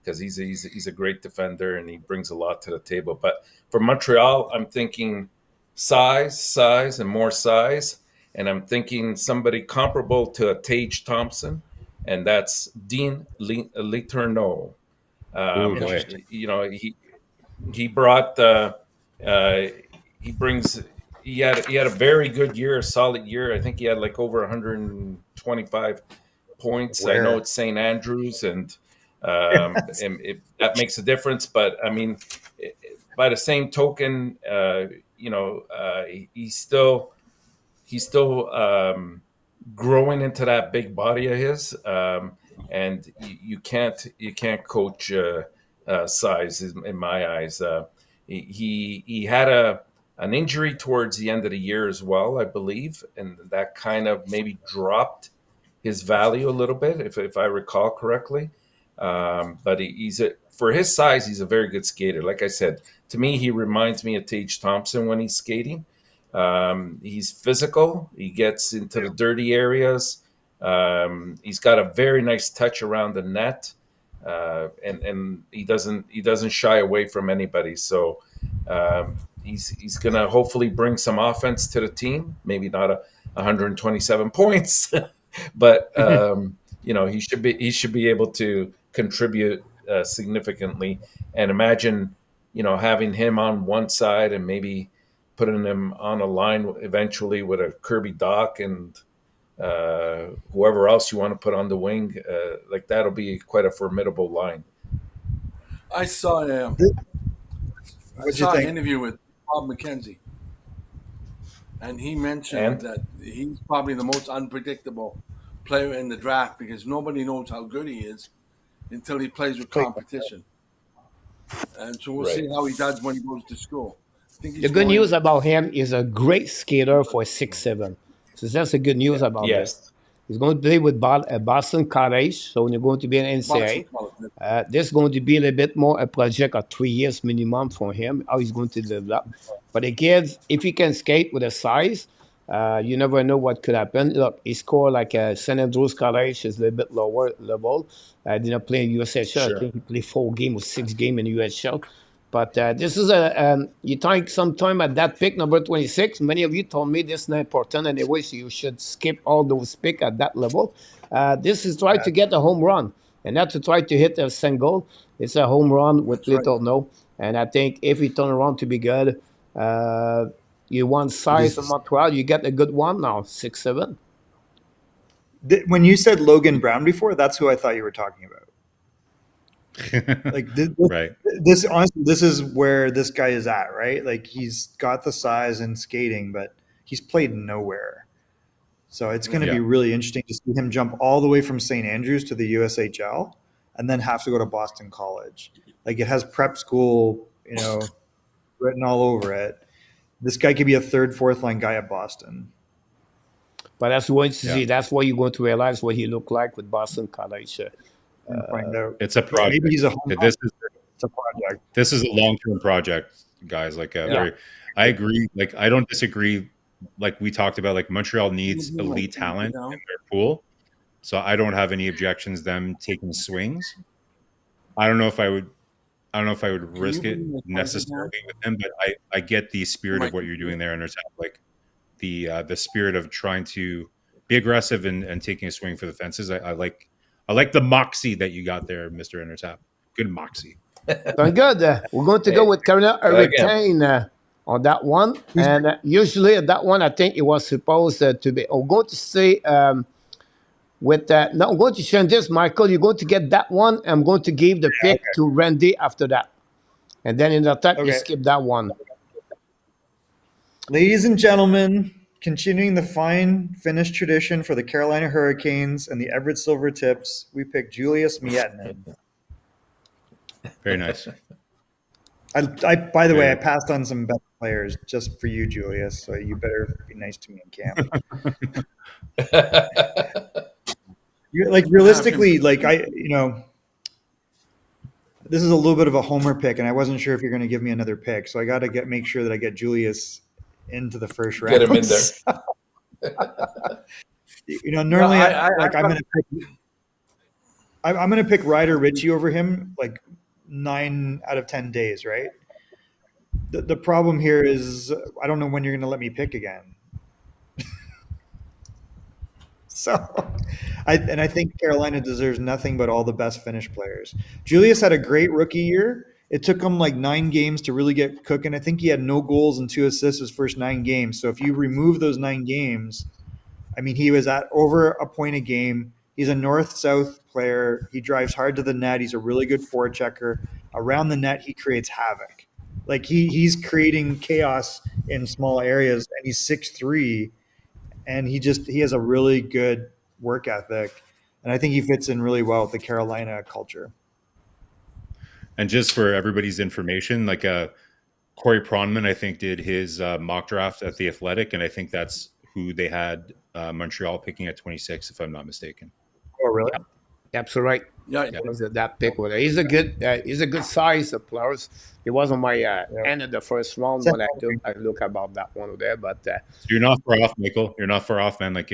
because he's a great defender and he brings a lot to the table. But for Montreal, I'm thinking size, and more size. And I'm thinking somebody comparable to a Tage Thompson, and that's Dean Letourneau. He brought he had a very good year, a solid year. I think he had like over 125 points. I know it's St. Andrews, and that makes a difference. But I mean, by the same token, he's still growing into that big body of his, and you can't coach size in my eyes. He had an injury towards the end of the year as well, I believe, and that kind of maybe dropped his value a little bit, if I recall correctly. But for his size, he's a very good skater. Like I said, to me, he reminds me of Tage Thompson when he's skating. He's physical. He gets into the dirty areas. He's got a very nice touch around the net, and he doesn't shy away from anybody. So he's going to hopefully bring some offense to the team. Maybe not 127 points, but he should be able to contribute significantly. And imagine having him on one side and maybe putting him on a line eventually with a Kirby Doc and whoever else you want to put on the wing, like that'll be quite a formidable line. I saw an interview with Bob McKenzie, and he mentioned that he's probably the most unpredictable player in the draft because nobody knows how good he is until he plays with competition. And so we'll see how he does when he goes to school. The good news about him is a great skater for 6'7". So that's the good news about this. He's going to play with Boston College, so they're going to be an NCAA. This is going to be a little bit more a project of 3 years minimum for him, how he's going to develop. But the kids, if he can skate with a size, you never know what could happen. Look, he scored like St. Andrews College is a little bit lower level. Did not play in USHL. Sure. I think he played 4 games or 6 games in USHL. But this is you take some time at that pick, number 26. Many of you told me this is not important anyway, so you should skip all those picks at that level. This is try to get a home run and not to try to hit a single. It's a home run with little no. And I think if he turn around to be good, you want size in Montreal, you get a good one now, 6'7". When you said Logan Brown before, that's who I thought you were talking about. Like Right. this honestly, this is where this guy is at, right? Like he's got the size and skating, but he's played nowhere. So it's going to be really interesting to see him jump all the way from St. Andrews to the USHL and then have to go to Boston College. Like it has prep school, written all over it. This guy could be a third, fourth line guy at Boston. But that's what you see. That's what you're going to realize what he looked like with Boston College. And find out. It's a project. Maybe he's a This it's a project. This is a long-term project, guys. Like I agree. Like I don't disagree. Like we talked about, like Montreal needs elite talent in their pool. So I don't have any objections them taking swings. I don't know if I would risk it necessarily with them, but I get the spirit of what you're doing there, and there's like the spirit of trying to be aggressive and taking a swing for the fences. I like the moxie that you got there, Mr. Intertap. Good moxie. Very good. We're going to go with Carolina Hurricane on that one. And usually at that one, I think it was supposed to be. I'm going to say with that. No, I'm going to change this, Michael. You're going to get that one. I'm going to give the pick to Randy after that. And then in the attack, you skip that one. Ladies and gentlemen, continuing the fine Finnish tradition for the Carolina Hurricanes and the Everett Silver Tips, we picked Julius Miettinen. Very nice. By the way, I passed on some better players just for you, Julius. So you better be nice to me in camp. Realistically, this is a little bit of a homer pick, and I wasn't sure if you're going to give me another pick. So I got to make sure that I get Julius into the first round. Get him in there. Normally, I'm going to pick Ryder Ritchie over him, like 9 out of 10 days, right? The problem here is I don't know when you're going to let me pick again. I think Carolina deserves nothing but all the best Finnish players. Julius had a great rookie year. It took him like 9 games to really get cooking. I think he had no goals and 2 assists his first 9 games. So if you remove those 9 games, I mean, he was at over a point a game. He's a north-south player. He drives hard to the net. He's a really good forechecker. Around the net, he creates havoc. Like he's creating chaos in small areas, and he's 6'3", and he has a really good work ethic. And I think he fits in really well with the Carolina culture. And just for everybody's information, like Corey Pronman, I think, did his mock draft at the Athletic, and I think that's who they had Montreal picking at 26, if I'm not mistaken. Oh, really? Yeah. Absolutely right. Yeah. Was that pick with it? He's a good size of players. It was on my end of the first round when I look about that one there. But so you're not far off, Michael. You're not far off, man. Like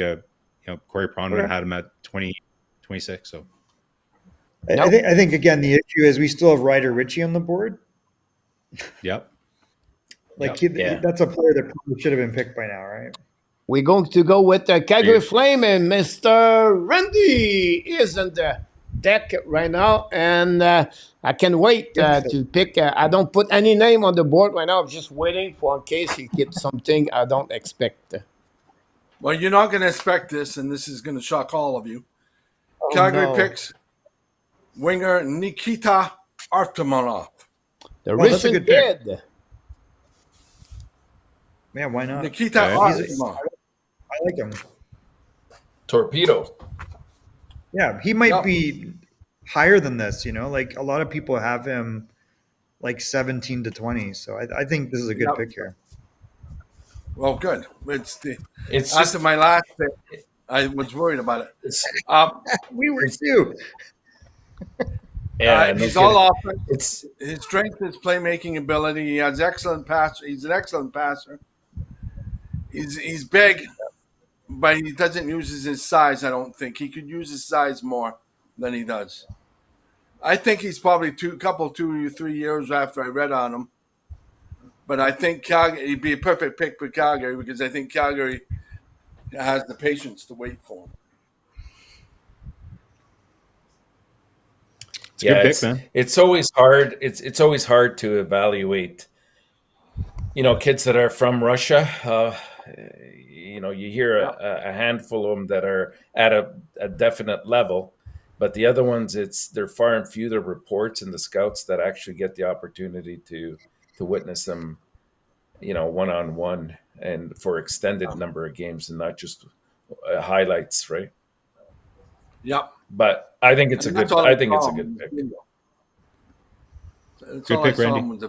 Corey Pronman had him at 26. So I think again the issue is we still have Ryder Ritchie on the board. Yep. That's a player that probably should have been picked by now, right? we're going to go with the Calgary Flame, and Mr. Randy is on the deck right now, and I can't wait to pick. I don't put any name on the board right now. I'm just waiting for in case he gets something I don't expect. Well, you're not going to expect this, and this is going to shock all of you. Calgary picks winger Nikita Artemonov. The Russian kid. Yeah, why not? Nikita Artemonov. I like him. Torpedo. Yeah, he might be higher than this, you know? Like, a lot of people have him like 17 to 20. So I think this is a good pick here. Well, good. It's just after my last pick. I was worried about it. It's, We were it's too. yeah, no He's all kidding. offense. It's His strength is playmaking ability. He has excellent pass. He's an excellent passer. He's big, but he doesn't use his size. I don't think he could use his size more than he does. I think he's probably 2 or 3 years after I read on him. But I think Calgary, he'd be a perfect pick for Calgary because I think Calgary has the patience to wait for him. It's a good pick, man. It's always hard. It's always hard to evaluate. Kids that are from Russia. You hear a handful of them that are at a definite level, but the other ones, they're far and few the reports and the scouts that actually get the opportunity to witness them, one-on-one and for extended number of games and not just highlights, right? Yep. But I think it's a good pick. Good pick, Randy.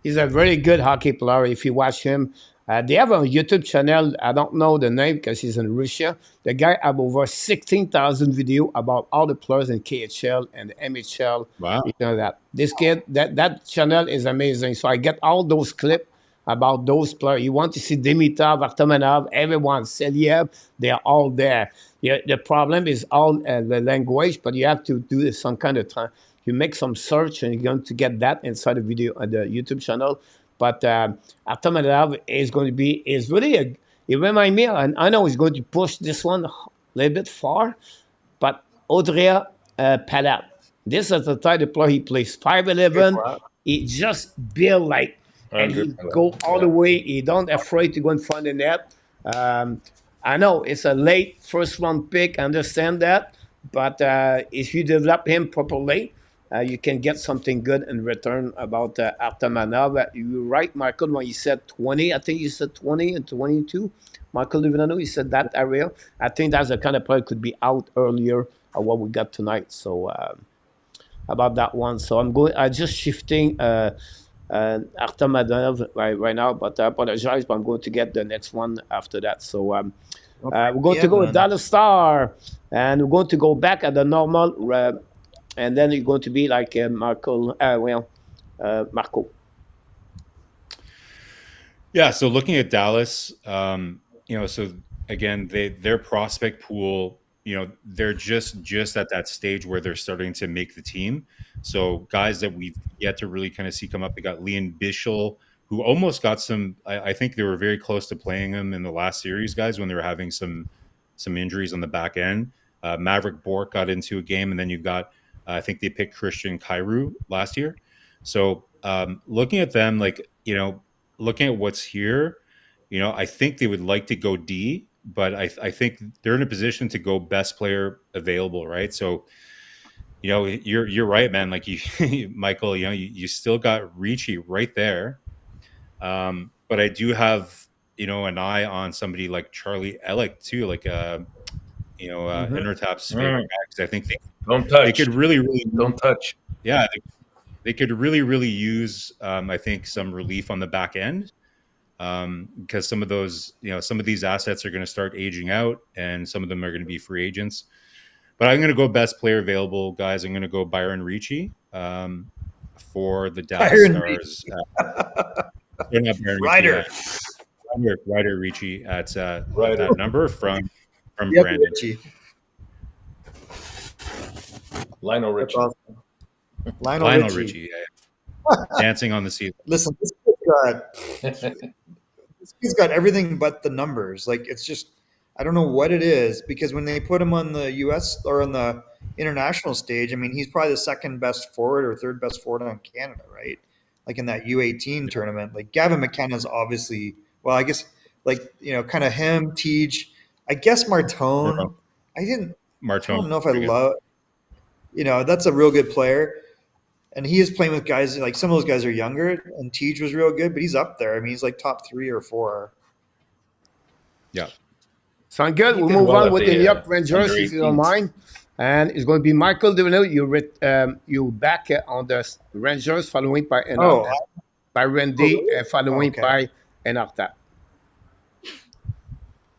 He's a very good hockey player. If you watch him, they have a YouTube channel. I don't know the name because he's in Russia. The guy have over 16,000 video about all the players in KHL and the MHL. Wow. You know that this kid that channel is amazing. So I get all those clips about those players. You want to see Dimitrov, Artemanov, everyone, Selyev, they are all there. The problem is all the language, but you have to do some kind of time. You make some search and you're going to get that inside the video on the YouTube channel. But Artemanov is really he reminds me, and I know he's going to push this one a little bit far, but Audrey Palat. This is the type of player he plays 5'11". He just build like, and he go all the way. He don't afraid to go in front of the net. I know it's a late first round pick. I understand that, but if you develop him properly, you can get something good in return about Artemanov. You're right, Michael, when you said 20. I think you said 20 and 22. Michael Livinano, you said that area. I think that's the kind of player could be out earlier of what we got tonight. So about that one. So I'm just shifting Artemanov right now, but I apologize, but I'm going to get the next one after that. So we're going to go with Dallas Star, and we're going to go back at the normal, and then you're going to be like Marco. Yeah, so looking at Dallas, so again, their prospect pool, they're just at that stage where they're starting to make the team. So guys that we've yet to really kind of see come up, they got Leon Bischel, who almost got some. I think they were very close to playing him in the last series, guys, when they were having some injuries on the back end. Maverick Bork got into a game, and then you've got, I think they picked Christian Kyrou last year. So looking at them, looking at what's here, I think they would like to go D, but I think they're in a position to go best player available, right? So, you're right, man. Like Michael, you still got Ricci right there. But I do have, an eye on somebody like Charlie Elick too, like Intertap's favorite guy, because I think they could really don't touch. Yeah, they could really use, I think, some relief on the back end. Because some of those, some of these assets are going to start aging out, and some of them are going to be free agents. But I'm going to go best player available, guys. I'm going to go Byron Ricci for the Dallas Stars. Not Byron Ryder Ricci at that number from Brandon. Richie. Lionel Richie. Lionel Richie. Yeah. Dancing on the Sea. Listen, he's got everything but the numbers. Like, it's just, I don't know what it is, because when they put him on the U.S. or on the international stage, I mean, he's probably the second best forward or third best forward on Canada, right? Like in that U18 tournament. Like Gavin McKenna's obviously, well, I guess kind of him, Tej, I guess Martone. I don't know if I love, that's a real good player. And he is playing with guys, like some of those guys are younger, and Tej was real good, but he's up there. I mean, he's like top 3 or 4. Yeah. Sound good. We'll move on with the Yup Rangers, if you don't mind. And it's going to be Michael Devino. You back on the Rangers, following by Oh. by Randy, following by Enarta.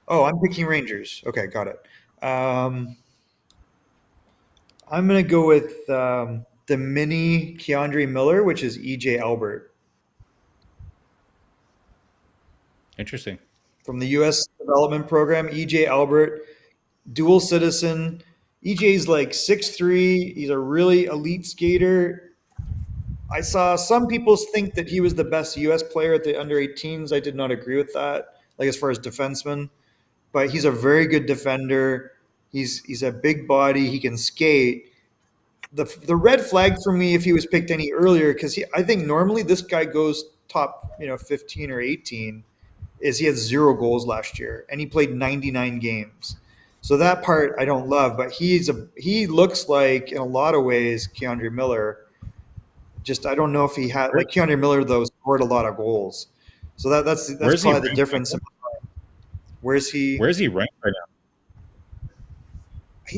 Oh, I'm picking Rangers. Okay, got it. I'm going to go with the mini Keandre Miller, which is EJ Albert Interesting. from the U.S. development program. EJ Albert, dual citizen. EJ's like 6'3". He's a really elite skater. I saw some people think that he was the best U.S. player at the under 18s. I did not agree with that, like as far as defenseman. But he's a very good defender. He's a big body. He can skate. The red flag for me if he was picked any earlier, because I think normally this guy goes top 15 or 18, is he had 0 goals last year and he played 99 games. So that part I don't love, but he looks like in a lot of ways Keandre Miller. Just I don't know if he had, like Keandre Miller though scored a lot of goals. So that's Where's he probably the ranked difference. right Where's he? Where's he ranked right now?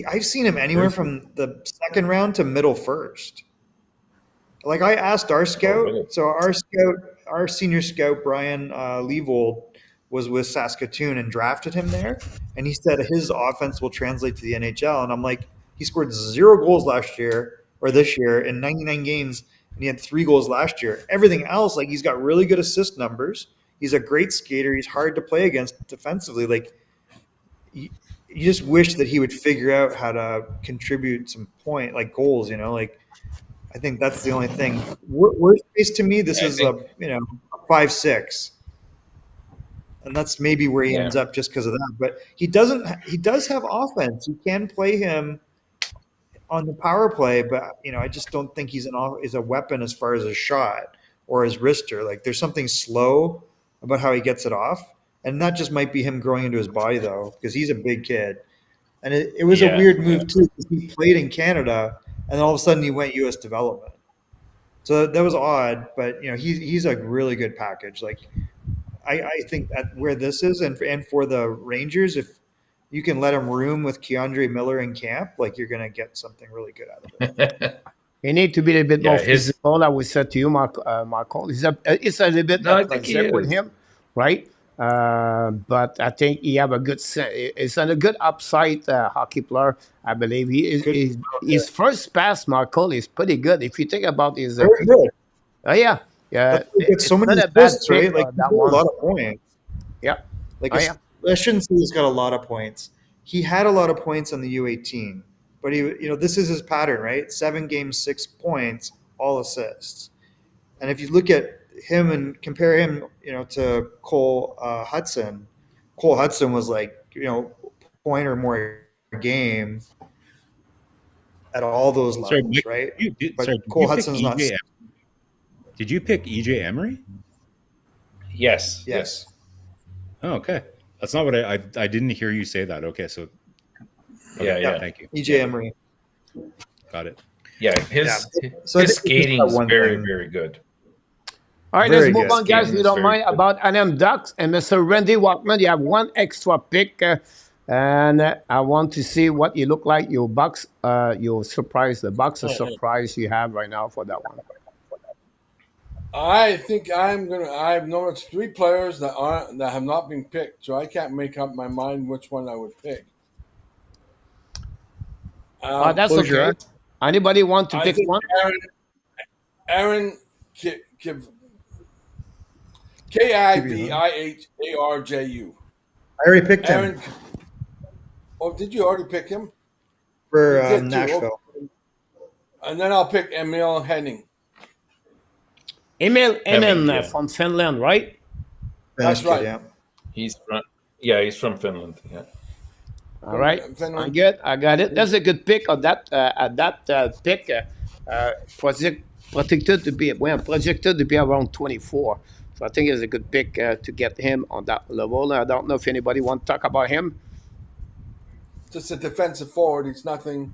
I've seen him anywhere from the second round to middle first. Like I asked our scout, really? so our senior scout Brian Leavold was with Saskatoon and drafted him there, and he said his offense will translate to the NHL. And I'm like, he scored 0 goals last year or this year in 99 games, and he had 3 goals last year. Everything else, like he's got really good assist numbers. He's a great skater. He's hard to play against defensively. Like you just wish that he would figure out how to contribute some goals. Like. I think that's the only thing. Worst case to me, this is a 5-6, and that's maybe where he ends up just because of that. But he doesn't. He does have offense. You can play him on the power play, but I just don't think he's a weapon as far as his shot or his wrister. Like there's something slow about how he gets it off, and that just might be him growing into his body though, because he's a big kid. And it was a weird move too, because he played in Canada. And then all of a sudden he went U.S. development. So that was odd, but he's a really good package. Like I think at where this is, and for the Rangers, if you can let him room with Keandre Miller in camp, like you're gonna get something really good out of it. He need to be a little bit more physical. I would say to you, Marco. It's a little bit with him, right? But I think he have a good. It's a good upside hockey player. I believe he is. His first pass, Marco, is pretty good. If you think about his, very good. Yeah. It's so many assists, right? Like a lot of points. Yeah. I shouldn't say he's got a lot of points. He had a lot of points on the U18, but this is his pattern, right? 7 games, 6 points, all assists. And if you look at him and compare him, to Cole Hudson. Cole Hudson was like, point or more a game at all those levels, right? Cole Hudson's not. Did you pick EJ Emery? Yes. Oh, okay. That's not what I didn't hear you say that. Okay, so yeah. Thank you. EJ Emery. Got it. Yeah, his skating is very, very good. All right, let's move on, guys. If you don't mind, about NM Ducks and Mr. Randy Walkman. You have 1 extra pick, and I want to see what you look like. Your Bucks, your surprise, the Bucks are surprise you have right now for that one. I think I've noticed 3 players that have not been picked, so I can't make up my mind which one I would pick. That's okay. Anybody want to pick one? Aaron Kiviharju. I already picked him. Oh, did you already pick him? For Nashville. Okay. And then I'll pick Emil Henning. Emil from Finland, right? That's right. Yeah. He's from Finland. Yeah. All right. I'm good. I got it. That's a good pick on that. Pick. Projected to be around 24. So I think it's a good pick to get him on that level. I don't know if anybody want to talk about him. Just a defensive forward. He's nothing.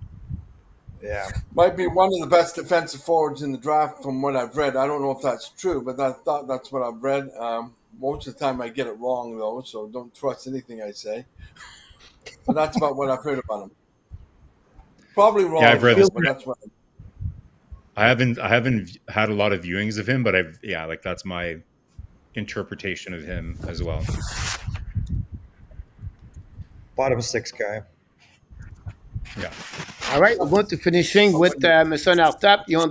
Yeah. Might be one of the best defensive forwards in the draft from what I've read. I don't know if that's true, but I thought that's what I've read. Most of the time I get it wrong, though, so don't trust anything I say. But that's about what I've heard about him. Probably wrong. Yeah, I've read this. But that's what I haven't had a lot of viewings of him, but that's my interpretation of him as well. bottom six guy. Yeah. All right, we're going to finishing with Mr. Nartap. You're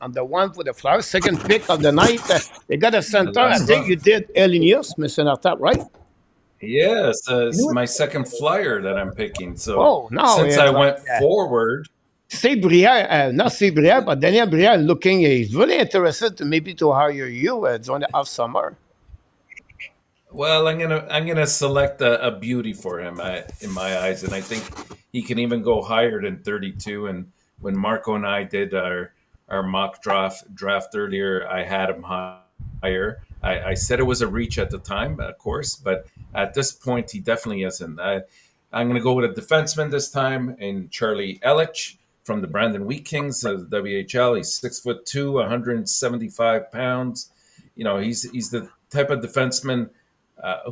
on the one for the Flyers. Second pick of the night. They got a The center. I last think one. you did Elenius, Mr. Nartap, right? Yes, You know it's what? my second flyer that I'm picking. So Oh, no. since I It's like went forward, c'est Brière, not c'est Brière, but Daniel Brière looking, he's really interested to maybe to hire you during the off summer. well, I'm gonna select a beauty for him in my eyes, and I think he can even go higher than 32. And when Marco and I did our mock draft earlier, I had him higher. I said it was a reach at the time, of course, but at this point, he definitely isn't. I'm going to go with a defenseman this time in Charlie Elich from the Brandon Wheat Kings of the WHL. He's 6'2", 175 pounds. You know, he's the type of defenseman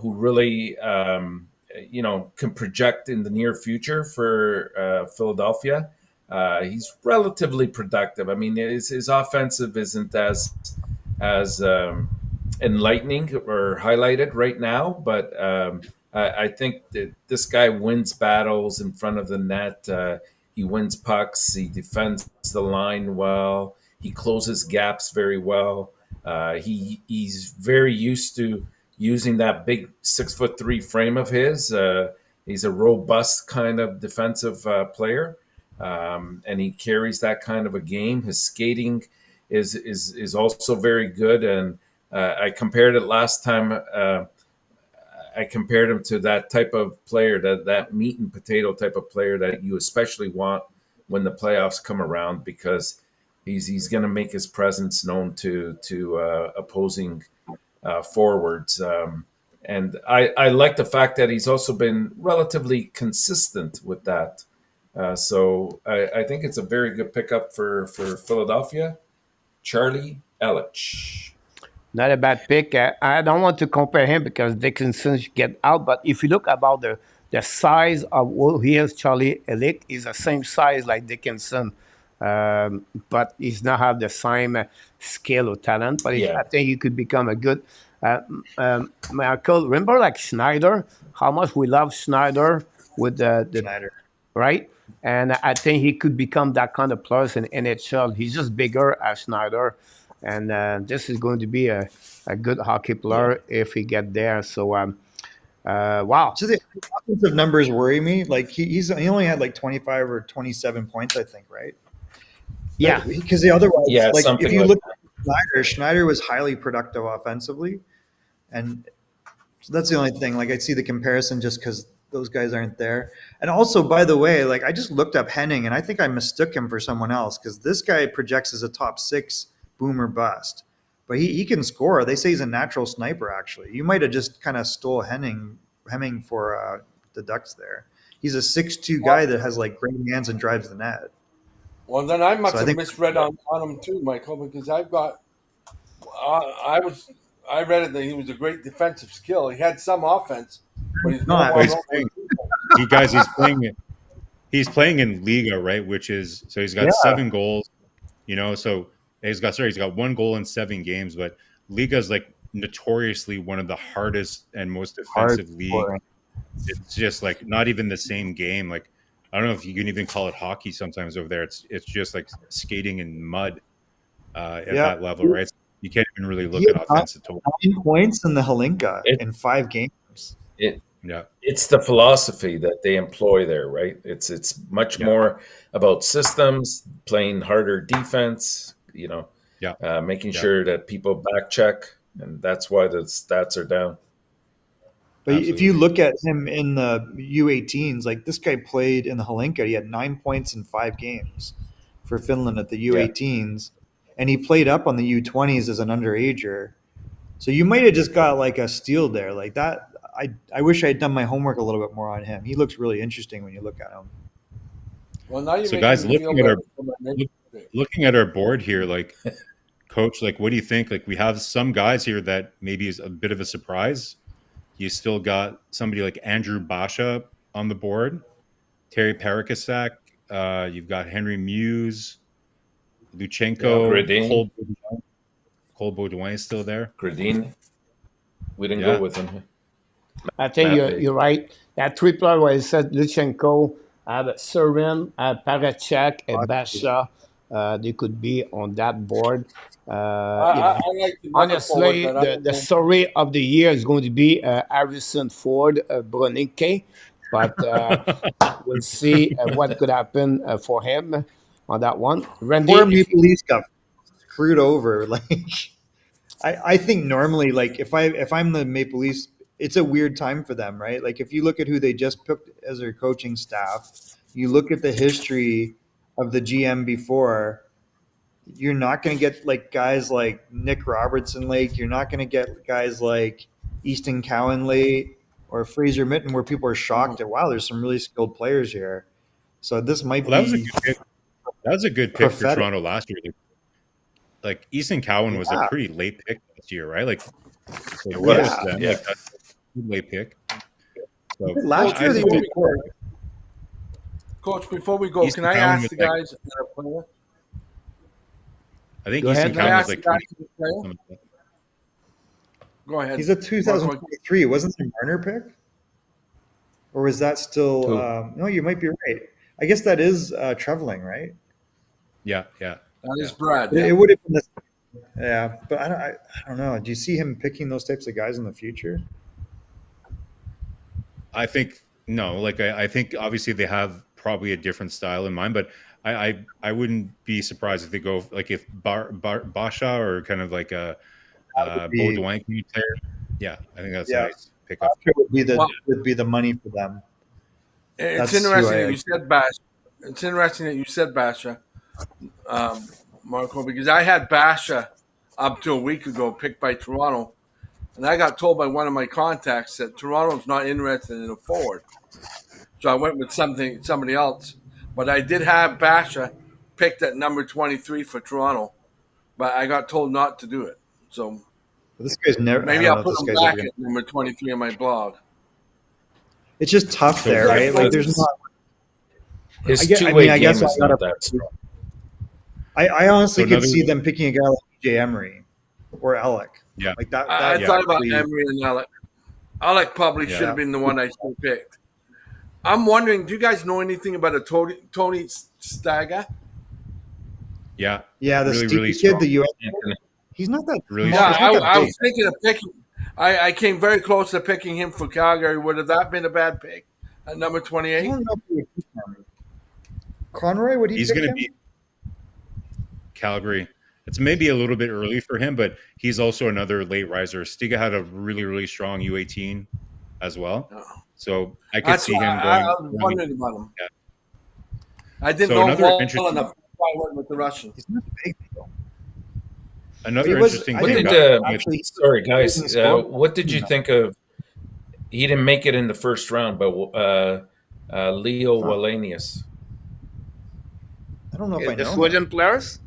who really can project in the near future for Philadelphia. He's relatively productive. I mean, his offensive isn't as enlightening or highlighted right now, but I think that this guy wins battles in front of the net. He wins pucks. He defends the line well. He closes gaps very well. He's very used to using that big 6'3" frame of his. He's a robust kind of defensive player, and he carries that kind of a game. His skating is also very good, and I compared it last time. I compared him to that type of player, that meat and potato type of player that you especially want when the playoffs come around, because he's going to make his presence known to opposing forwards. And I like the fact that he's also been relatively consistent with that. So I think it's a very good pickup for Philadelphia. Charlie Elich. Not a bad pick. I don't want to compare him because Dickinson should get out, but if you look about the size of who he is, Charlie Elick is the same size like Dickinson, but he's not have the same skill or talent. But Yeah. I think he could become a good. Michael, remember like Schneider? How much we love Schneider with the Schneider. right? And I think he could become that kind of player in NHL. He's just bigger as Schneider, and this is going to be a good hockey player if he get there. So, wow. So the offensive numbers worry me. Like he only had like 25 or 27 points, I think, right? Yeah. Because the otherwise, Yeah, like something if you like look at Schneider was highly productive offensively, and so that's the only thing. Like I see the comparison just because those guys aren't there. And also, by the way, like I just looked up Henning, and I think I mistook him for someone else because this guy projects as a top 6 boomer bust, but he can score. They say he's a natural sniper. Actually, you might have just kind of stole Hemming for the Ducks there. He's a 6'2" guy that has like great hands and drives the net. Well, then I must So I have think- misread on him too, Michael, because I've got. I read it that he was a great defensive skill. He had some offense, but he's No, more he's playing- He's playing in Liga, right? Which is so he's got 7 goals. You know, so he's got 1 goal in 7 games. But Liga is like notoriously one of the hardest and most defensive league. It's just like not even the same game. Like I don't know if you can even call it hockey sometimes over there. It's just like skating in mud at that level, right? You can't even really look at offensive total. 9 points in the Halinka in 5 games. It's the philosophy that they employ there, right? It's much more about systems, playing harder defense, making sure that people back check, and that's why the stats are down. But if you look at him in the U18s, like this guy played in the Halinka, he had 9 points in 5 games for Finland at the U18s, and he played up on the U20s as an underager. So you might have just got like a steal there, like that. I wish I had done my homework a little bit more on him. He looks really interesting when you look at him. Well, now you So guys, looking at our board here, like coach, like what do you think? Like we have some guys here that maybe is a bit of a surprise. You still got somebody like Andrew Basha on the board, Terry Parakasak. You've got Henry Muse, Luchenko, Cole Baudouin is still there. Gradin, we didn't go with him. I think That you're big. right. That three player where it said Luchenko, Surin, Parachak, and Basha, they could be on that board. I like another forward Honestly, that I the don't know. story of the year is going to be Harrison Ford, Broninke, but we'll see what could happen for him on that one. Randy, Poor if Maple Leafs got screwed over. Like I think normally, like if I'm the Maple Leafs, it's a weird time for them, right? Like if you look at who they just picked as their coaching staff, you look at the history of the GM before, you're not going to get like guys like Nick Robertson late. You're not going to get guys like Easton Cowan late or Fraser Mitten where people are shocked at, wow, there's some really skilled players here. So this might Well, that was a be good pick. That was a good pick for prophetic. Toronto last year. Like Easton Cowan was a Yeah. pretty late pick this year, right? Like so It kudos was, to them. yeah. Like that's a late pick. So Last year I they think were Coach, before we go, Easton can I Cowan ask was the like- guys that are playing? I think Go ahead. Easton Can I Cowan was ask the like guys 20. that are playing? Go ahead. He's a 2023. Wasn't the Marner pick? Or was that still? Who? No, you might be right. I guess that is Trevelling, right? Yeah. That is Brad. It Yeah. would have been the, yeah, but I don't know. Do you see him picking those types of guys in the future? I think no. Like I think obviously they have probably a different style in mind, but I wouldn't be surprised if they go like if Basha or kind of like a Baudouin player. Yeah, I think that's Yeah. a nice pickup. Would be the Well- would be the money for them. It's That's who interesting I- that you said Basha. It's interesting that you said Basha, Marco, because I had Basha up to a week ago picked by Toronto, and I got told by one of my contacts that Toronto's not interested in a forward. So I went with somebody else, but I did have Basha picked at number 23 for Toronto, but I got told not to do it. So This guy's never. maybe I I'll don't know put if him this guy's ever back gonna, at number 23 on my blog. it's just tough So there, right? Like His there's not. His I two-way game guess is I gotta- not that strong. I honestly So could another- see them picking a guy like J. Emery or Alec. Yeah. Like that. I yeah, thought about actually- Emery and Alec. Alec probably Yeah. should have been the one I still picked. I'm wondering, do you guys know anything about a Tony Stagger? Yeah, Yeah, the really, Stevie really kid, strong. the US. He's not that. Really small. Yeah, He's not that I big. was thinking of picking. I came very close to picking him for Calgary. Would have that been a bad pick at number I 28? don't know if he would pick him. Conroy, would he He's pick going to him? be Calgary. It's maybe a little bit early for him, but he's also another late riser. Stiga had a really, really strong U18 as well. Oh. So I could That's see why him I going. was wondering about him. Yeah. I didn't So know him another well interesting- enough. I went with the Russian. He's not big. Though. Another He was- interesting I What thing did didn't- about actually- sorry He guys? didn't score. What did you think of? He didn't make it in the first round, but Leo Wallenius. I don't know if I the know. Sweden players?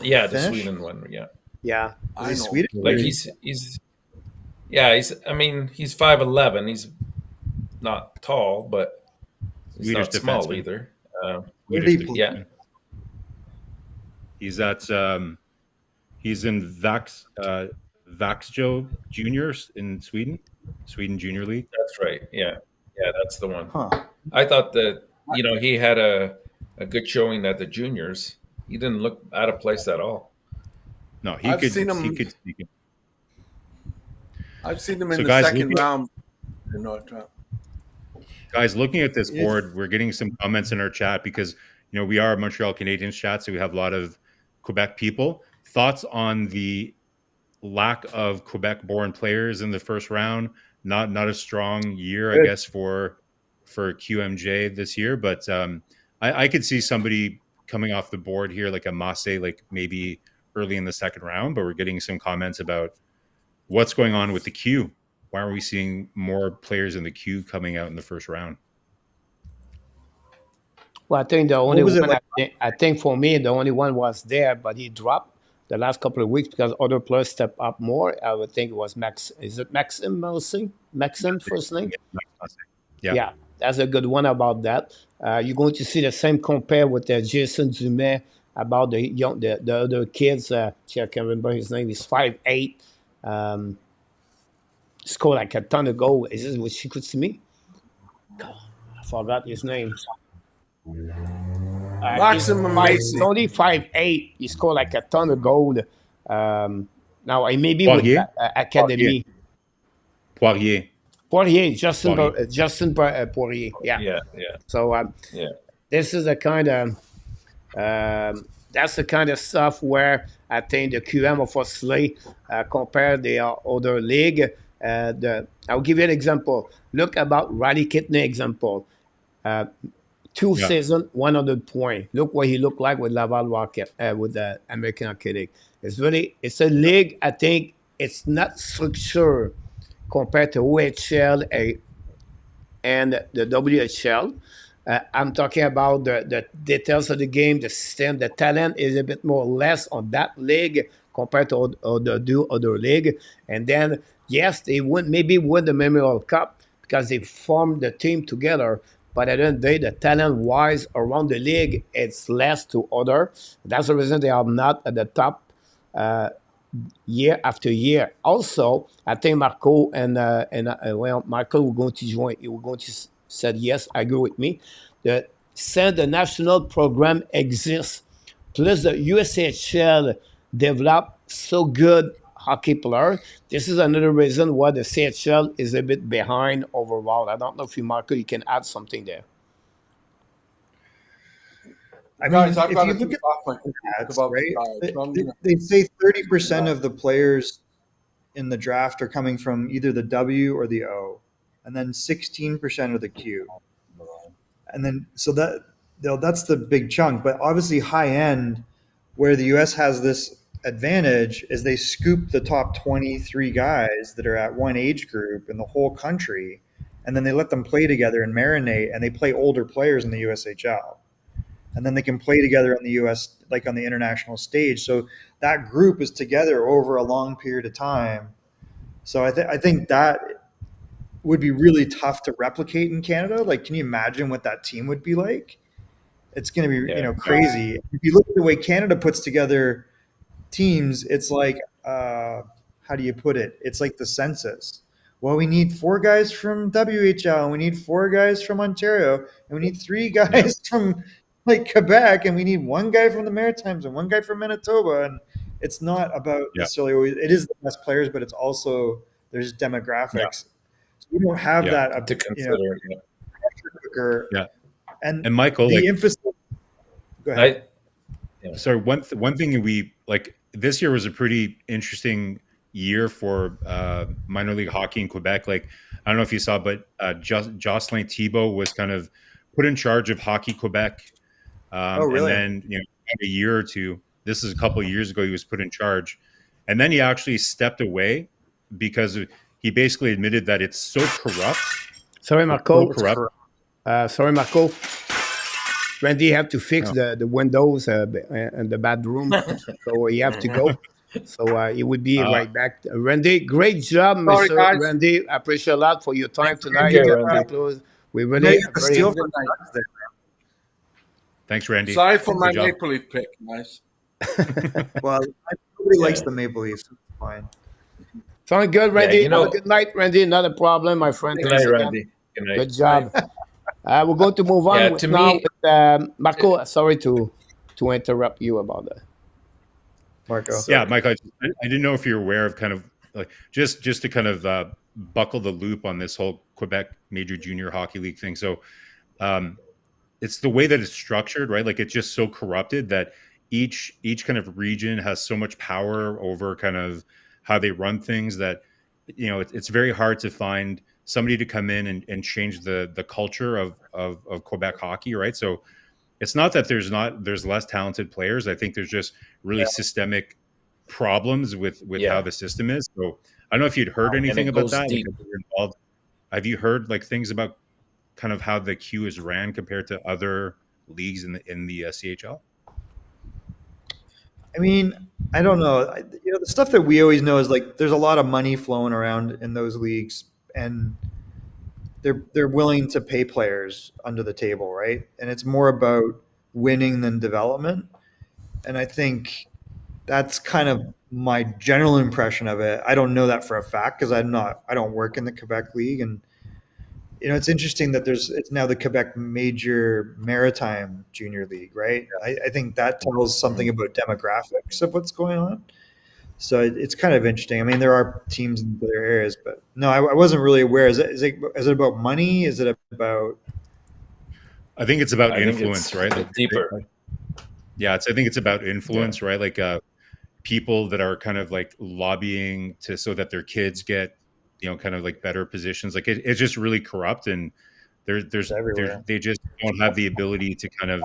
Yeah, the Finnish? Sweden one. Yeah, Yeah. I Is know. he Swedish? like I mean, he's 5'11". He's not tall, but he's Swedish not small defenseman. either. Where did he play? Yeah, He's at he's in Vaxjo Juniors in Sweden Junior League. that's right. Yeah, that's the one. Huh. I thought that he had a good showing at the juniors. He didn't look out of place at all. No, he I've could. seen him- He could. He could. I've seen him in So the guys, second looking- round. You know, Trump. Guys, looking at this Yes. board, we're getting some comments in our chat because we are a Montreal Canadiens chat, so we have a lot of Quebec people. Thoughts on the lack of Quebec-born players in the first round? Not a strong year, I Good. guess, for QMJ this year, but I could see somebody coming off the board here, like a Masse, like maybe early in the second round. But we're getting some comments about what's going on with the Q. Why are we seeing more players in the queue coming out in the first round? Well, I think the only was it one, like- I think for me, the only one was there, but he dropped the last couple of weeks because other players stepped up more. I would think it was Max. Is it Maxim Melsi? Maxim first name? Yeah. That's a good one about that. You're going to see the same compare with Jason Dumais about the other kids. I can't remember his name. He's 5'8". scored like a ton of goals. Is this what she could see me? I forgot his name. Maximum Macy. He's only 5'8". He scored like a ton of gold. Now I maybe with Poirier? academy. Poirier. Poirier, Justin Poirier. Poirier. Yeah. Yeah. So Yeah. this is the kind of that's the kind of stuff where I think the QM of Slay compare the other league. I'll give you an example. Look about Riley Kidney example. Two season, 100 point. Look what he looked like with Laval Rocket, with the American Hockey League. It's a league. I think it's not structured compared to OHL and the WHL. I'm talking about the details of the game, the system, the talent is a bit more or less on that league compared to the other league. And then, yes, they maybe win the Memorial Cup because they formed the team together. But at the end of the day, the talent-wise around the league, it's less to other. That's the reason they are not at the top year after year. Also, I think Marco and Marco were going to join. He was going to said yes, agree with me. Since the national program exists, plus the USHL developed so good hockey player, this is another reason why the CHL is a bit behind overall. I don't know if Marco, you can add something there. I mean, Guys, I've if got you to look keep at off my stats, about right, the guys. they say 30% of the players in the draft are coming from either the W or the O, and then 16% of the Q. And then so that's the big chunk. But obviously, high end, where the US has this advantage, is they scoop the top 23 guys that are at one age group in the whole country, and then they let them play together and marinate, and they play older players in the USHL. And then they can play together on the US, like on the international stage. So that group is together over a long period of time. So I think that would be really tough to replicate in Canada. Like, can you imagine what that team would be like? It's going to be, crazy. If you look at the way Canada puts together teams, it's like, how do you put it? It's like the census. Well, we need 4 guys from WHL, and we need 4 guys from Ontario, and we need 3 guys from like Quebec, and we need 1 guy from the Maritimes and 1 guy from Manitoba. And it's not about necessarily always, it is the best players, but it's also, there's demographics. So we don't have that to consider. Cooker. And Michael, the emphasis. Go ahead. So one thing we like this year was a pretty interesting year for minor league hockey in Quebec. Like, I don't know if you saw, but Jocelyn Thibault was kind of put in charge of Hockey Quebec. Really? And then, a year or two, this is a couple of years ago, he was put in charge. And then he actually stepped away because he basically admitted that it's so corrupt. Sorry, Marco. So Marco. Randy have to fix the windows and the bedroom, so he have to go. So he would be right back. Randy, great job, Sorry, Mr. guys. Randy. I appreciate a lot for your time tonight. Randy. We really Thanks, Randy. Sorry for my Good job. Maple Leaf pick. Nice. Well, nobody likes the Maple Leafs. It's fine. sound good, Randy. Yeah, Have a good night, Randy. Not a problem, my friend. Good Thanks night, again. Randy. Good night. Good job. We're going to move on Yeah, with to now me- with Marco. Sorry to interrupt you about that. Marco. Yeah, Mike, I didn't know if you're aware of kind of like just to kind of buckle the loop on this whole Quebec Major Junior Hockey League thing. So it's the way that it's structured, right? Like, it's just so corrupted that each kind of region has so much power over kind of how they run things that, it's very hard to find somebody to come in and change the culture of Quebec hockey, right? So it's not that there's less talented players. I think there's just really systemic problems with how the system is. So I don't know if you'd heard anything about that. Deep. Like, if you're involved. Have you heard like things about kind of how the Q is ran compared to other leagues in the CHL? I mean, I don't know. The stuff that we always know is like there's a lot of money flowing around in those leagues, and they're willing to pay players under the table, right? And it's more about winning than development. And I think that's kind of my general impression of it. I don't know that for a fact because I don't work in the Quebec League, and it's interesting that it's now the Quebec Major Maritime Junior League, right? I think that tells something about demographics of what's going on. So it's kind of interesting. I mean, there are teams in other areas, but no, I wasn't really aware. Is it about money? Is it about? I think it's about influence, right? Like deeper. Yeah, I think it's about influence, right? Like people that are kind of like lobbying so that their kids get, kind of like better positions. Like it's just really corrupt, and they just don't have the ability to kind of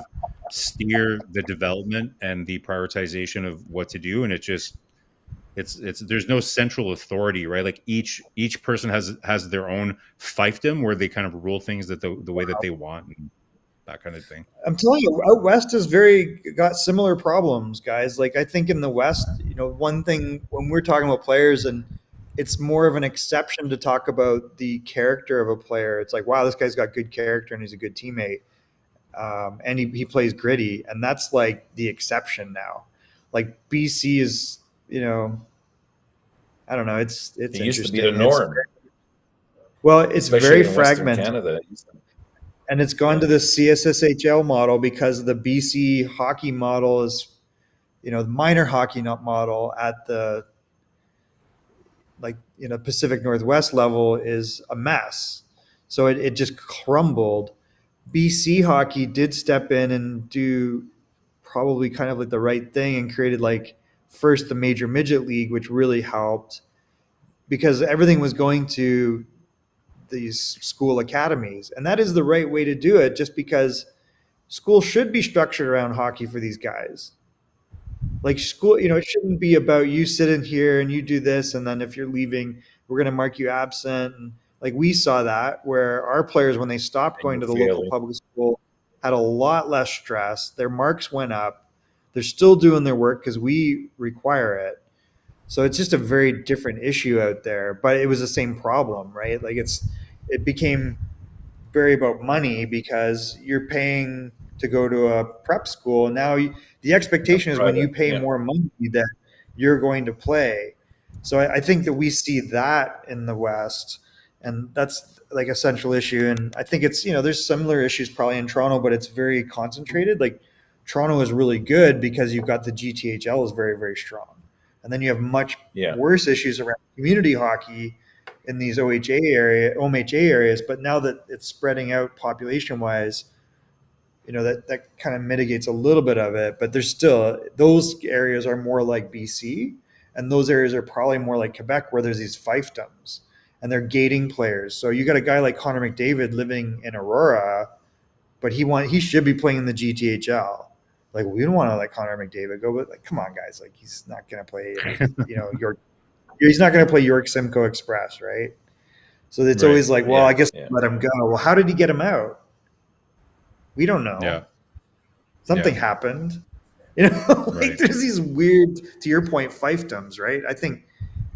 steer the development and the prioritization of what to do. And there's no central authority, right? Like each person has their own fiefdom where they kind of rule things that the way that they want, and that kind of thing. I'm telling you, out west has got similar problems, guys. Like I think in the West, one thing when we're talking about players, and it's more of an exception to talk about the character of a player. It's like, wow, this guy's got good character and he's a good teammate, and he plays gritty, and that's like the exception now. Like BC is, I don't know. It's It used interesting. to be the norm. It's especially very in Western fragmented. Canada. And it's gone to the CSSHL model because the BC hockey model is, the minor hockey model at the Pacific Northwest level is a mess. So it just crumbled. BC hockey did step in and do probably kind of like the right thing and created first the major midget league, which really helped because everything was going to these school academies, and that is the right way to do it, just because school should be structured around hockey for these guys. Like school, it shouldn't be about you sitting here and you do this, and then if you're leaving, we're going to mark you absent. And like we saw that where our players, when they stopped going to the local public school, had a lot less stress. Their marks went up. They're still doing their work because we require it. So it's just a very different issue out there, but it was the same problem, right? Like it became very about money because you're paying to go to a prep school. Now the expectation is when you pay more money that you're going to play. So I think that we see that in the West, and that's like a central issue. And I think it's, there's similar issues probably in Toronto, but it's very concentrated. Like Toronto is really good because you've got the GTHL is very, very strong. And then you have much worse issues around community hockey in these OMHA areas. But now that it's spreading out population-wise, that kind of mitigates a little bit of it. But there's still, those areas are more like BC, and those areas are probably more like Quebec, where there's these fiefdoms, and they're gating players. So you got a guy like Connor McDavid living in Aurora, but he should be playing in the GTHL. Like, we don't want to let Connor McDavid go, but like, come on, guys. Like, he's not going to play, he's not going to play York Simcoe Express, right? So it's always like, well, I guess let him go. Well, how did he get him out? We don't know. Yeah. Something happened. There's these weird, to your point, fiefdoms, right? I think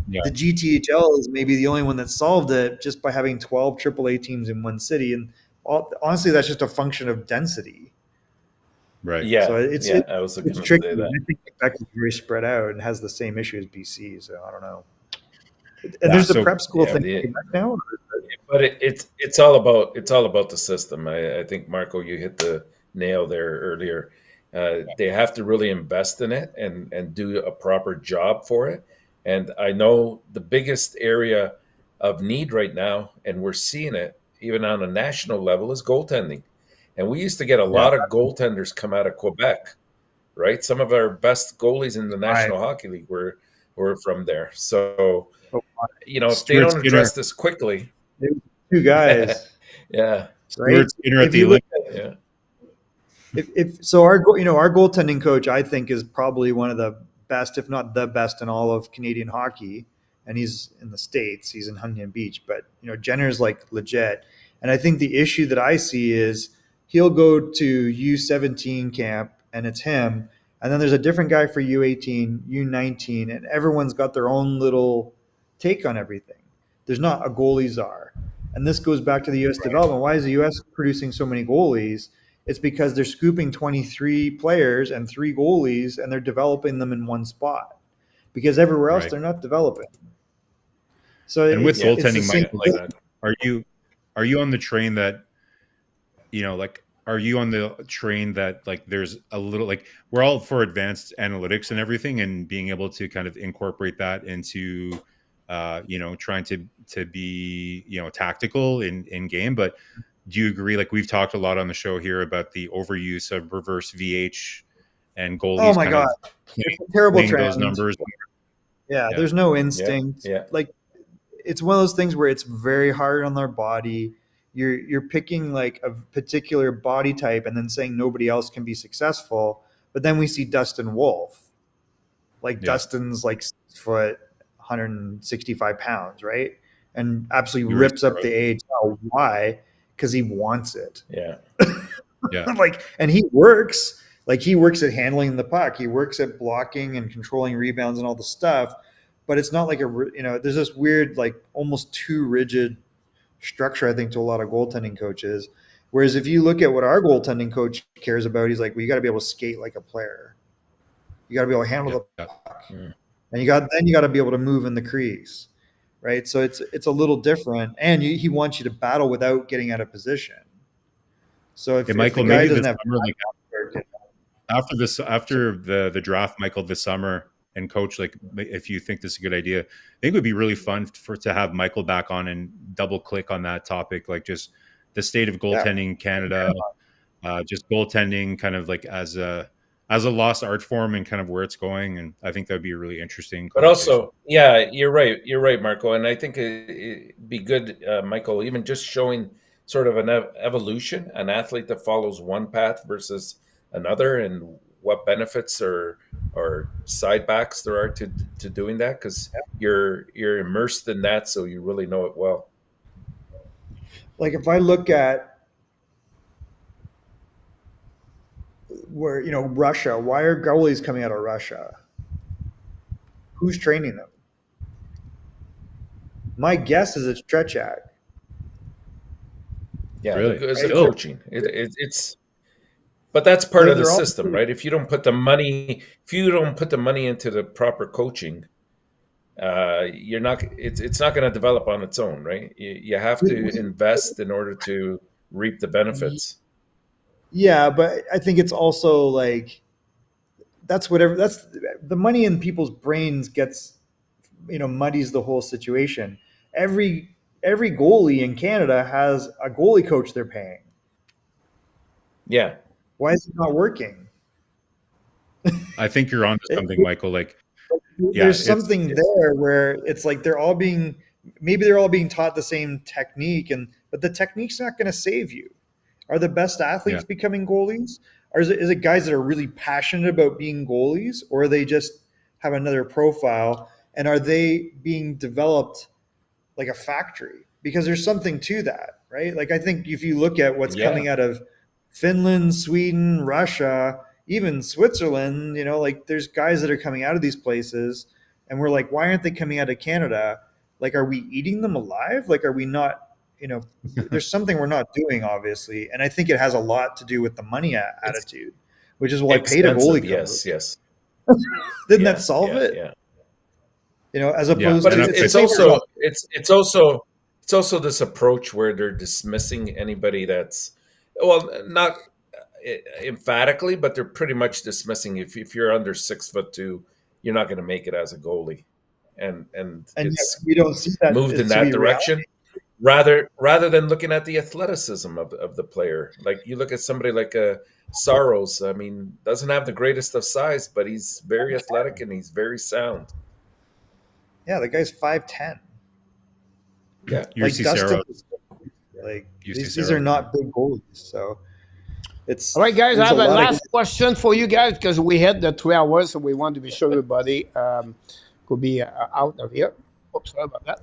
the GTHL is maybe the only one that solved it just by having 12 AAA teams in one city. And honestly, that's just a function of density. Right. Yeah. So it's tricky. I think Quebec is very spread out and has the same issue as BC. So I don't know. And there's the prep school thing now. But it's all about the system. I think, Marco, you hit the nail there earlier. They have to really invest in it and do a proper job for it. And I know the biggest area of need right now, and we're seeing it even on a national level, is goaltending. And we used to get a lot of goaltenders come out of Quebec, right? Some of our best goalies in the National Hockey League were from there. So, if they don't address this quickly, two guys, right? So our goaltending coach, I think, is probably one of the best, if not the best, in all of Canadian hockey, and he's in the States. He's in Huntington Beach, but Jenner's like legit. And I think the issue that I see is he'll go to U17 camp and it's him. And then there's a different guy for U18, U19, and everyone's got their own little take on everything. There's not a goalie czar. And this goes back to the U.S. development. Why is the U.S. producing so many goalies? It's because they're scooping 23 players and 3 goalies, and they're developing them in one spot. because everywhere else Right. they're not developing. So And with it's the goaltending, same Mike, like like, are you on the train that, like, are you on the train that, like, there's a little, like, we're all for advanced analytics and everything, and being able to kind of incorporate that into, trying to be, tactical in game. But do you agree? Like, we've talked a lot on the show here about the overuse of reverse VH and Oh goalies my kind God, of it's a terrible playing those trend. numbers. Yeah, Yeah. there's no Yeah, instinct. yeah. Like it's one of those things where it's very hard on their body. You're picking like a particular body type and then saying nobody else can be successful. But then we see Dustin Wolf. Like Yeah. Dustin's like 6 foot, 165 pounds, right? And absolutely You were rips up the AHL. Why? Because he wants it. Yeah. Yeah. And he works. Like he works at handling the puck. He works at blocking and controlling rebounds and all the stuff. But it's not like there's this weird, like almost too rigid structure, I think, to a lot of goaltending coaches. Whereas if you look at what our goaltending coach cares about, he's like, well, you got to be able to skate like a player. You got to be able to handle the puck, and you got to be able to move in the crease, right? So it's a little different, and he wants you to battle without getting out of position. So if Michael, the guy maybe doesn't this have summer, like, after the draft, Michael, this summer, and coach, like, if you think this is a good idea, I think it would be really fun to have Michael back on and double click on that topic, like just the state of goaltending in Canada, just goaltending kind of like as a lost art form and kind of where it's going. And I think that'd be a really interesting But also, yeah, you're right, Marco. And I think it'd be good, Michael, even just showing sort of an evolution, an athlete that follows one path versus another, and what benefits or side backs there are to doing that, because you're immersed in that, so you really know it well. Like if I look at where, Russia, why are goalies coming out of Russia? Who's training them? My guess is it's Tretiak. Yeah, Really? because of coaching. It's but that's part of the system, right? If you don't put the money into the proper coaching, you're not. It's not going to develop on its own, right? You have to invest in order to reap the benefits. Yeah, but I think it's also like that's the money in people's brains gets, muddies the whole situation. Every goalie in Canada has a goalie coach they're paying. Yeah. Why is it not working? I think you're onto something, Michael. Like, there's something there where it's like they're all being taught the same technique, but the technique's not going to save you. Are the best athletes becoming goalies? Or is it guys that are really passionate about being goalies, or they just have another profile? And are they being developed like a factory? Because there's something to that, right? Like I think if you look at what's coming out of Finland, Sweden, Russia, even Switzerland, like there's guys that are coming out of these places, and we're like, why aren't they coming out of Canada? Like, are we eating them alive? Like, are we not? There's something we're not doing, obviously, and I think it has a lot to do with the money attitude, which is why I paid a goalie coach. Yes. Didn't that solve it? Yeah. As opposed to it's also this approach where they're dismissing anybody that's, well, not emphatically, but they're pretty much dismissing if you're under 6'2", you're not going to make it as a goalie, and it's we don't see that moved in that direction. Rather than looking at the athleticism of the player. Like you look at somebody like Saros, I mean, doesn't have the greatest of size, but he's very athletic and he's very sound. Yeah, the guy's 5'10". Yeah, like Dustin, like these are not big goalies. So it's all right, guys. I have a last question for you guys because we hit the 3 hours, so we want to be sure everybody could be out of here. Oops, sorry about that.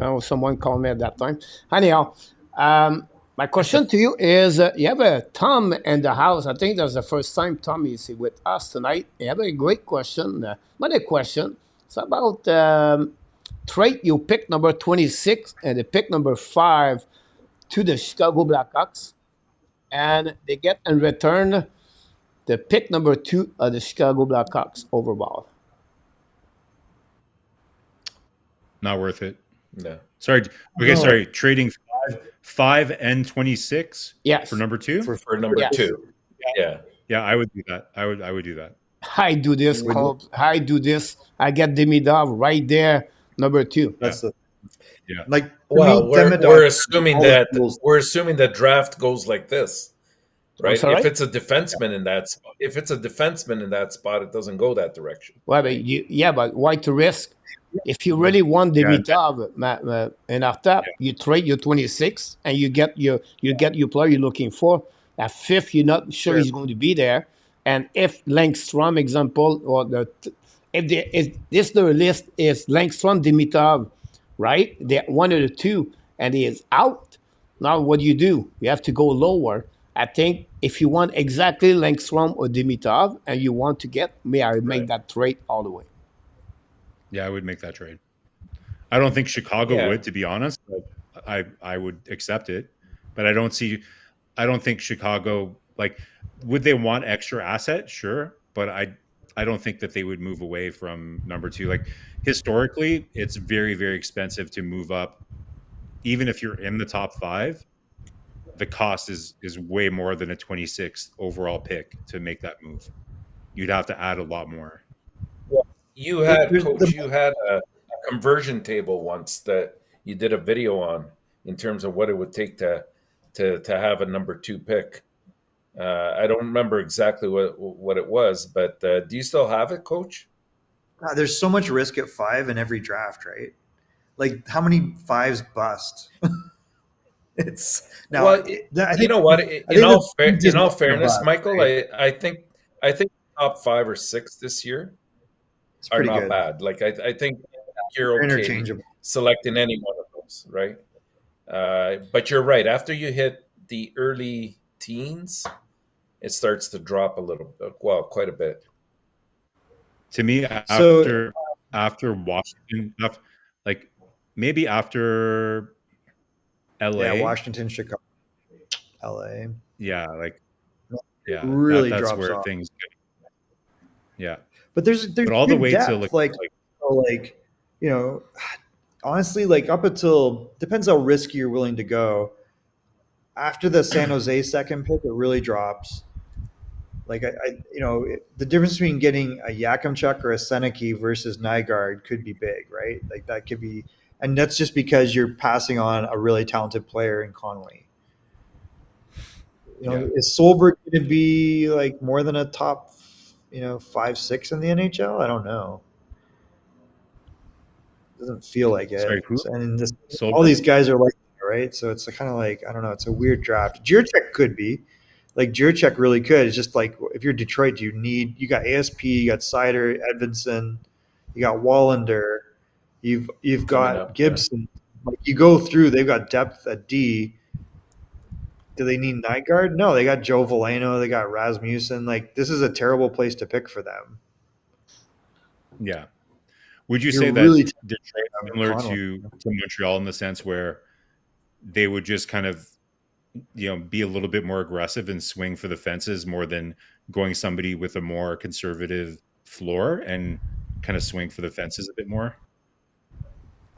Oh, someone called me at that time. Anyhow, my question to you is, you have a Tom in the house. I think that's the first time Tom is with us tonight. You have a great question. Not a question. It's about trade. You pick number 26 and the pick number 5 to the Chicago Blackhawks. And they get in return the pick number 2 of the Chicago Blackhawks overall. Not worth it. No. Sorry. Okay, No. sorry. Trading 5 and 26 Yes. for number 2? For number Yes. 2. Yeah. Yeah, I would do that. I would do that. I do this, Colt. I do this. I get Demidov right there, number 2. That's the Yeah. like. to Well, me, we're Demidov- assuming all the that rules- draft goes like this, right? sorry? If it's a defenseman in that spot, it doesn't go that direction. Well, but why to risk? If you really want Demidov in our top, you trade your 26 and you get your player you're looking for. At 5th, you're not sure he's going to be there. And if Langstrom, example, or the list is Langstrom, Demidov, right? They're one of the two, and he is out. Now, what do? You have to go lower. I think if you want exactly Langstrom or Demidov, and you want to get, may I make that trade all the way? Yeah, I would make that trade. I don't think Chicago Yeah. would, to be honest. But I would accept it, but I don't think Chicago, like, would they want extra asset? Sure, but I don't think that they would move away from number 2. Like, historically, it's very, very expensive to move up. Even if you're in the top 5, the cost is way more than a 26th overall pick to make that move. You'd have to add a lot more. You had a conversion table once that you did a video on in terms of what it would take to have a number 2 pick. I don't remember exactly what it was, but do you still have it, Coach? God, there's so much risk at 5 in every draft, right? Like, how many 5s bust? It's now. Well, I you know what? In all fairness, bust, Michael, right? I think top 5 or 6 this year It's are pretty not good. bad. Like, I think you're okay Interchangeable. selecting any one of those, right? But you're right. After you hit the early teens, it starts to drop a little bit. Well, quite a bit. To me, So- after Washington, like maybe after LA, Yeah, Washington, Chicago, LA. yeah, like yeah, Really that's drops where off. things. Yeah, But there's but all the good way depth. to like like you know, honestly, like up until depends how risky you're willing to go. After the San Jose second pick, it really drops. Like the difference between getting a Yakimchuk or a Seneke versus Nygaard could be big, right? Like that could be, and that's just because you're passing on a really talented player in Connolly. Is Solberg going to be like more than a top, 5-6 in the NHL? I don't know. Doesn't feel like it. Sorry, who? And Solberg? all these guys are like, right? So it's kind of like, I don't know. It's a weird draft. Jiricek could be. Like Jiricek really could. It's just like if you're Detroit, you got ASP, you got Sider, Edvinson, you got Wallander, you've got up, Gibson. Like you go through, they've got depth at D. Do they need Nygaard? No, they got Joe Veleno, they got Rasmussen. Like this is a terrible place to pick for them. Yeah. Would you You're say that really Detroit is similar to Montreal in the sense where they would just kind of be a little bit more aggressive and swing for the fences more than going somebody with a more conservative floor and kind of swing for the fences a bit more?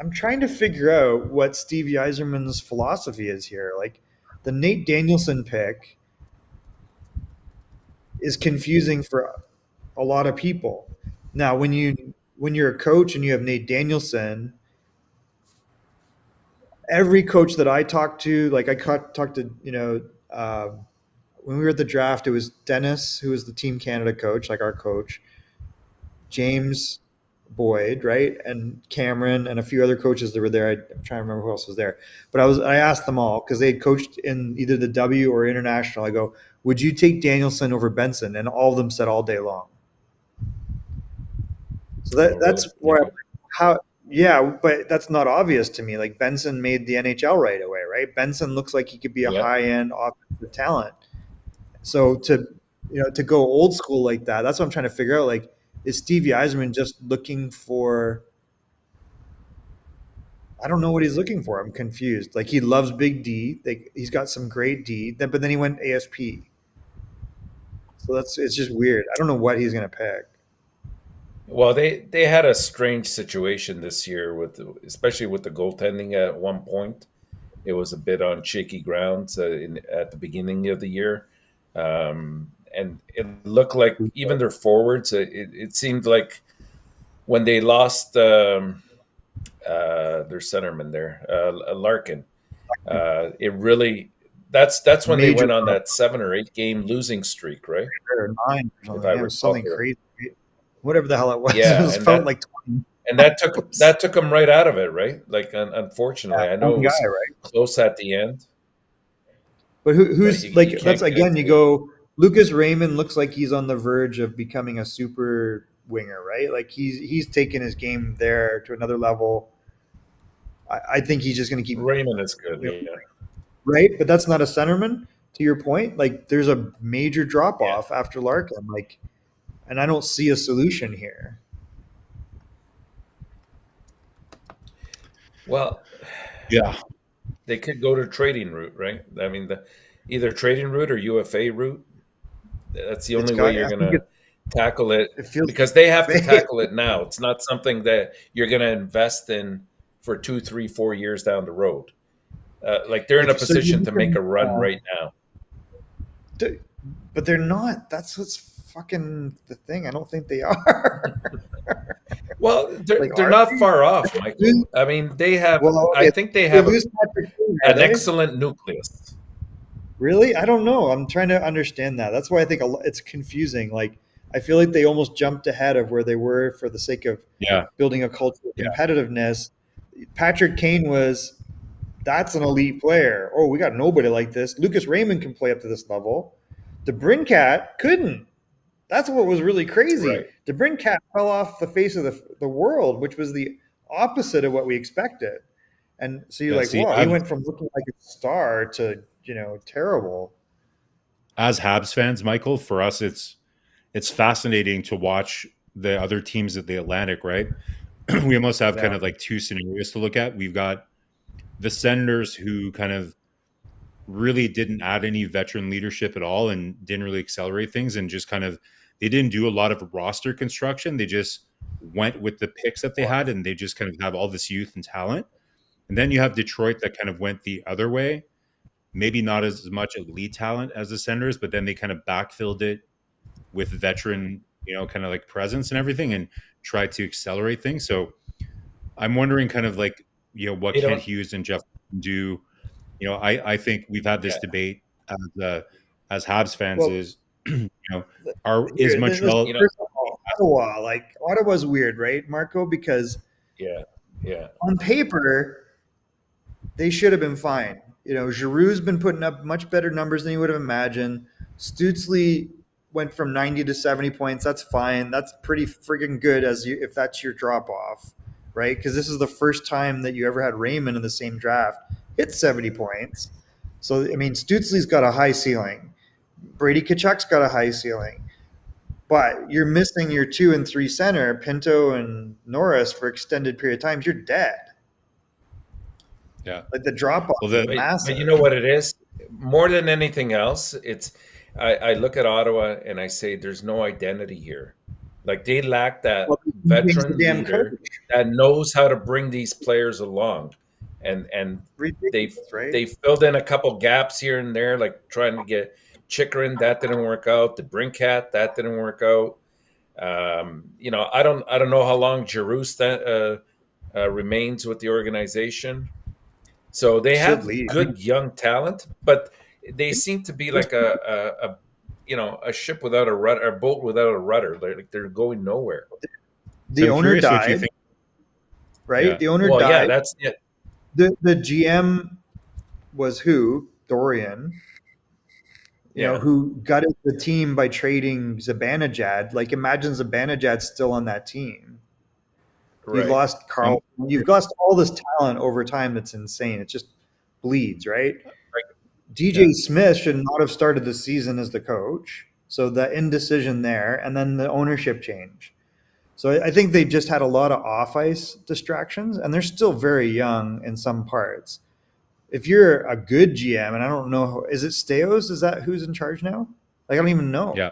I'm trying to figure out what Stevie Yzerman's philosophy is here. Like the Nate Danielson pick is confusing for a lot of people. Now, when you're a coach and you have Nate Danielson, every coach that I talked to, like I talked to, when we were at the draft, it was Dennis, who was the Team Canada coach, like our coach, James Boyd, right, and Cameron and a few other coaches that were there. I'm trying to remember who else was there, but I asked them all because they had coached in either the W or international. I go, would you take Danielson over Benson? And all of them said all day long. So that's where but that's not obvious to me. Like Benson made the NHL right away, right? Benson looks like he could be a high-end offensive talent. So to go old school like that, that's what I'm trying to figure out. Like, is Stevie Yzerman just looking for? I don't know what he's looking for. I'm confused. Like he loves Big D. He's got some great D. But then he went ASP. So it's just weird. I don't know what he's going to pick. Well, they had a strange situation this year especially with the goaltending at one point. It was a bit on shaky grounds at the beginning of the year. And it looked like even their forwards, it seemed like when they lost their centerman there, Larkin, it really that's when they Major went on that 7 or 8 game losing streak, right? Or 9 or something. If I It was recall something correctly. crazy. Whatever the hell it was. Yeah, It and felt that- like 20. And that took them right out of it, right? Like, unfortunately, I know it One was guy, right? close at the end. But who's you like can't that's get- again you go Lucas Raymond looks like he's on the verge of becoming a super winger, right? Like he's taken his game there to another level. I think he's just going to keep Raymond is good, yeah. right, but that's not a centerman. To your point, like there's a major drop off after Larkin, like, and I don't see a solution here. Well, Yeah. they could go to trading route, right? I mean, either trading route or UFA route. That's the only way you're going to tackle it, It feels because they have to big. tackle it now. It's not something that you're going to invest in for 2, 3, 4 years down the road. Like they're in a So position you to make a can, run right now. but they're not. That's what's fucking the thing. I don't think they are. Well, they're Like, they're are not they? far off, Michael. I mean, they have. Well, I think they have lose Patrick Kane, are an they? excellent nucleus. Really? I don't know. I'm trying to understand that. That's why I think it's confusing. Like, I feel like they almost jumped ahead of where they were for the sake of building a culture of competitiveness. Patrick Kane that's an elite player. Oh, we got nobody like this. Lucas Raymond can play up to this level. The Brincat couldn't. That's what was really crazy. Right. The Brincat fell off the face of the world, which was the opposite of what we expected. And so you're wow, he went from looking like a star to, terrible. As Habs fans, Michael, for us, it's fascinating to watch the other teams at the Atlantic, right? We almost have kind of like two scenarios to look at. We've got the Senators, who kind of really didn't add any veteran leadership at all and didn't really accelerate things, and just kind of, they didn't do a lot of roster construction. They just went with the picks that they had, and they just kind of have all this youth and talent. And then you have Detroit that kind of went the other way, maybe not as much elite talent as the Senators, but then they kind of backfilled it with veteran, kind of like presence and everything, and tried to accelerate things. So I'm wondering kind of like, what Kent Hughes and Jeff do. I think we've had this debate as Habs fans is, is Montreal, Ottawa, like Ottawa's weird, right, Marco? Because on paper, they should have been fine. Giroux's been putting up much better numbers than you would have imagined. Stützle went from 90 to 70 points. That's fine. That's pretty friggin' good if that's your drop off, right? Because this is the first time that you ever had Raymond in the same draft hit 70 points. So, I mean, Stützle's got a high ceiling. Brady Tkachuk's got a high ceiling. But you're missing your 2 and 3 center, Pinto and Norris, for extended period of times. You're dead. Yeah. Like the drop off is massive. But you know what it is? More than anything else, I look at Ottawa and I say there's no identity here. Like they lack that veteran leader that knows how to bring these players along. And they filled in a couple gaps here and there, like trying to get Chikrin, that didn't work out. The Brincat, that didn't work out. I don't know how long Giroux remains with the organization. So they have good young talent, but they seem to be like a ship without a rudder, a boat without a rudder. Like they're going nowhere. The owner died, right? Yeah. The owner died. Yeah, that's it. The GM was who? Dorian. Who gutted the team by trading Zibanejad. Like, imagine Zibanejad's still on that team. Right. You've lost Carl. You've lost all this talent over time. That's insane. It just bleeds, right? DJ Smith should not have started the season as the coach. So the indecision there, and then the ownership change. So I think they just had a lot of off-ice distractions, and they're still very young in some parts. If you're a good GM, and I don't know, is it Steos? Is that who's in charge now? Like, I don't even know. Yeah.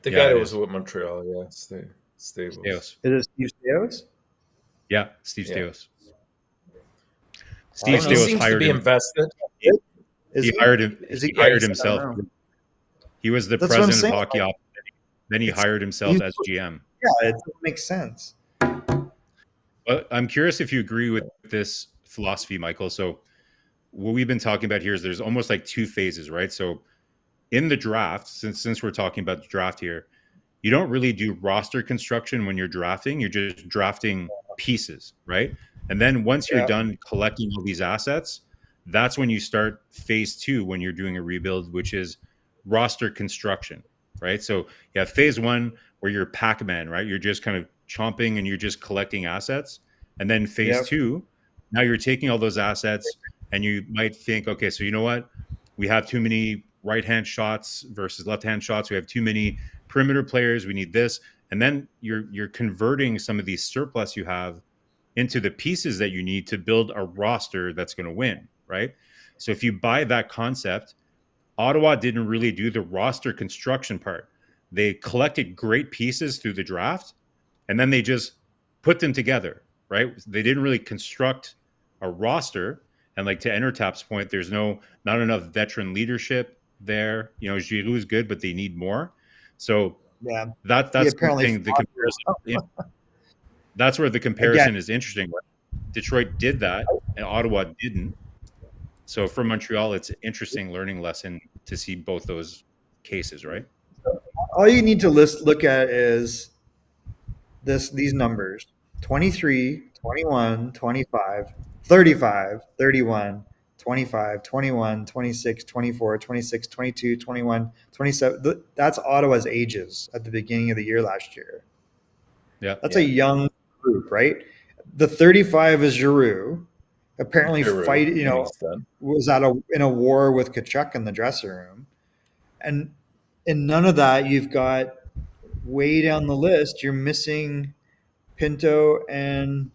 The Yeah, guy it that was is. with Montreal, yeah, Staples. Stamkos. Is it Steve Stamkos? Yeah, Steve Yeah. Stamkos. I Steve don't He know. Stamkos seems to hired be him. invested. Is He he? hired him. Is He he? hired Yeah, I don't himself. know. He was the That's what I'm president of saying. hockey ops. Then he hired himself he's- as GM. Yeah, it makes sense. But I'm curious if you agree with this philosophy, Michael. So what we've been talking about here is there's almost like two phases, right? So in the draft, since we're talking about the draft here, you don't really do roster construction when you're drafting. You're just drafting pieces, right? And then once you're Yeah. done collecting all these assets, that's when you start phase two when you're doing a rebuild, which is roster construction, right? So you have phase one where you're Pac-Man, right? You're just kind of chomping and you're just collecting assets. And then phase Yep. two, now you're taking all those assets and you might think, okay, so you know what? We have too many right-hand shots versus left-hand shots. We have too many perimeter players. We need this. And then you're converting some of these surplus you have into the pieces that you need to build a roster that's going to win, right? So if you buy that concept, Ottawa didn't really do the roster construction part. They collected great pieces through the draft, and then they just put them together, right? They didn't really construct a roster. And like to Entertap's point, there's not enough veteran leadership there. You know, Giroux's good, but they need more. So Yeah. that's He the apparently thing. The fought comparison. That's where the comparison is interesting. Detroit did that, and Ottawa didn't. So for Montreal, it's an interesting learning lesson to see both those cases, right? All you need to look at is these numbers: 23, 21, 25, 35, 31, 25, 21, 26, 24, 26, 22, 21, 27. That's Ottawa's ages at the beginning of the year last year. Yeah. That's a young group, right? The 35 is Giroux. Apparently, Giroux, was in a war with Kachuk in the dressing room, and in none of that, you've got way down the list. You're missing Pinto and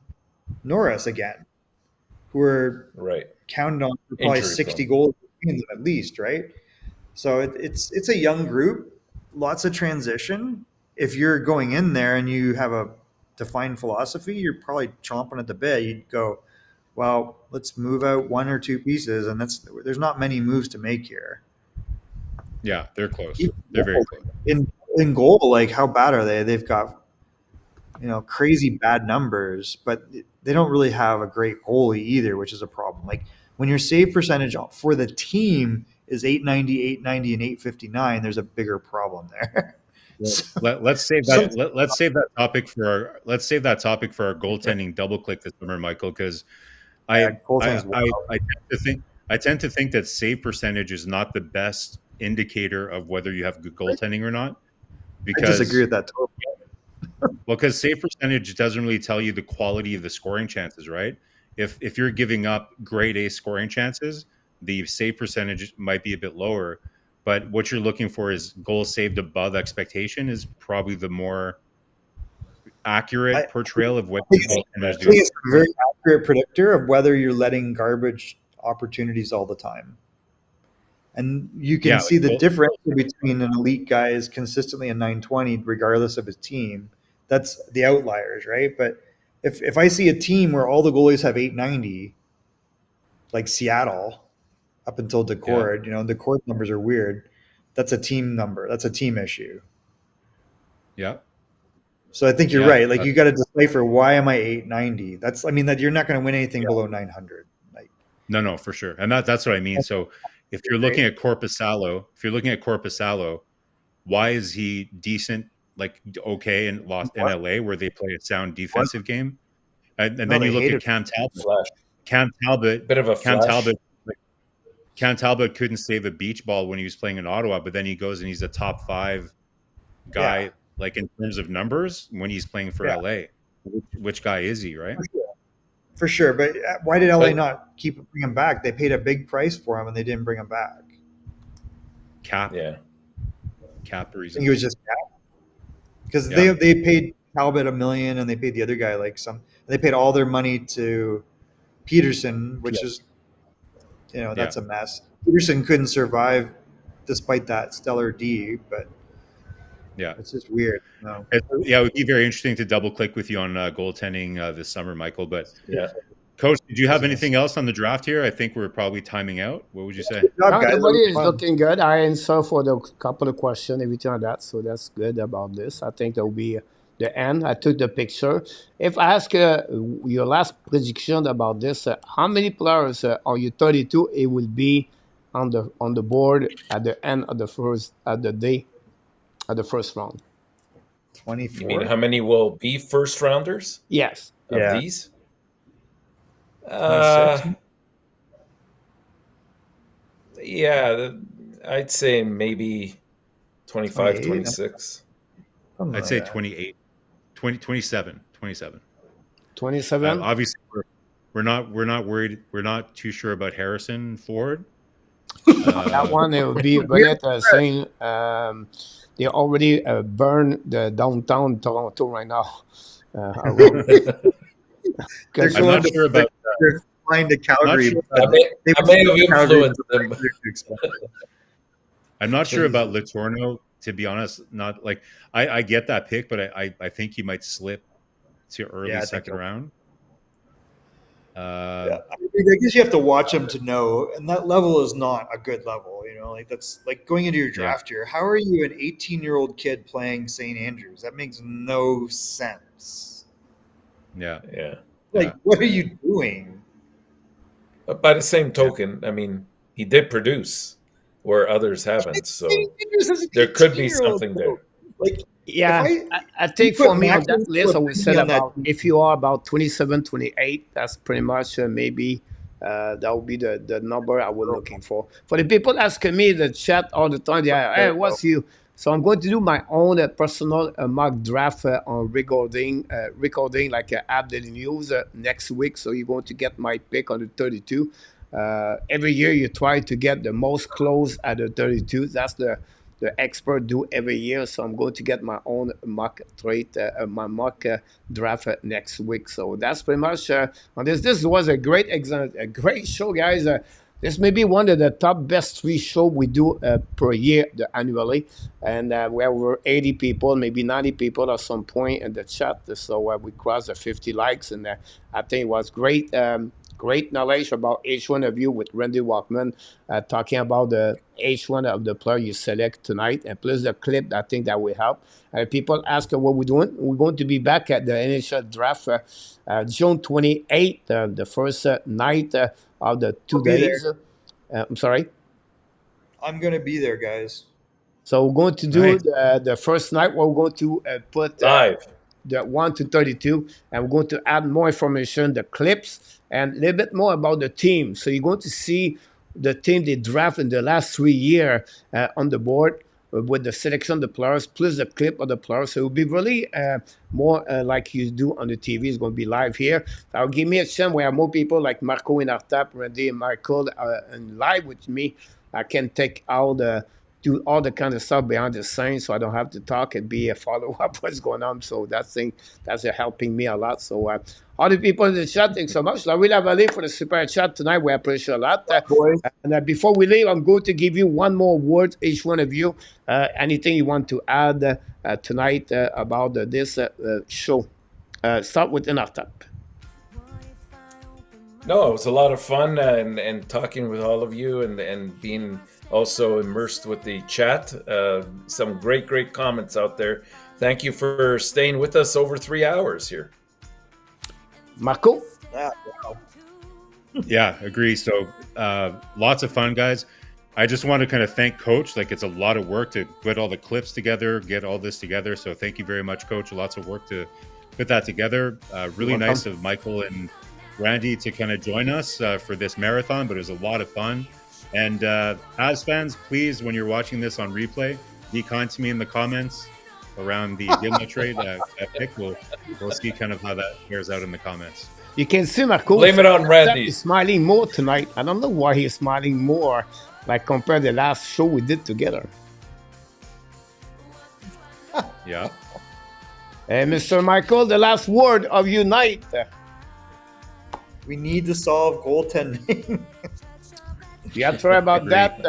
Norris again, who are right. counted on for probably Injury 60 prone. goals at least, right? So it's a young group, lots of transition. If you're going in there and you have a defined philosophy, you're probably chomping at the bit. You'd go, well, let's move out one or two pieces, and there's not many moves to make here. Yeah, they're close. They're very close. In goal, like how bad are they? They've got crazy bad numbers, but they don't really have a great goalie either, which is a problem. Like when your save percentage for the team is 890, 890, and 859, there's a bigger problem there. Let's save that. Let's save that topic for our goaltending double click this summer, Michael, because I tend to think that save percentage is not the best indicator of whether you have good goaltending or not. Because I disagree with that totally. Well, because save percentage doesn't really tell you the quality of the scoring chances, right? If you're giving up grade A scoring chances, the save percentage might be a bit lower. But what you're looking for is goals saved above expectation is probably the more accurate portrayal of what the goaltenders do. I think it's a very accurate predictor of whether you're letting garbage opportunities all the time. And you can see the difference between an elite guy is consistently a 920 regardless of his team. That's the outliers, right? But if I see a team where all the goalies have 890, like Seattle, up until Decord, Decord numbers are weird. That's a team number. That's a team issue. Yeah. So I think you're right. Like you got to decipher, why am I 890? That you're not going to win anything below 900. Like no, for sure. And that's what I mean. So if you're looking at Korpisalo, why is he decent, like okay in LA where they play a sound defensive game? And then you look at Cam Talbot. Bit of a flash. Cam Talbot couldn't save a beach ball when he was playing in Ottawa, but then he goes and he's a top 5 guy, like in terms of numbers when he's playing for LA. Which guy is he, right? For sure. But why did LA not bring him back? They paid a big price for him and they didn't bring him back. Cap I reasons. think it was just cap. Because they paid Talbot $1 million and they paid the other guy they paid all their money to Peterson, which is that's a mess. Peterson couldn't survive despite that stellar D, but Yeah. It's just weird. No. Yeah, it would be very interesting to double click with you on goaltending this summer, Michael. But Yeah. Coach, did you have anything else on the draft here? I think we're probably timing out. What would you say? Good job, No, guys. everybody That was is fun. looking good. I answer for the couple of questions, everything like that. So that's good about this. I think that will be the end. I took the picture. If I ask your last prediction about this, how many players are you 32? It will be on the board at the end of the first at the day of the first round. 24. You mean how many will be first rounders Yes. of Yeah. these? 26? Yeah, I'd say maybe 25, 28. 26. Something I'd like say that. 28, 27. 27. Obviously, we're not worried. We're not too sure about Harrison Ford. That one it will be Bennett saying they already burned the downtown Toronto right now. Around. They're I'm going not to, sure about. they're flying to Calgary. sure. I may have influenced them. I'm not sure about Letourneau, to be honest. Not like I get that pick, but I think he might slip to early Yeah, I think second so. round. Yeah. I guess you have to watch them to know, and that level is not a good level. You know, like that's like going into your draft year. How are you an 18-year-old kid playing St. Andrews? That makes no sense. Yeah. Yeah. Like, what are you doing? But by the same token, I mean, he did produce where others haven't. So St. Andrews is an there could be 18-year-old something though. there. Like, Yeah, if I think put for me on Macklin that list, I would Phillips say on that about team. if you are about 27, 28, that's pretty much maybe that would be the number I was looking for. For the people asking me the chat all the time, they are, hey, what's you? So I'm going to do my own personal mock draft on recording like App Daily News next week. So you're going to get my pick on the 32. Every year you try to get the most close at the 32. That's the expert do every year. So I'm going to get my own mock trade, my mock draft next week. So that's pretty much on this. This was a great a great show, guys. This may be one of the top best 3 shows we do per year annually, and we have over 80 people, maybe 90 people at some point in the chat. So we crossed the 50 likes, and I think it was great. Great knowledge about each one of you with Randy Walkman talking about each one of the player you select tonight, and plus the clip. I think that will help. People ask what we're doing. We're going to be back at the NHL draft June 28th, the first night of the 2 I'll be days. I'm sorry. I'm going to be there, guys. So we're going to do Nice. the first night where we're going to put Live. the 1 to 32, and we're going to add more information, the clips, and a little bit more about the team. So you're going to see the team they draft in the last 3 years on the board with the selection of the players, plus the clip of the players. So it will be really more like you do on the TV. It's going to be live here. That'll give me a chance where more people like Marco in Artap, Randy and Michael and live with me. I can take all the do all the kind of stuff behind the scenes, so I don't have to talk and be a follow up what's going on. So that's helping me a lot. So all the people in the chat, thanks so much. I will have a link for the super chat tonight. We appreciate a lot. Boys. And before we leave, I'm going to give you one more word, each one of you. Anything you want to add tonight about this show? Start with Inartap. No, it was a lot of fun and talking with all of you and being also immersed with the chat. Some great comments out there. Thank you for staying with us over 3 hours here. Marco? Yeah, agree. So lots of fun, guys. I just want to kind of thank Coach. Like, it's a lot of work to put all the clips together, get all this together. So thank you very much, Coach. Lots of work to put that together. Really nice of Michael and Randy to kind of join us for this marathon, but it was a lot of fun. And as fans, please, when you're watching this on replay, be kind to me in the comments around the Gilma trade pick. We'll see kind of how that bears out in the comments. You can see Marco. Blame it on Randy. He's smiling more tonight. I don't know why he's smiling more, like compared to the last show we did together. Yeah. And Mr. Michael, the last word of Unite. We need to solve goaltending. Yeah, sorry about that.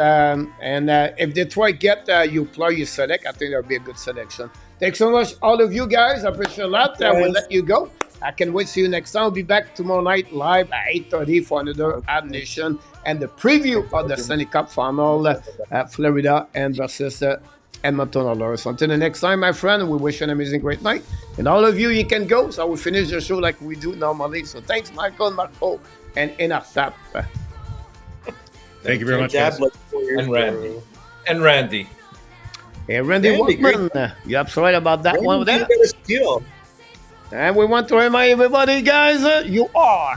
And if Detroit get you player you select, I think that'll be a good selection. Thanks so much, all of you guys. I appreciate a lot. We'll let you go. I can wait to see you next time. I'll be back tomorrow night live at 8:30 for another Ab Nation and the preview of the Stanley Cup final at Florida and versus Edmonton Oilers. Until the next time, my friend, we wish you an amazing great night. And all of you can go. So I will finish the show like we do normally. So thanks, Michael, Marco, and Inartap. Thank you very much, guys. And Randy. And Randy. Hey, Randy Walkman, you're absolutely right about that one. There. And we want to remind everybody, guys, you are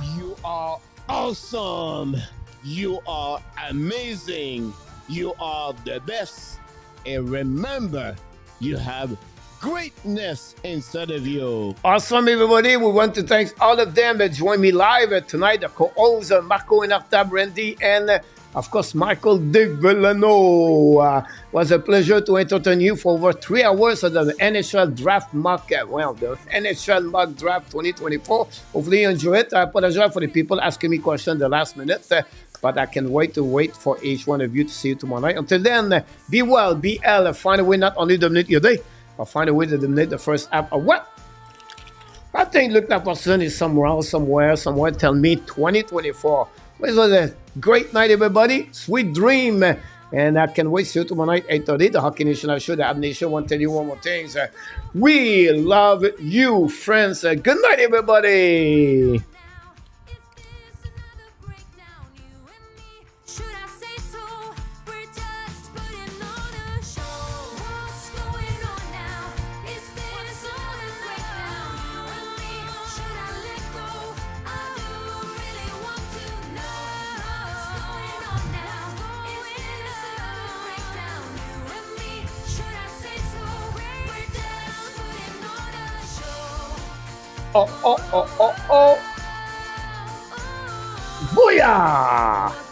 awesome. You are amazing. You are the best. And remember, you have greatness inside of you. Awesome, everybody. We want to thank all of them that joined me live tonight. The co-hosts, Marco Inartab, Randy, and of course, Michael De Villano. Was a pleasure to entertain you for over 3 hours of the NHL Draft Mock, the NHL Mock Draft 2024. Hopefully you enjoy it. I apologize for the people asking me questions the last minute, but I can wait for each one of you to see you tomorrow night. Until then, be well, be L. Find a way not only to dominate your day, but find a way to dominate the first half of what? I think look that person is somewhere. Tell me 2024. It was a great night, everybody. Sweet dream. And I can wait to see you tomorrow night, 8:30. The Hockey Nation Show, the Ab Nation. Want to tell you one more thing. We love you, friends. Good night, everybody. Oh. Booyah!